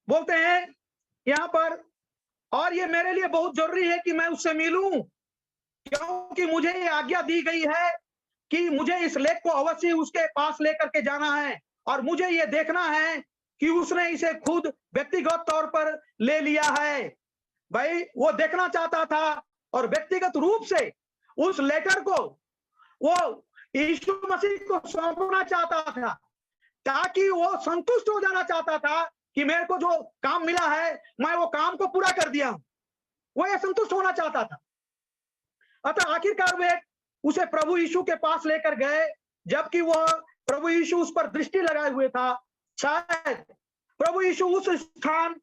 बोलते हैं यहाँ पर, और ये मेरे लिए बहुत जरूरी है कि मैं उससे मिलूं, क्योंकि मुझे ये आज्ञा दी गई है कि मुझे इस लेख को अवश्य उसके पास लेकर के जाना है, और मुझे ये देखना है कि उसने इसे खुद व्यक्तिगत तौर पर ले लिया है। भाई, वो देखना चाहता था और व्यक्तिगत रूप से उस लेटर को वो यीशु मसीह को सौंपना चाहता था, ताकि वो संतुष्ट हो जाना चाहता था कि मेरे को जो काम मिला है मैं वो काम को पूरा कर दिया हूं। वो ये संतुष्ट होना चाहता था। अतः आखिरकार वे उसे प्रभु यीशु के पास लेकर गए, जबकि वह प्रभु यीशु उस पर दृष्टि लगाए हुए था। शायद प्रभु यीशु उस स्थान,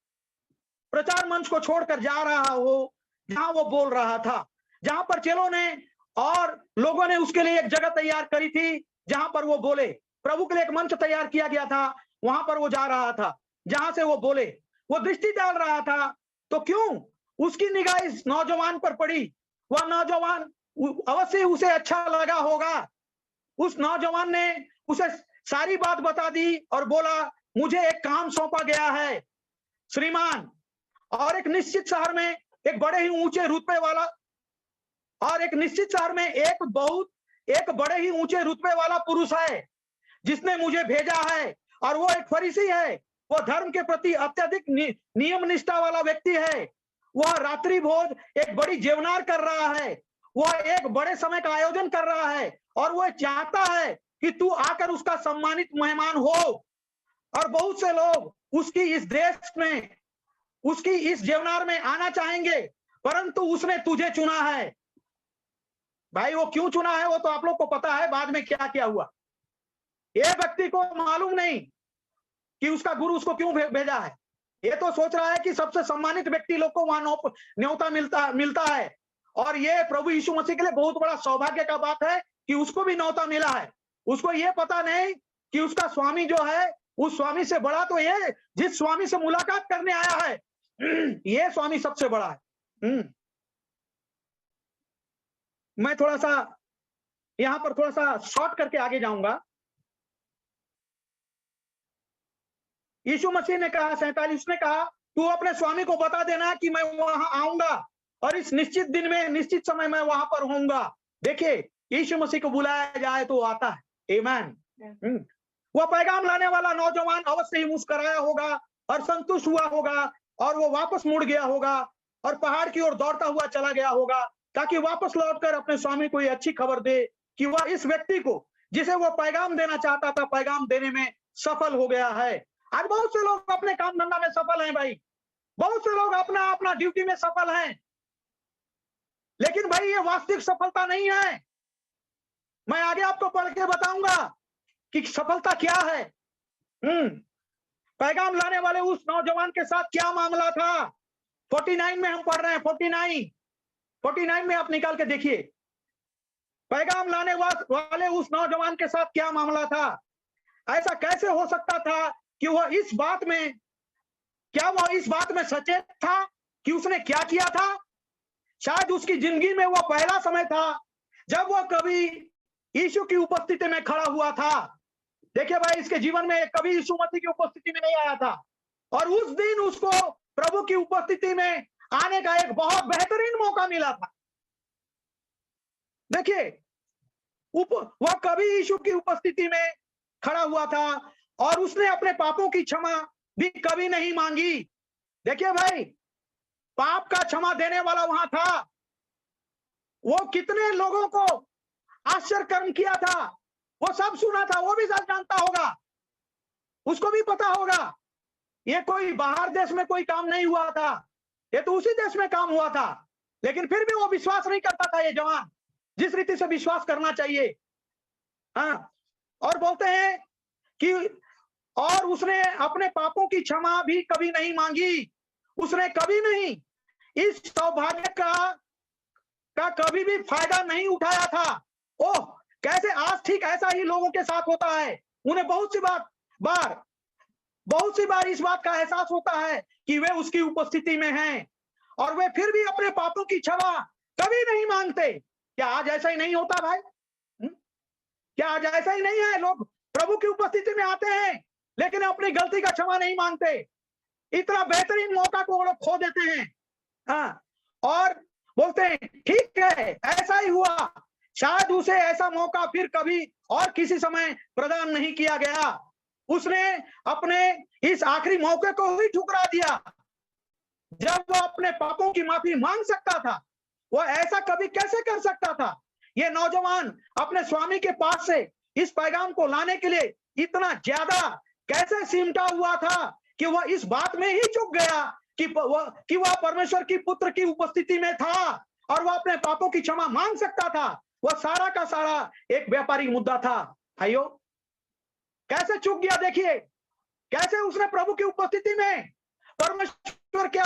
प्रचार मंच को छोड़कर जा रहा हो जहां वो बोल रहा था, जहां पर चेलों ने और लोगों ने उसके लिए एक जगह तैयार करी थी जहां पर वो बोले। प्रभु के लिए एक मंच तैयार किया गया था, वहां पर वो जा रहा था जहां से वो बोले। वो दृष्टि डाल रहा था, तो क्यों उसकी निगाह इस नौजवान पर पड़ी। वह नौजवान अवश्य उसे अच्छा लगा होगा। उस नौजवान ने उसे सारी बात बता दी और बोला, मुझे एक काम सौंपा गया है श्रीमान, और एक निश्चित शहर में एक बड़े ही ऊंचे रुतबे वाला, और एक निश्चित शहर में एक बड़े ही ऊंचे रुतबे वाला पुरुष है जिसने मुझे भेजा है, और वो एक फरीसी है। वह धर्म के प्रति अत्यधिक नियम निष्ठा वाला व्यक्ति है। वह रात्रि भोज एक बड़ी जेवनार कर रहा है, वह एक बड़े समय का आयोजन कर रहा है, और वह चाहता है कि तू आकर उसका सम्मानित मेहमान हो। और बहुत से लोग उसकी इस देश में, उसकी इस जेवनार में आना चाहेंगे, परंतु उसने तुझे चुना है। भाई वो क्यों चुना है वो तो आप लोग को पता है, बाद में क्या क्या हुआ। ये व्यक्ति को मालूम नहीं कि उसका गुरु उसको क्यों भेजा है। ये तो सोच रहा है कि सबसे सम्मानित व्यक्ति लोग को वहां न्योता मिलता है, और ये प्रभु यीशु मसीह के लिए बहुत बड़ा सौभाग्य का बात है कि उसको भी न्योता मिला है। उसको ये पता नहीं कि उसका स्वामी जो है, उस स्वामी से बड़ा तो ये जिस स्वामी से मुलाकात करने आया है, ये स्वामी सबसे बड़ा है। मैं थोड़ा सा यहां पर थोड़ा सा शॉर्ट करके आगे जाऊंगा। यीशु मसीह ने कहा 47 ने कहा, तू अपने स्वामी को बता देना कि मैं वहां आऊंगा और इस निश्चित दिन में निश्चित समय में वहां पर होऊंगा। देखिए यीशु मसीह को बुलाया जाए तो आता है। आमीन। वह पैगाम लाने वाला नौजवान अवश्य ही मुस्कुराया होगा और संतुष्ट हुआ होगा, और वो वापस मुड़ गया होगा और पहाड़ की ओर दौड़ता हुआ चला गया होगा, ताकि वापस लौटकर अपने स्वामी को ये अच्छी खबर दे कि वह इस व्यक्ति को जिसे वो पैगाम देना चाहता था, पैगाम देने में सफल हो गया है। आज बहुत से लोग अपने काम धंधा में सफल हैं भाई, बहुत से लोग अपना अपना ड्यूटी में सफल हैं, लेकिन भाई ये वास्तविक सफलता नहीं है। मैं आगे आपको पढ़ के बताऊंगा कि सफलता क्या है। पैगाम लाने वाले उस नौजवान के साथ क्या मामला था। 49 में हम पढ़ रहे हैं, 49 में आप निकाल के देखिए, पैगाम लाने वाले उस नौजवान के साथ क्या मामला था। ऐसा कैसे हो सकता था कि वह इस बात में सचेत था कि उसने क्या किया था। शायद उसकी जिंदगी में वह पहला समय था जब वह कभी यीशु की उपस्थिति में खड़ा हुआ था। देखिए भाई, इसके जीवन में कभी यीशु मसीह की उपस्थिति में नहीं आया था, और उस दिन उसको प्रभु की उपस्थिति में आने का एक बहुत बेहतरीन मौका मिला था। देखिए वह कभी यीशु की उपस्थिति में खड़ा हुआ था और उसने अपने पापों की क्षमा भी कभी नहीं मांगी। देखिए भाई, पाप का क्षमा देने वाला वहां था। वो कितने लोगों को आश्चर्य कर्म किया था, वो सब सुना था, वो भी सब जानता होगा, उसको भी पता होगा। ये कोई बाहर देश में कोई काम नहीं हुआ था, ये तो उसी देश में काम हुआ था, लेकिन फिर भी वो विश्वास नहीं करता था ये जवान, जिस रीति से विश्वास करना चाहिए। हाँ, और बोलते हैं कि और उसने अपने पापों की क्षमा भी कभी नहीं मांगी। उसने कभी नहीं इस सौभाग्य का कभी भी फायदा नहीं उठाया था। ओह, कैसे आज ठीक ऐसा ही लोगों के साथ होता है। उन्हें बहुत सी बार इस बात का एहसास होता है कि वे उसकी उपस्थिति में हैं, और वे फिर भी अपने पापों की क्षमा कभी नहीं मांगते। क्या आज ऐसा ही नहीं होता भाई? क्या आज ऐसा ही नहीं है? लोग प्रभु की उपस्थिति में आते हैं लेकिन अपनी गलती का क्षमा नहीं मांगते। इतना बेहतरीन मौका को वो लोग खो देते हैं। हाँ, और बोलते हैं ठीक है, ऐसा ही हुआ, शायद उसे ऐसा मौका फिर कभी और किसी समय प्रदान नहीं किया गया। उसने अपने इस आखिरी मौके को ही ठुकरा दिया जब वह अपने पापों की माफी मांग सकता था। वह ऐसा कभी कैसे कर सकता था? ये नौजवान अपने स्वामी के पास से इस पैगाम को लाने के लिए इतना ज्यादा कैसे सिमटा हुआ था कि वह इस बात में ही चूक गया कि वह परमेश्वर की पुत्र की उपस्थिति में था और वह अपने पापों की क्षमा मांग सकता था। वह सारा का सारा एक व्यापारिक मुद्दा था। भाइयों, कैसे चूक गया? देखिए कैसे उसने प्रभु की उपस्थिति में परमेश्वर के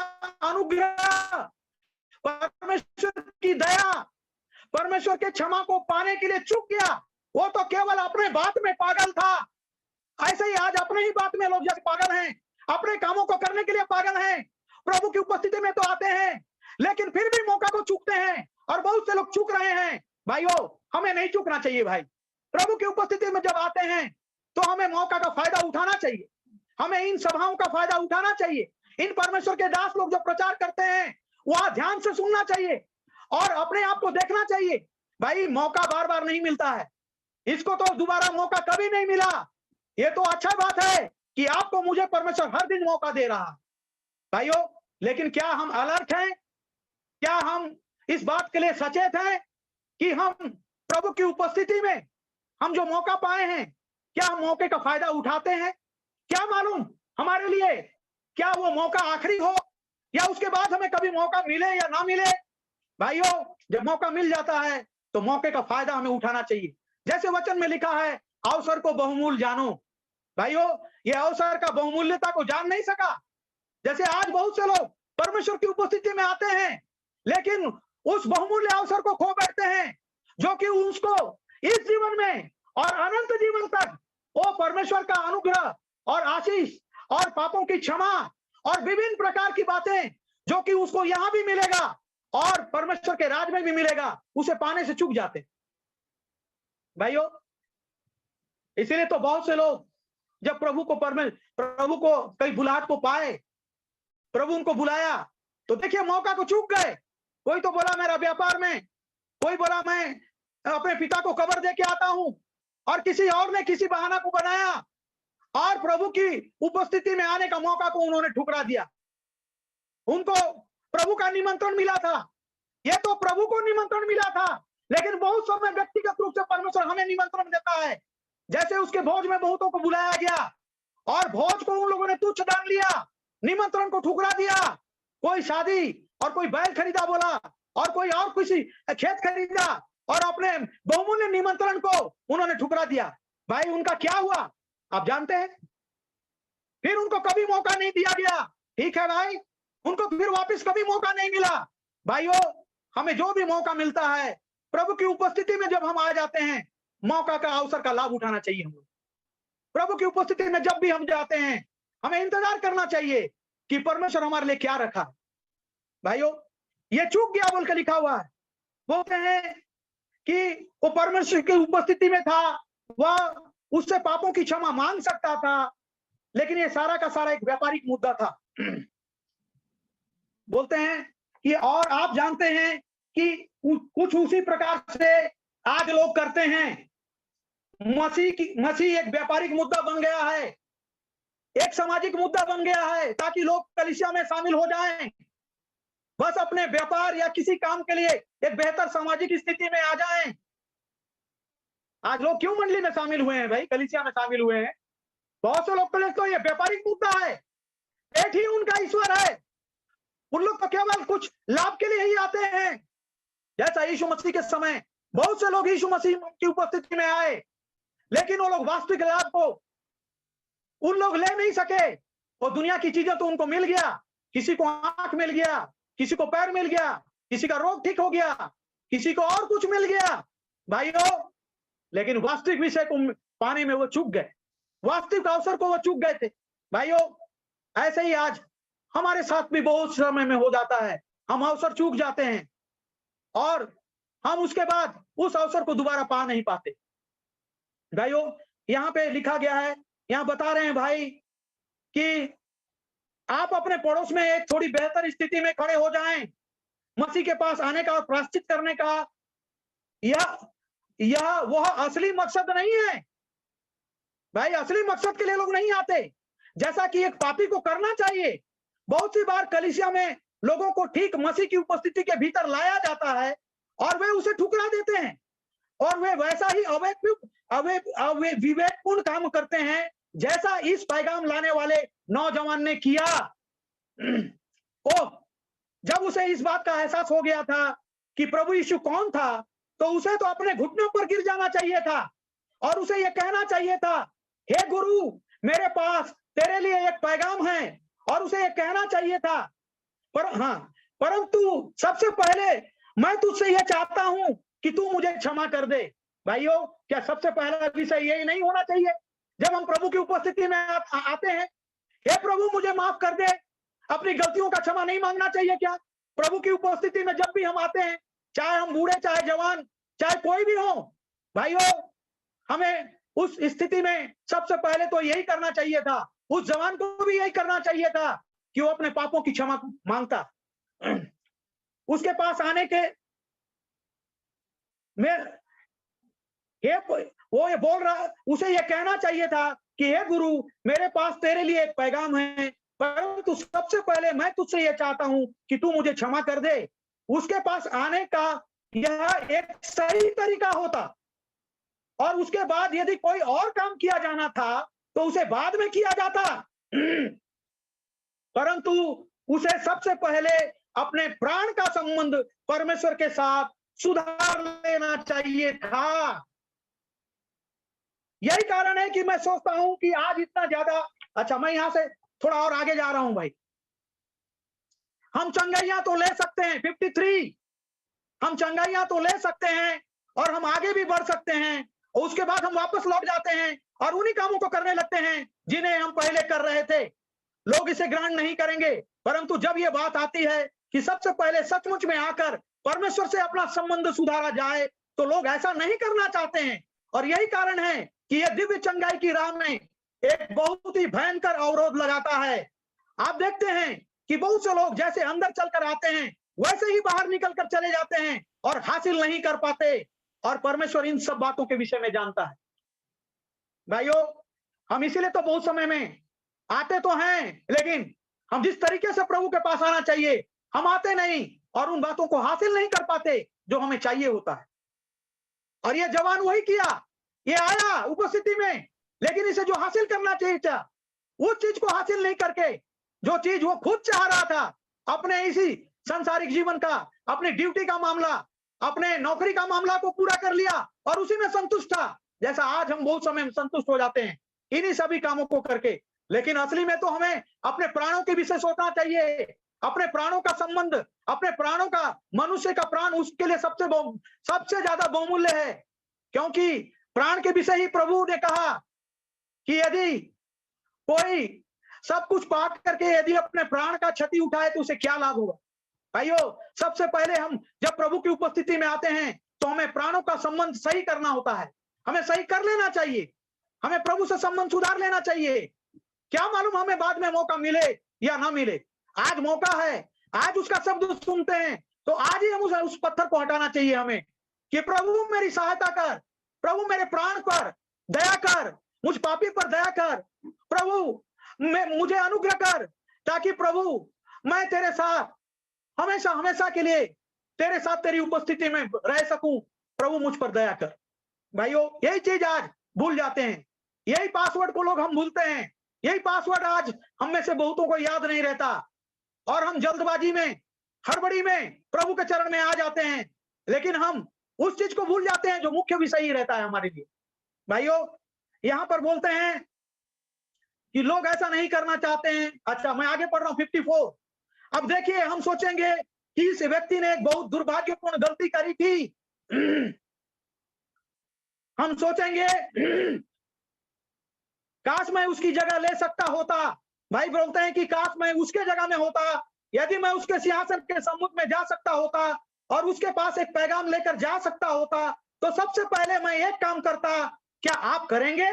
अनुग्रह, परमेश्वर की दया, परमेश्वर के क्षमा को पाने के लिए चूक गया। वो तो केवल अपने बात में पागल था। ऐसे ही आज अपने ही बात में लोग जैसे पागल हैं, अपने कामों को करने के लिए पागल हैं, प्रभु की उपस्थिति में तो आते हैं लेकिन फिर भी मौका को चूकते हैं, और बहुत से लोग चूक रहे हैं। भाइयों, हमें नहीं चूकना चाहिए भाई। प्रभु की उपस्थिति में जब आते हैं तो हमें मौका का फायदा उठाना चाहिए, हमें इन सभाओं का फायदा उठाना चाहिए। इन परमेश्वर के दास लोग जो प्रचार करते हैं वहां ध्यान से सुनना चाहिए और अपने आप को देखना चाहिए। भाई, मौका बार बार नहीं मिलता है, इसको तो दोबारा मौका कभी नहीं मिला। ये तो अच्छा बात है कि आपको मुझे परमेश्वर हर दिन मौका दे रहा। भाइयों, लेकिन क्या हम अलर्ट हैं? क्या हम इस बात के लिए सचेत हैं कि हम प्रभु की उपस्थिति में हम जो मौका पाए हैं, क्या हम मौके का फायदा उठाते हैं? क्या मालूम हमारे लिए क्या वो मौका आखिरी हो या उसके बाद हमें कभी मौका मिले या ना मिले। भाइयों, जब मौका मिल जाता है तो मौके का फायदा हमें उठाना चाहिए। जैसे वचन में लिखा है, अवसर को बहुमूल्य जानो। भाइयों, ये अवसर का बहुमूल्यता को जान नहीं सका। जैसे आज बहुत से लोग परमेश्वर की उपस्थिति में आते हैं, लेकिन उस बहुमूल्य अवसर को खो बैठते हैं, जो कि उसको इस जीवन में और अनंत जीवन तक वो परमेश्वर का अनुग्रह और आशीष और पापों की क्षमा और विभिन्न प्रकार की बातें जो कि उसको यहां भी मिलेगा और परमेश्वर के राज में भी मिलेगा, उसे पाने से चूक जाते। भाइयों, इसीलिए तो बहुत से लोग जब प्रभु को कई बुलाहट को पाए, प्रभु उनको बुलाया, तो देखिए मौका को चूक गए। कोई तो बोला मेरा व्यापार में, कोई बोला मैं अपने पिता को कब्र दे के आता हूं, और किसी और ने किसी बहाना को बनाया और प्रभु की उपस्थिति में आने का मौका को उन्होंने ठुकरा दिया। उनको प्रभु का निमंत्रण मिला था, यह तो प्रभु को निमंत्रण मिला था, लेकिन बहुत समय व्यक्तिगत रूप से परमेश्वर हमें निमंत्रण देता है। जैसे उसके भोज में बहुतों को बुलाया गया और भोज को उन लोगों ने तुच्छ जान लिया, निमंत्रण को ठुकरा दिया। कोई शादी और कोई बैल खरीदा बोला और कोई और किसी खेत खरीदा और अपने बहुमूल्य निमंत्रण को उन्होंने ठुकरा दिया। भाई, उनका क्या हुआ आप जानते हैं? फिर उनको कभी मौका नहीं दिया गया। ठीक है भाई, उनको फिर वापस कभी मौका नहीं मिला। भाइयों, हमें जो भी मौका मिलता है, प्रभु की उपस्थिति में जब हम आ जाते हैं, मौका का अवसर का लाभ उठाना चाहिए। हम प्रभु की उपस्थिति में जब भी हम जाते हैं, हमें इंतजार करना चाहिए कि परमेश्वर हमारे लिए क्या रखा। भाइयों, ये चूक गया बोल के लिखा हुआ है। बोलते हैं कि वो परमेश्वर की उपस्थिति में था, वह उससे पापों की क्षमा मांग सकता था, लेकिन ये सारा का सारा एक व्यापारिक मुद्दा था। बोलते हैं कि और आप जानते हैं कि कुछ उसी प्रकार से आज लोग करते हैं। मसीह एक व्यापारिक मुद्दा बन गया है, एक सामाजिक मुद्दा बन गया है, ताकि लोग कलीसिया में शामिल हो जाएं, बस अपने व्यापार या किसी काम के लिए एक बेहतर सामाजिक स्थिति में आ जाएं। आज लोग क्यों मंडली में शामिल हुए हैं भाई, कलीसिया में शामिल हुए हैं? बहुत से लोग तो ये व्यापारिक मुद्दा है, पेट ही उनका ईश्वर है। उन लोग तो केवल कुछ लाभ के लिए ही आते हैं। जैसा यीशु मसीह के समय बहुत से लोग यीशु मसीह की उपस्थिति में आए, लेकिन वो लोग वास्तविक लाभ को उन लोग ले नहीं सके। वो दुनिया की चीजें तो उनको मिल गया, किसी को आंख मिल गया, किसी को पैर मिल गया, किसी का रोग ठीक हो गया, किसी को और कुछ मिल गया भाइयों, लेकिन वास्तविक विषय को पाने में वो चूक गए, वास्तविक अवसर को वो चूक गए थे। भाइयों, ऐसे ही आज हमारे साथ भी बहुत समय में हो जाता है, हम अवसर चूक जाते हैं और हम उसके बाद उस अवसर को दोबारा पा नहीं पाते। भाइयों, यहाँ पे लिखा गया है, यहाँ बता रहे हैं भाई कि आप अपने पड़ोस में एक थोड़ी बेहतर स्थिति में खड़े हो जाएं। मसीह के पास आने का और प्रायश्चित करने का यह वह असली मकसद नहीं है भाई। असली मकसद के लिए लोग नहीं आते, जैसा कि एक पापी को करना चाहिए। बहुत सी बार कलीसिया में लोगों को ठीक मसीह की उपस्थिति के भीतर लाया जाता है और वे उसे ठुकरा देते हैं और वे वैसा ही विवेकपूर्ण काम करते हैं जैसा इस पैगाम लाने वाले नौजवान ने किया। जब उसे इस बात का एहसास हो गया था कि प्रभु यीशु कौन था, तो उसे तो अपने घुटनों पर गिर जाना चाहिए था और उसे यह कहना चाहिए था, हे गुरु, मेरे पास तेरे लिए एक पैगाम है, और उसे यह कहना चाहिए था। परंतु सबसे पहले मैं तुझसे यह चाहता हूं कि तू मुझे क्षमा कर दे। भाइयों, क्या सबसे पहला विषय यही नहीं होना चाहिए जब हम प्रभु की उपस्थिति में आते हैं? हे प्रभु, मुझे माफ कर दे। अपनी गलतियों का क्षमा नहीं मांगना चाहिए क्या? प्रभु की उपस्थिति में जब भी हम आते हैं, चाहे हम बूढ़े, चाहे जवान, चाहे कोई भी हो, भाइयों, हमें उस स्थिति में सबसे पहले तो यही करना चाहिए था। उस जवान को भी यही करना चाहिए था कि वो अपने पापों की क्षमा मांगता। उसके पास आने के वो ये बोल रहा, उसे ये कहना चाहिए था कि हे गुरु, मेरे पास तेरे लिए एक पैगाम है, परंतु सबसे पहले मैं तुझसे ये चाहता हूं कि तू मुझे क्षमा कर दे। उसके पास आने का यह एक सही तरीका होता, और उसके बाद यदि कोई और काम किया जाना था तो उसे बाद में किया जाता, परंतु उसे सबसे पहले अपने प्राण का संबंध परमेश्वर के साथ सुधार लेना चाहिए था। यही कारण है कि मैं सोचता हूं कि आज इतना ज्यादा, अच्छा मैं यहां से थोड़ा और आगे जा रहा हूं भाई। हम चंगाइयां तो ले सकते हैं 53, हम चंगाइयां तो ले सकते हैं और हम आगे भी बढ़ सकते हैं, और उसके बाद हम वापस लौट जाते हैं और उन्हीं कामों को करने लगते हैं जिन्हें हम पहले कर रहे थे। लोग इसे ग्रहण नहीं करेंगे, परंतु जब ये बात आती है कि सबसे पहले सचमुच में आकर परमेश्वर से अपना संबंध सुधारा जाए, तो लोग ऐसा नहीं करना चाहते हैं। और यही कारण है कि ये दिव्य चंगाई की राह में एक बहुत ही भयंकर अवरोध लगाता है। आप देखते हैं कि बहुत से लोग जैसे अंदर चलकर आते हैं वैसे ही बाहर निकल कर चले जाते हैं और हासिल नहीं कर पाते, और परमेश्वर इन सब बातों के विषय में जानता है। भाइयों, हम इसीलिए तो बहुत समय में आते तो हैं, लेकिन हम जिस तरीके से प्रभु के पास आना चाहिए हम आते नहीं और उन बातों को हासिल नहीं कर पाते जो हमें चाहिए होता है। और ये जवान वही किया, ये आया उपस्थिति में, लेकिन इसे जो हासिल करना चाहिए था उस चीज को हासिल नहीं करके, जो चीज वो खुद चाह रहा था, अपने इसी सांसारिक जीवन का, अपनी ड्यूटी का मामला, अपने नौकरी का मामला को पूरा कर लिया और उसी में संतुष्ट था। जैसा आज हम बहुत समय में संतुष्ट हो जाते हैं इन्हीं सभी कामों को करके, लेकिन असली में तो हमें अपने प्राणों के विषय सोचना चाहिए। अपने प्राणों का संबंध, अपने प्राणों का, मनुष्य का प्राण उसके लिए सबसे ज्यादा बहुमूल्य है, क्योंकि प्राण के विषय ही प्रभु ने कहा कि यदि कोई सब कुछ पा करके यदि अपने प्राण का क्षति उठाए तो उसे क्या लाभ होगा। भाइयों, सबसे पहले हम जब प्रभु की उपस्थिति में आते हैं तो हमें प्राणों का संबंध सही करना होता है, हमें सही कर लेना चाहिए, हमें प्रभु से संबंध सुधार लेना चाहिए। क्या मालूम हमें बाद में मौका मिले या ना मिले। आज मौका है, आज उसका शब्द सुनते हैं तो आज ही हम उस पत्थर को हटाना चाहिए हमें कि प्रभु मेरी सहायता कर, प्रभु मेरे प्राण पर दया कर, मुझ पापी पर दया कर, प्रभु मुझे अनुग्रह कर, ताकि प्रभु मैं तेरे साथ हमेशा हमेशा के लिए तेरे साथ तेरी उपस्थिति में रह सकूं। प्रभु मुझ पर दया कर। भाइयों, यही चीज आज भूल जाते हैं, यही पासवर्ड को लोग हम भूलते हैं, यही पासवर्ड आज हम में से बहुतों को याद नहीं रहता और हम जल्दबाजी में, हड़बड़ी में प्रभु के चरण में आ जाते हैं, लेकिन हम उस चीज को भूल जाते हैं जो मुख्य विषय ही रहता है हमारे लिए। भाइयों, यहां पर बोलते हैं कि लोग ऐसा नहीं करना चाहते हैं। अच्छा, मैं आगे पढ़ रहा हूं 54। अब देखिए, हम सोचेंगे कि इस व्यक्ति ने एक बहुत दुर्भाग्यपूर्ण गलती करी थी। हम सोचेंगे काश मैं उसकी जगह ले सकता होता। भाई बोलते हैं कि काश मैं उसके जगह में होता, यदि मैं उसके सिंहासन के सम्मुख में जा सकता होता और उसके पास एक पैगाम लेकर जा सकता होता, तो सबसे पहले मैं एक काम करता। क्या आप करेंगे?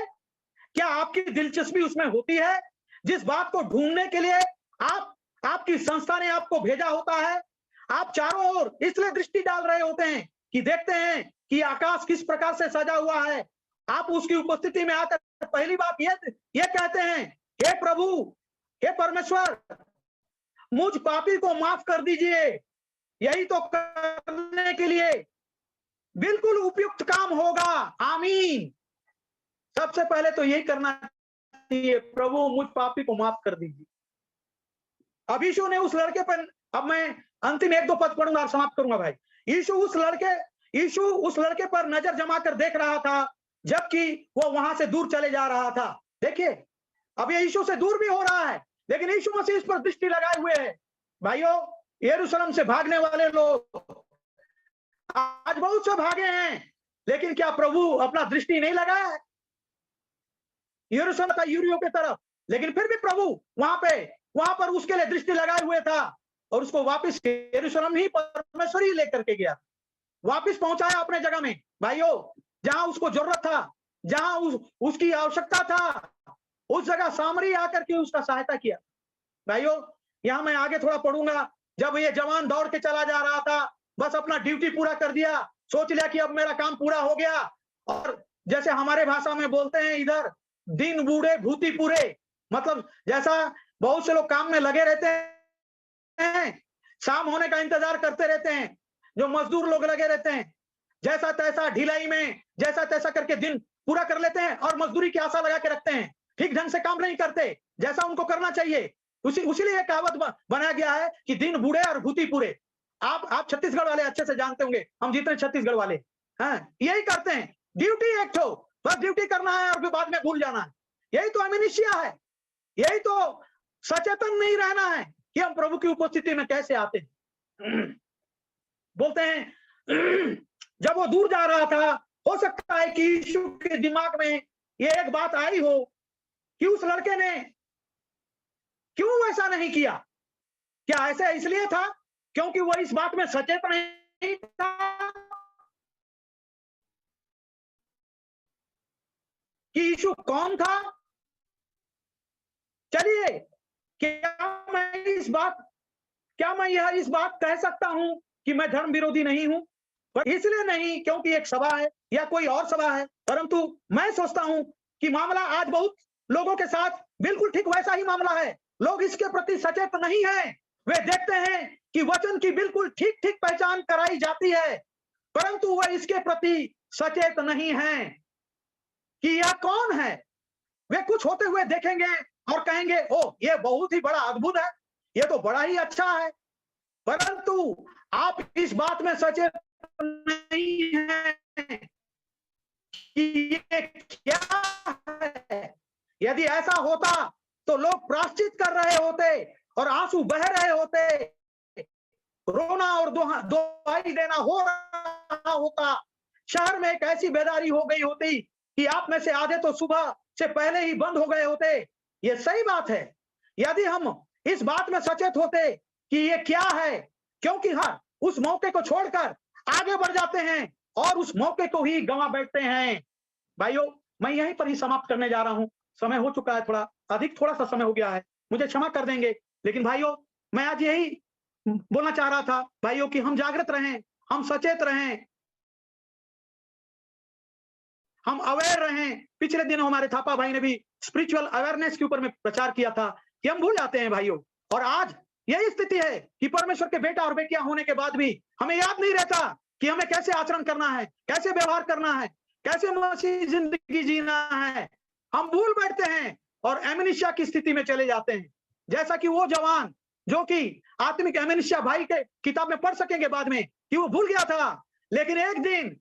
क्या आपकी दिलचस्पी उसमें होती है? जिस बात को ढूंढने के लिए आपकी संस्था ने आपको भेजा होता है, आप चारों ओर इसलिए दृष्टि डाल रहे होते हैं कि देखते हैं कि आकाश किस प्रकार से सजा हुआ है। आप उसकी उपस्थिति में आकर पहली बात ये कहते हैं, हे प्रभु, हे परमेश्वर, मुझ पापी को माफ कर दीजिए। यही तो करने के लिए बिल्कुल उपयुक्त काम होगा। आमीन। सबसे पहले तो यही करना चाहिए, प्रभु मुझ पापी को माफ कर दीजिए। अब यीशु ने उस लड़के पर, अब मैं अंतिम 1-2 पद पढ़ूंगा और समाप्त करूंगा भाई। यीशु उस लड़के पर नजर जमा कर देख रहा था जबकि वो वहां से दूर चले जा रहा था। देखिए, अब ये यीशु से दूर भी हो रहा है, लेकिन यीशु मसीह इस पर दृष्टि लगाए हुए है। भाइयों, यरूशलेम से भागने वाले लोग आज बहुत से भागे हैं, लेकिन क्या प्रभु अपना दृष्टि नहीं लगाया है यरूशलेम का यूरियो की तरफ? लेकिन फिर भी प्रभु वहां पर उसके लिए दृष्टि लगाए हुए था और उसको वापस यरूशलेम ही परमेश्वर ही लेकर के गया, वापस पहुंचाया अपने जगह में। भाइयों, जहां उसको जरूरत था, जहां उसकी आवश्यकता था, उस जगह सामरी आकर के उसका सहायता किया। भाइयों, यहां मैं आगे थोड़ा पढ़ूंगा। जब ये जवान दौड़ के चला जा रहा था, बस अपना ड्यूटी पूरा कर दिया, सोच लिया कि अब मेरा काम पूरा हो गया। और जैसे हमारे भाषा में बोलते हैं इधर, दिन बूढ़े भूती पूरे, मतलब जैसा बहुत से लोग काम में लगे रहते हैं, शाम होने का इंतजार करते रहते हैं, जो मजदूर लोग लगे रहते हैं, जैसा तैसा ढिलाई में जैसा तैसा करके दिन पूरा कर लेते हैं और मजदूरी की आशा लगा के रखते हैं, ठीक ढंग से काम नहीं करते जैसा उनको करना चाहिए। उसीलिए कहावत बनाया गया है कि दिन बूढ़े और भूती पूरे। आप छत्तीसगढ़ वाले अच्छे से जानते होंगे, हम जितने छत्तीसगढ़ वाले हैं यही करते हैं। ड्यूटी एक हो, बस ड्यूटी करना है और फिर बाद में भूल जाना है। यही तो एमनेशिया है, यही तो सचेतन नहीं रहना है कि हम प्रभु की उपस्थिति में कैसे आते हैं। बोलते हैं जब वो दूर जा रहा था, हो सकता है कि यीशु के दिमाग में ये एक बात आई हो कि उस लड़के ने क्यों ऐसा नहीं किया। क्या ऐसे इसलिए था क्योंकि वो इस बात में सचेत नहीं था कि यीशु कौन था। चलिए, क्या मैं यह इस बात कह सकता हूं कि मैं धर्म विरोधी नहीं हूं, पर इसलिए नहीं क्योंकि एक सभा है या कोई और सभा है, परंतु मैं सोचता हूं कि मामला आज बहुत लोगों के साथ बिल्कुल ठीक वैसा ही मामला है। लोग इसके प्रति सचेत नहीं है। वे देखते हैं कि वचन की बिल्कुल ठीक ठीक पहचान कराई जाती है, परंतु वह इसके प्रति सचेत नहीं है कि यह कौन है। वे कुछ होते हुए देखेंगे और कहेंगे, ओ ये बहुत ही बड़ा अद्भुत है, ये तो बड़ा ही अच्छा है, परंतु आप इस बात में सचेत नहीं है कि ये क्या है। यदि ऐसा होता तो लोग प्रायश्चित कर रहे होते और आंसू बह रहे होते, रोना और दुहाई देना हो रहा होता। शहर में एक ऐसी बेदारी हो गई होती कि आप में से आधे तो सुबह से पहले ही बंद हो गए होते। ये सही बात है यदि हम इस बात में सचेत होते कि ये क्या है, क्योंकि हर उस मौके को छोड़कर आगे बढ़ जाते हैं और उस मौके को ही गंवा बैठते हैं। भाइयों, मैं यहीं पर ही समाप्त करने जा रहा हूं। समय हो चुका है, थोड़ा सा समय हो गया है, मुझे क्षमा कर देंगे। लेकिन भाइयों, मैं आज यही बोलना चाह रहा था भाइयों कि हम जागृत रहें, हम सचेत रहें, हम अवेयर रहें। पिछले दिनों हमारे थापा भाई ने भी स्पिरिचुअल अवेयरनेस के ऊपर में प्रचार किया था कि हम भूल जाते हैं भाइयों। और आज यही स्थिति है कि परमेश्वर के बेटा और बेटियां होने के बाद भी हमें याद नहीं रहता कि हमें कैसे आचरण करना है, कैसे व्यवहार करना है, कैसे मसीही जिंदगी जीना है। हम भूल बैठते हैं और एमनेशिया की स्थिति में चले जाते हैं, जैसा कि वो जवान जो कि आत्मिक एमनेशिया भाई के किताब में पढ़ सकेंगे बाद में कि वो भूल गया था, लेकिन एक दिन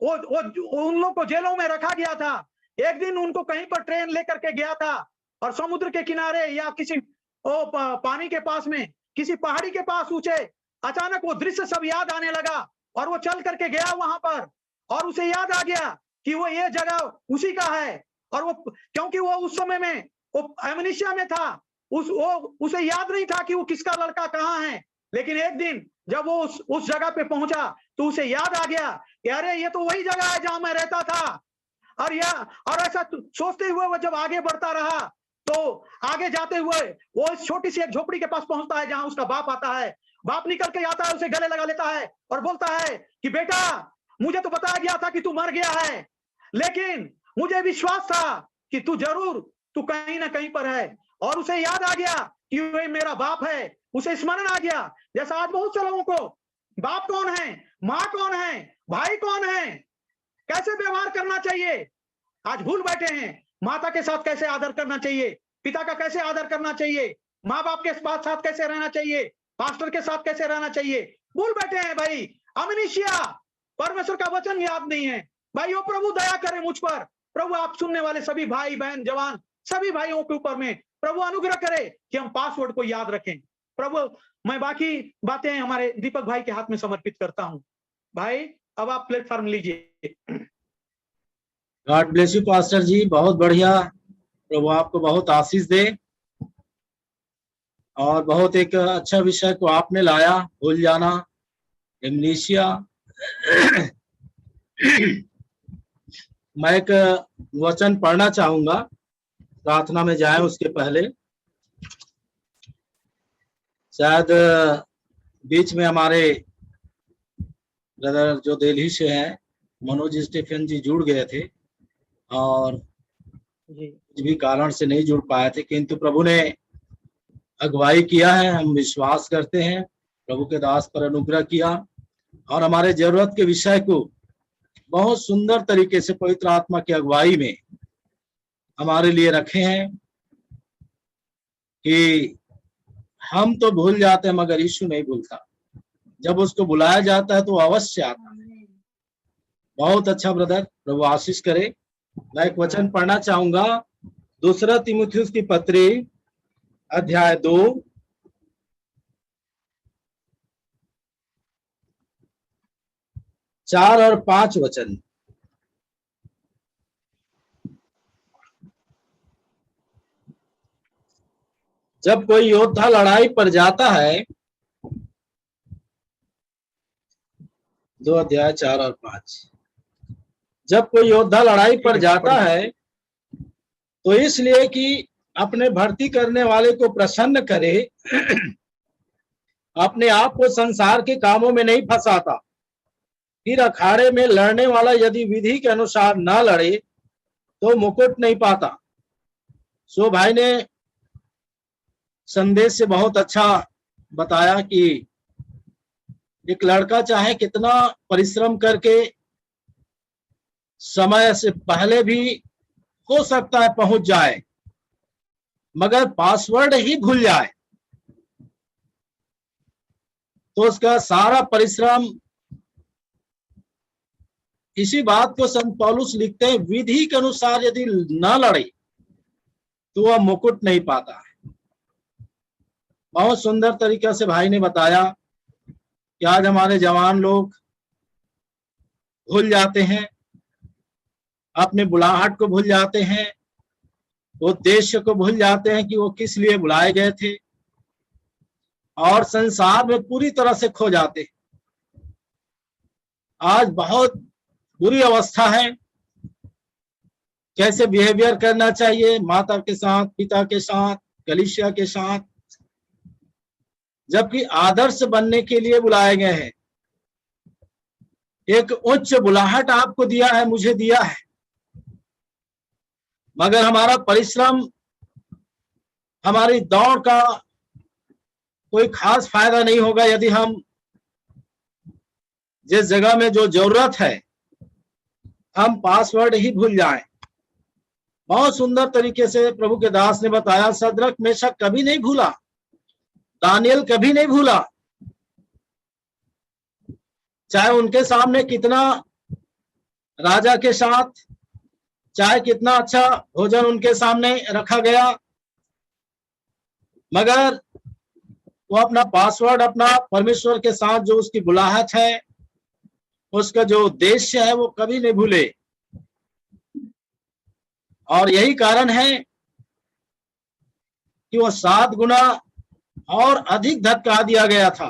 वो उन लोगों को जेलों में रखा गया था। एक दिन उनको कहीं पर ट्रेन लेकर के गया था और समुद्र के किनारे या किसी पानी के पास में, किसी पहाड़ी के पास ऊंचे, अचानक वो दृश्य सब याद आने लगा और वो चल करके गया वहां पर और उसे याद आ गया कि वो ये जगह उसी का है। और वो क्योंकि वो उस समय में वो एमनेशिया में था, उसे याद नहीं था कि वो किसका लड़का कहाँ है। लेकिन एक दिन जब वो उस जगह पे पहुंचा तो उसे याद आ गया कि अरे ये तो वही जगह है जहां मैं रहता था। और ऐसा सोचते हुए वो जब आगे बढ़ता रहा तो आगे जाते हुए वो इस छोटी सी एक झोपड़ी के पास पहुंचता है जहां उसका बाप आता है। बाप निकल के आता है, उसे गले लगा लेता है और बोलता है कि बेटा, मुझे तो बताया गया था कि तू मर गया है, लेकिन मुझे विश्वास था कि तू कहीं ना कहीं पर है। और उसे याद आ गया कि वही मेरा बाप है, उसे स्मरण आ गया। जैसा आज बहुत से लोगों को बाप कौन है, माँ कौन है, भाई कौन है, कैसे व्यवहार करना चाहिए, आज भूल बैठे हैं। माता के साथ कैसे आदर करना चाहिए, पिता का कैसे आदर करना चाहिए, माँ बाप के साथ कैसे रहना चाहिए, पास्टर के साथ कैसे रहना चाहिए, भूल बैठे हैं भाई। अमनेशिया, परमेश्वर का वचन याद नहीं है भाइयों। प्रभु दया करे मुझ पर। प्रभु आप सुनने वाले सभी भाई बहन जवान सभी भाइयों के ऊपर में प्रभु अनुग्रह करे कि हम पासवर्ड को याद रखें। प्रभु, मैं बाकी बातें हमारे दीपक भाई के हाथ में समर्पित करता हूं। भाई, अब आप प्लेटफॉर्म लीजिए। गॉड ब्लेस यू पास्टर जी, बहुत बढ़िया। प्रभु आपको बहुत आशीष दे और बहुत एक अच्छा विषय को आपने लाया, भूल जाना, एमनेशिया। मैं एक वचन पढ़ना चाहूंगा, प्रार्थना में जाए उसके पहले। शायद बीच में हमारे ब्रदर जो दिल्ली से हैं, मनोज स्टीफन जी जुड़ गए थे और कुछ भी कारण से नहीं जुड़ पाए थे, किंतु प्रभु ने अगुवाई किया है। हम विश्वास करते हैं प्रभु के दास पर अनुग्रह किया और हमारे जरूरत के विषय को बहुत सुंदर तरीके से पवित्र आत्मा की अगुवाई में हमारे लिए रखे हैं कि हम तो भूल जाते हैं मगर यीशु नहीं भूलता। जब उसको बुलाया जाता है तो अवश्य आता है। बहुत अच्छा ब्रदर, प्रभु आशीष करे। मैं एक वचन पढ़ना चाहूंगा, दूसरा तीमुथियुस की पत्री अध्याय 2 4 और 5 वचन। जब कोई योद्धा लड़ाई पर जाता है, 2 अध्याय 4 और 5। जब कोई योद्धा लड़ाई पर जाता है तो इसलिए कि अपने भर्ती करने वाले को प्रसन्न करे, अपने आप को संसार के कामों में नहीं फंसाता। फिर अखाड़े में लड़ने वाला यदि विधि के अनुसार न लड़े तो मुकुट नहीं पाता। सो भाई ने संदेश से बहुत अच्छा बताया कि एक लड़का चाहे कितना परिश्रम करके समय से पहले भी हो सकता है पहुंच जाए, मगर पासवर्ड ही भूल जाए तो उसका सारा परिश्रम, इसी बात को संत पौलुस लिखते हैं, विधि के अनुसार यदि न लड़े तो वह मुकुट नहीं पाता है। बहुत सुंदर तरीके से भाई ने बताया कि आज हमारे जवान लोग भूल जाते हैं, अपने बुलाहट को भूल जाते हैं, उद्देश्य को भूल जाते हैं कि वो किस लिए बुलाए गए थे, और संसार में पूरी तरह से खो जाते हैं। आज बहुत बुरी अवस्था है, कैसे बिहेवियर करना चाहिए माता के साथ, पिता के साथ, कलीसिया के साथ, जबकि आदर्श बनने के लिए बुलाए गए हैं। एक उच्च बुलाहट आपको दिया है, मुझे दिया है, मगर हमारा परिश्रम, हमारी दौड़ का कोई खास फायदा नहीं होगा यदि हम जिस जगह में जो जरूरत है हम पासवर्ड ही भूल जाएं। बहुत सुंदर तरीके से प्रभु के दास ने बताया, सद्रक मेशक कभी नहीं भूला, दानियल कभी नहीं भूला, चाहे उनके सामने कितना राजा के साथ, चाहे कितना अच्छा भोजन उनके सामने रखा गया, मगर वो अपना पासवर्ड, अपना परमेश्वर के साथ जो उसकी बुलाहट है, उसका जो उद्देश्य है, वो कभी नहीं भूले। और यही कारण है कि वो 7 गुना और अधिक धक्का दिया गया था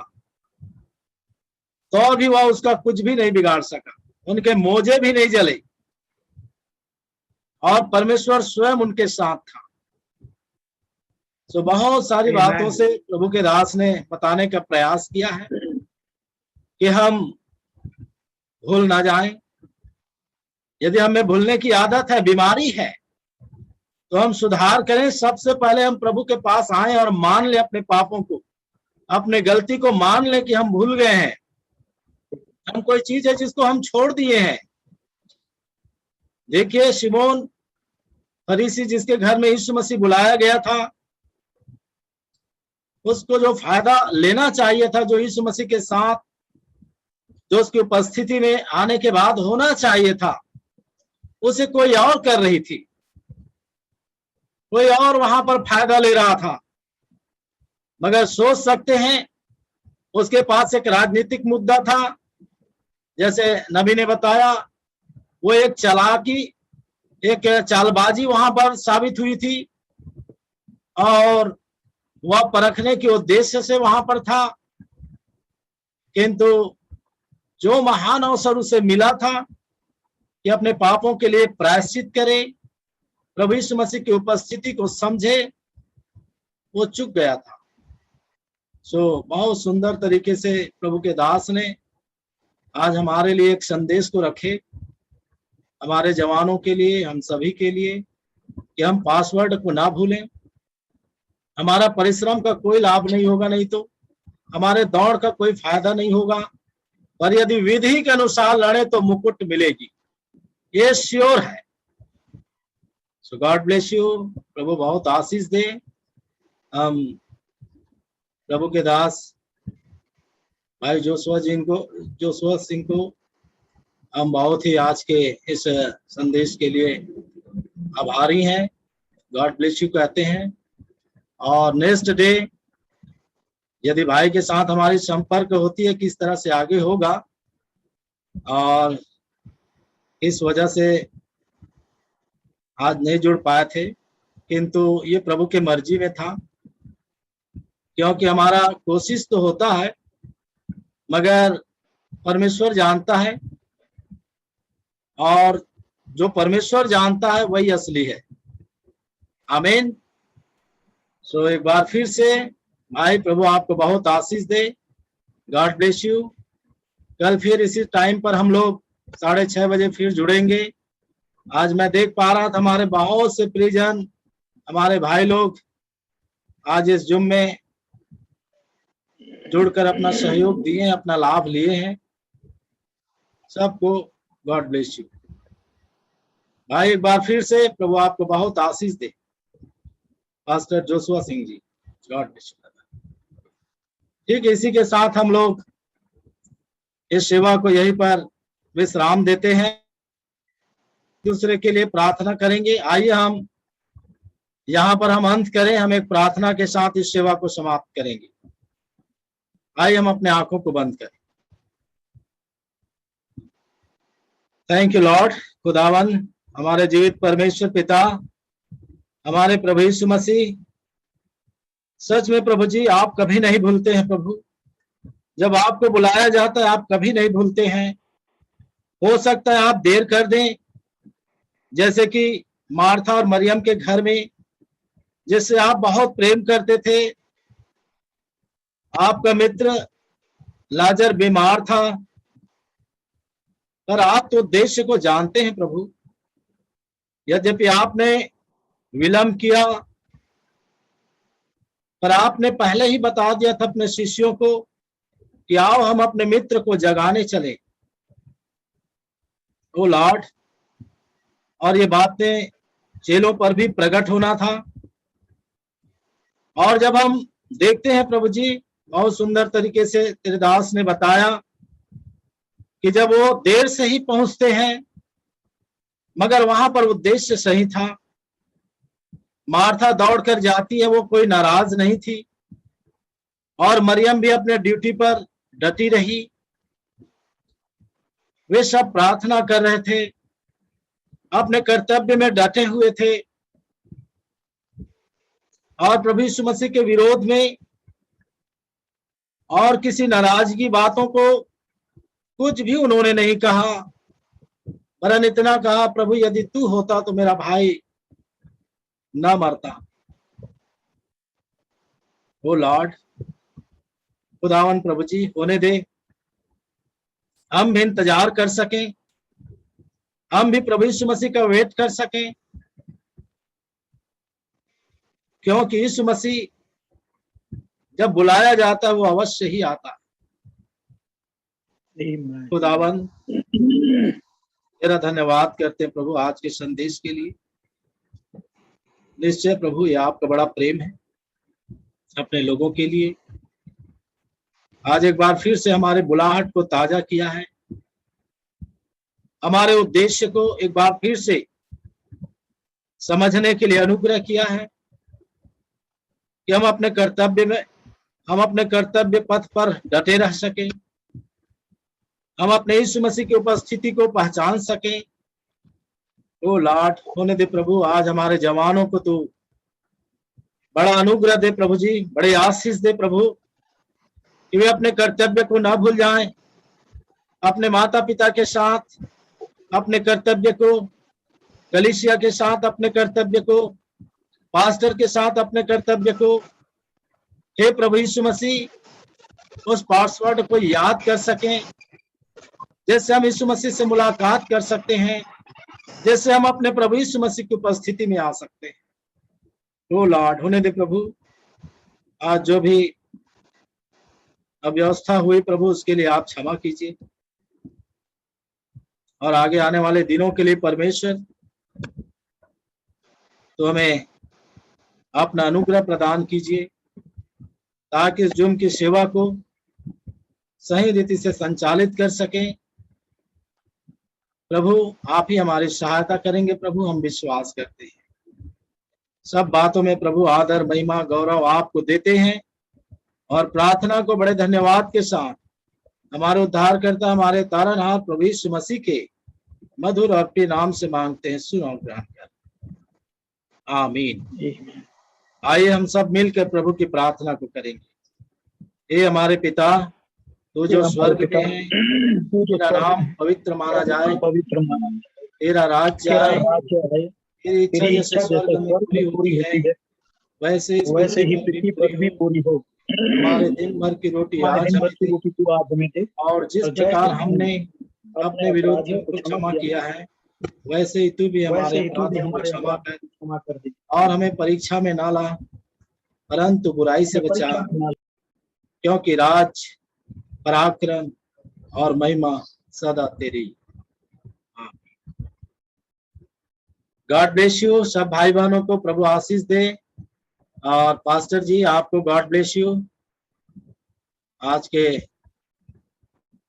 तो भी वह उसका कुछ भी नहीं बिगाड़ सका, उनके मोजे भी नहीं जले, और परमेश्वर स्वयं उनके साथ था। तो बहुत सारी बातों से प्रभु के दास ने बताने का प्रयास किया है कि हम भूल ना जाएं। यदि हमें भूलने की आदत है, बीमारी है, तो हम सुधार करें। सबसे पहले हम प्रभु के पास आए और मान लें अपने पापों को, अपने गलती को मान लें कि हम भूल गए हैं, हम कोई चीज है जिसको हम छोड़ दिए हैं। देखिए, शिमोन फरीसी जिसके घर में यीशु मसीह बुलाया गया था, उसको जो फायदा लेना चाहिए था, जो यीशु मसीह के साथ, जो उसकी उपस्थिति में आने के बाद होना चाहिए था, उसे कोई और कर रही थी, कोई और वहां पर फायदा ले रहा था। मगर सोच सकते हैं उसके पास एक राजनीतिक मुद्दा था, जैसे नबी ने बताया, वो एक चालाकी, एक चालबाजी वहां पर साबित हुई थी, और वह परखने के उद्देश्य से वहां पर था। किंतु जो महान अवसर उसे मिला था कि अपने पापों के लिए प्रायश्चित करे, प्रभु यीशु मसीह की उपस्थिति को समझे, वो चूक गया था। बहुत सुंदर तरीके से प्रभु के दास ने आज हमारे लिए एक संदेश को रखे, हमारे जवानों के लिए, हम सभी के लिए, कि हम पासवर्ड को ना भूलें। हमारा परिश्रम का कोई लाभ नहीं होगा, नहीं तो हमारे दौड़ का कोई फायदा नहीं होगा, पर यदि विधि के अनुसार लड़े तो मुकुट मिलेगी, ये श्योर है। सो गॉड ब्लेस यू। प्रभु बहुत आशीष दे। हम प्रभु के दास भाई जोशुआ सिंह को हम बहुत ही आज के इस संदेश के लिए आभारी हैं। गॉड ब्लेस यू कहते हैं। और नेक्स्ट डे यदि भाई के साथ हमारी संपर्क होती है किस तरह से आगे होगा, और इस वजह से आज नहीं जुड़ पाए थे, किंतु ये प्रभु के मर्जी में था, क्योंकि हमारा कोशिश तो होता है मगर परमेश्वर जानता है, और जो परमेश्वर जानता है वही असली है। आमीन। सो एक बार फिर से भाई प्रभु आपको बहुत आशीष दे। God bless you. कल फिर इसी टाइम पर हम लोग 6:30 बजे फिर जुड़ेंगे। आज मैं देख पा रहा था हमारे बहुत से प्रियजन, हमारे भाई लोग आज इस जुम में जुड़कर अपना सहयोग दिए, अपना लाभ लिए हैं। सबको गॉड ब्लेस यू। भाई एक बार फिर से प्रभु आपको बहुत आशीष दे। Pastor Joshua Singh ji, God bless you. ठीक है, इसी के साथ हम लोग इस सेवा को यहीं पर विश्राम देते हैं। दूसरे के लिए प्रार्थना करेंगे। आइए हम यहाँ पर हम अंत करें। हम एक प्रार्थना के साथ इस सेवा को समाप्त करेंगे। आइए हम अपने आंखों को बंद करें। Thank you Lord. खुदावन, हमारे जीवित परमेश्वर पिता, हमारे प्रभु यीशु मसीह, सच में प्रभु जी आप कभी नहीं भूलते हैं। प्रभु जब आपको बुलाया जाता है आप कभी नहीं भूलते हैं। हो सकता है आप देर कर दें, जैसे कि मार्था और मरियम के घर में, जिससे आप बहुत प्रेम करते थे। आपका मित्र लाजर बीमार था, पर आप तो उद्देश्य को जानते हैं प्रभु। यद्यपि आपने विलंब किया, पर आपने पहले ही बता दिया था अपने शिष्यों को कि आओ हम अपने मित्र को जगाने चले। ओ लॉर्ड, और ये बातें चेलों पर भी प्रकट होना था। और जब हम देखते हैं प्रभु जी, बहुत सुंदर तरीके से तेरे दास ने बताया कि जब वो देर से ही पहुंचते हैं, मगर वहां पर उद्देश्य सही था। मार्था दौड़कर जाती है, वो कोई नाराज नहीं थी, और मरियम भी अपने ड्यूटी पर डटी रही। वे सब प्रार्थना कर रहे थे, अपने कर्तव्य में डटे हुए थे, और प्रभु यीशु मसीह के विरोध में और किसी नाराजगी बातों को कुछ भी उन्होंने नहीं कहा, वरन इतना कहा, प्रभु यदि तू होता तो मेरा भाई न मरता। ओ लॉर्ड, खुदावन प्रभु जी, होने दे, हम भी इंतजार कर सकें, हम भी प्रभु यीशु मसीह का वेट कर सकें, क्योंकि यीशु मसीह जब बुलाया जाता है वो अवश्य ही आता। खुदावन तेरा धन्यवाद करते हैं प्रभु आज के संदेश के लिए। निश्चय प्रभु ये आपका बड़ा प्रेम है अपने लोगों के लिए। आज एक बार फिर से हमारे बुलाहट को ताजा किया है, हमारे उद्देश्य को एक बार फिर से समझने के लिए अनुग्रह किया है कि हम अपने कर्तव्य पथ पर डटे रह सके, हम अपने यीशु मसीह की उपस्थिति को पहचान सके। ओ लॉर्ड, होने दे प्रभु, आज हमारे जवानों को तू बड़ा अनुग्रह दे प्रभु जी, बड़े आशीष दे प्रभु, कि वे अपने कर्तव्य को ना भूल जाएं, अपने माता पिता के साथ अपने कर्तव्य को, कलीसिया के साथ अपने कर्तव्य को, पास्टर के साथ अपने कर्तव्य को, हे प्रभु यीशु मसीह उस पासवर्ड को याद कर सकें, जैसे हम यीशु मसीह से मुलाकात कर सकते हैं, जैसे हम अपने प्रभु यीशु मसीह की उपस्थिति में आ सकते हैं। ओ लॉर्ड, होने दे प्रभु, आज जो भी अव्यवस्था हुई प्रभु उसके लिए आप क्षमा कीजिए, और आगे आने वाले दिनों के लिए परमेश्वर तो हमें अपना अनुग्रह प्रदान कीजिए, ताकि इस जुम की सेवा को सही रीति से संचालित कर सकें। प्रभु आप ही हमारी सहायता करेंगे प्रभु, हम विश्वास करते हैं। सब बातों में प्रभु आदर महिमा गौरव आपको देते हैं और प्रार्थना को बड़े धन्यवाद के साथ हमारे उद्धारकर्ता हमारे तारनहार प्रभु यीशु मसीह के मधुर और प्रिय नाम से मांगते हैं, सुनो ग्रहण कर, आमीन। आइए हम सब मिलकर प्रभु की प्रार्थना को करेंगे। हे हमारे पिता, तू जो स्वर्ग में है, तेरा नाम पवित्र माना जाए, तेरा राज्य आए, तेरी इच्छा जैसे स्वर्ग में पूरी होती है वैसे ही पृथ्वी पर भी पूरी हो। हमारे दिन भर की रोटी आज हमें दे, और जिस प्रकार हमने अपने विरोधियों को क्षमा किया है वैसे ही तू भी हमारे अपराधों को क्षमा कर दे, और हमें परीक्षा में ना ला परंतु बुराई से बचा, क्योंकि राज पराक्रम और महिमा सदा तेरी। God bless you. सब भाई बहनों को प्रभु आशीष दे, और पास्टर जी आपको गॉड ब्लेस यू आज के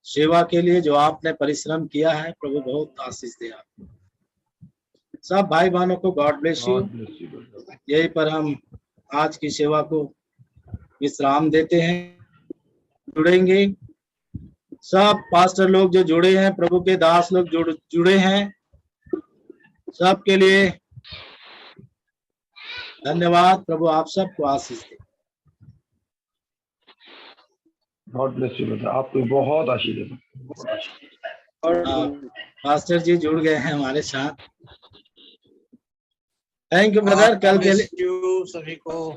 सेवा के लिए जो आपने परिश्रम किया है, प्रभु बहुत आशीष दे आपको। सब भाई बहनों को गॉड ब्लेस यू। यही पर हम आज की सेवा को विश्राम देते हैं, जुड़ेंगे सब पास्टर लोग जो जुड़े हैं, प्रभु के दास लोग जुड़े हैं, सबके लिए धन्यवाद। प्रभु आप सबको आशीष दे। गॉड ब्लेस यू ब्रदर, आपको बहुत आशीष दे। पास्टर जी जुड़ गए हैं हमारे साथ। Thank you brother. कल के लिए सभी को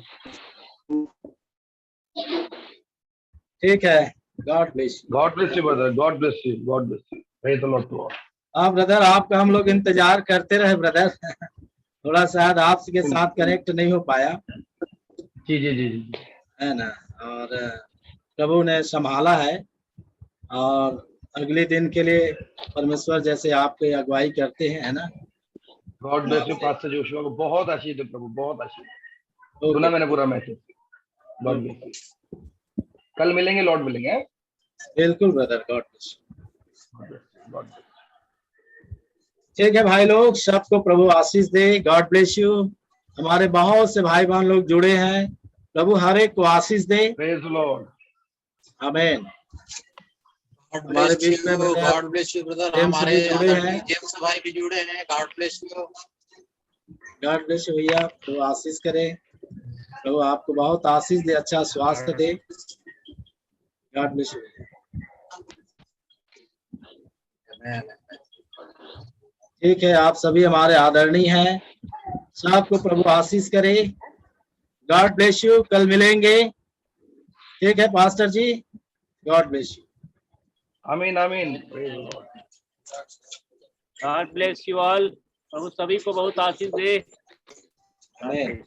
ठीक है। God bless you. God bless you brother, God bless you, God bless you. Praise the Lord to all. हाँ ब्रदर, आपका हम लोग इंतजार करते रहे ब्रदर। थोड़ा शायद आपके साथ कनेक्ट नहीं हो पाया। जी जी जी जी, है ना, और प्रभु ने संभाला है, और अगले दिन के लिए परमेश्वर जैसे आपकी अगुवाई करते हैं, है ना। God bless you pastor Joshua को बहुत आशीष दे प्रभु, बहुत आशीष। सुना मैंने पूरा मैसेज। God bless you. कल मिलेंगे, लॉर्ड मिलेंगे। बिल्कुल brother, God bless you. God bless. ठीक है भाई लोग, सबको प्रभु आशीष दे। God bless you. हमारे बहुत से भाई बहन लोग जुड़े हैं, प्रभु हर एक को आशीष दे। Praise the Lord. आमीन। हमारे बीच में गॉड ब्लेस यू ब्रदर। हमारे जुड़े हैं, जेम्स भाई भी जुड़े हैं। God bless you. God bless you भैया। प्रभु आशीष करे, प्रभु आपको बहुत आशीष दे, अच्छा स्वास्थ्य दे। God bless you. ठीक है, आप सभी हमारे आदरणीय हैं, सबको प्रभु आशीष करे। God bless you. कल मिलेंगे। ठीक है pastor ji, God bless you. Amen amen. Praise the Lord. God bless you all. प्रभु सभी को बहुत आशीष दे। आमीन।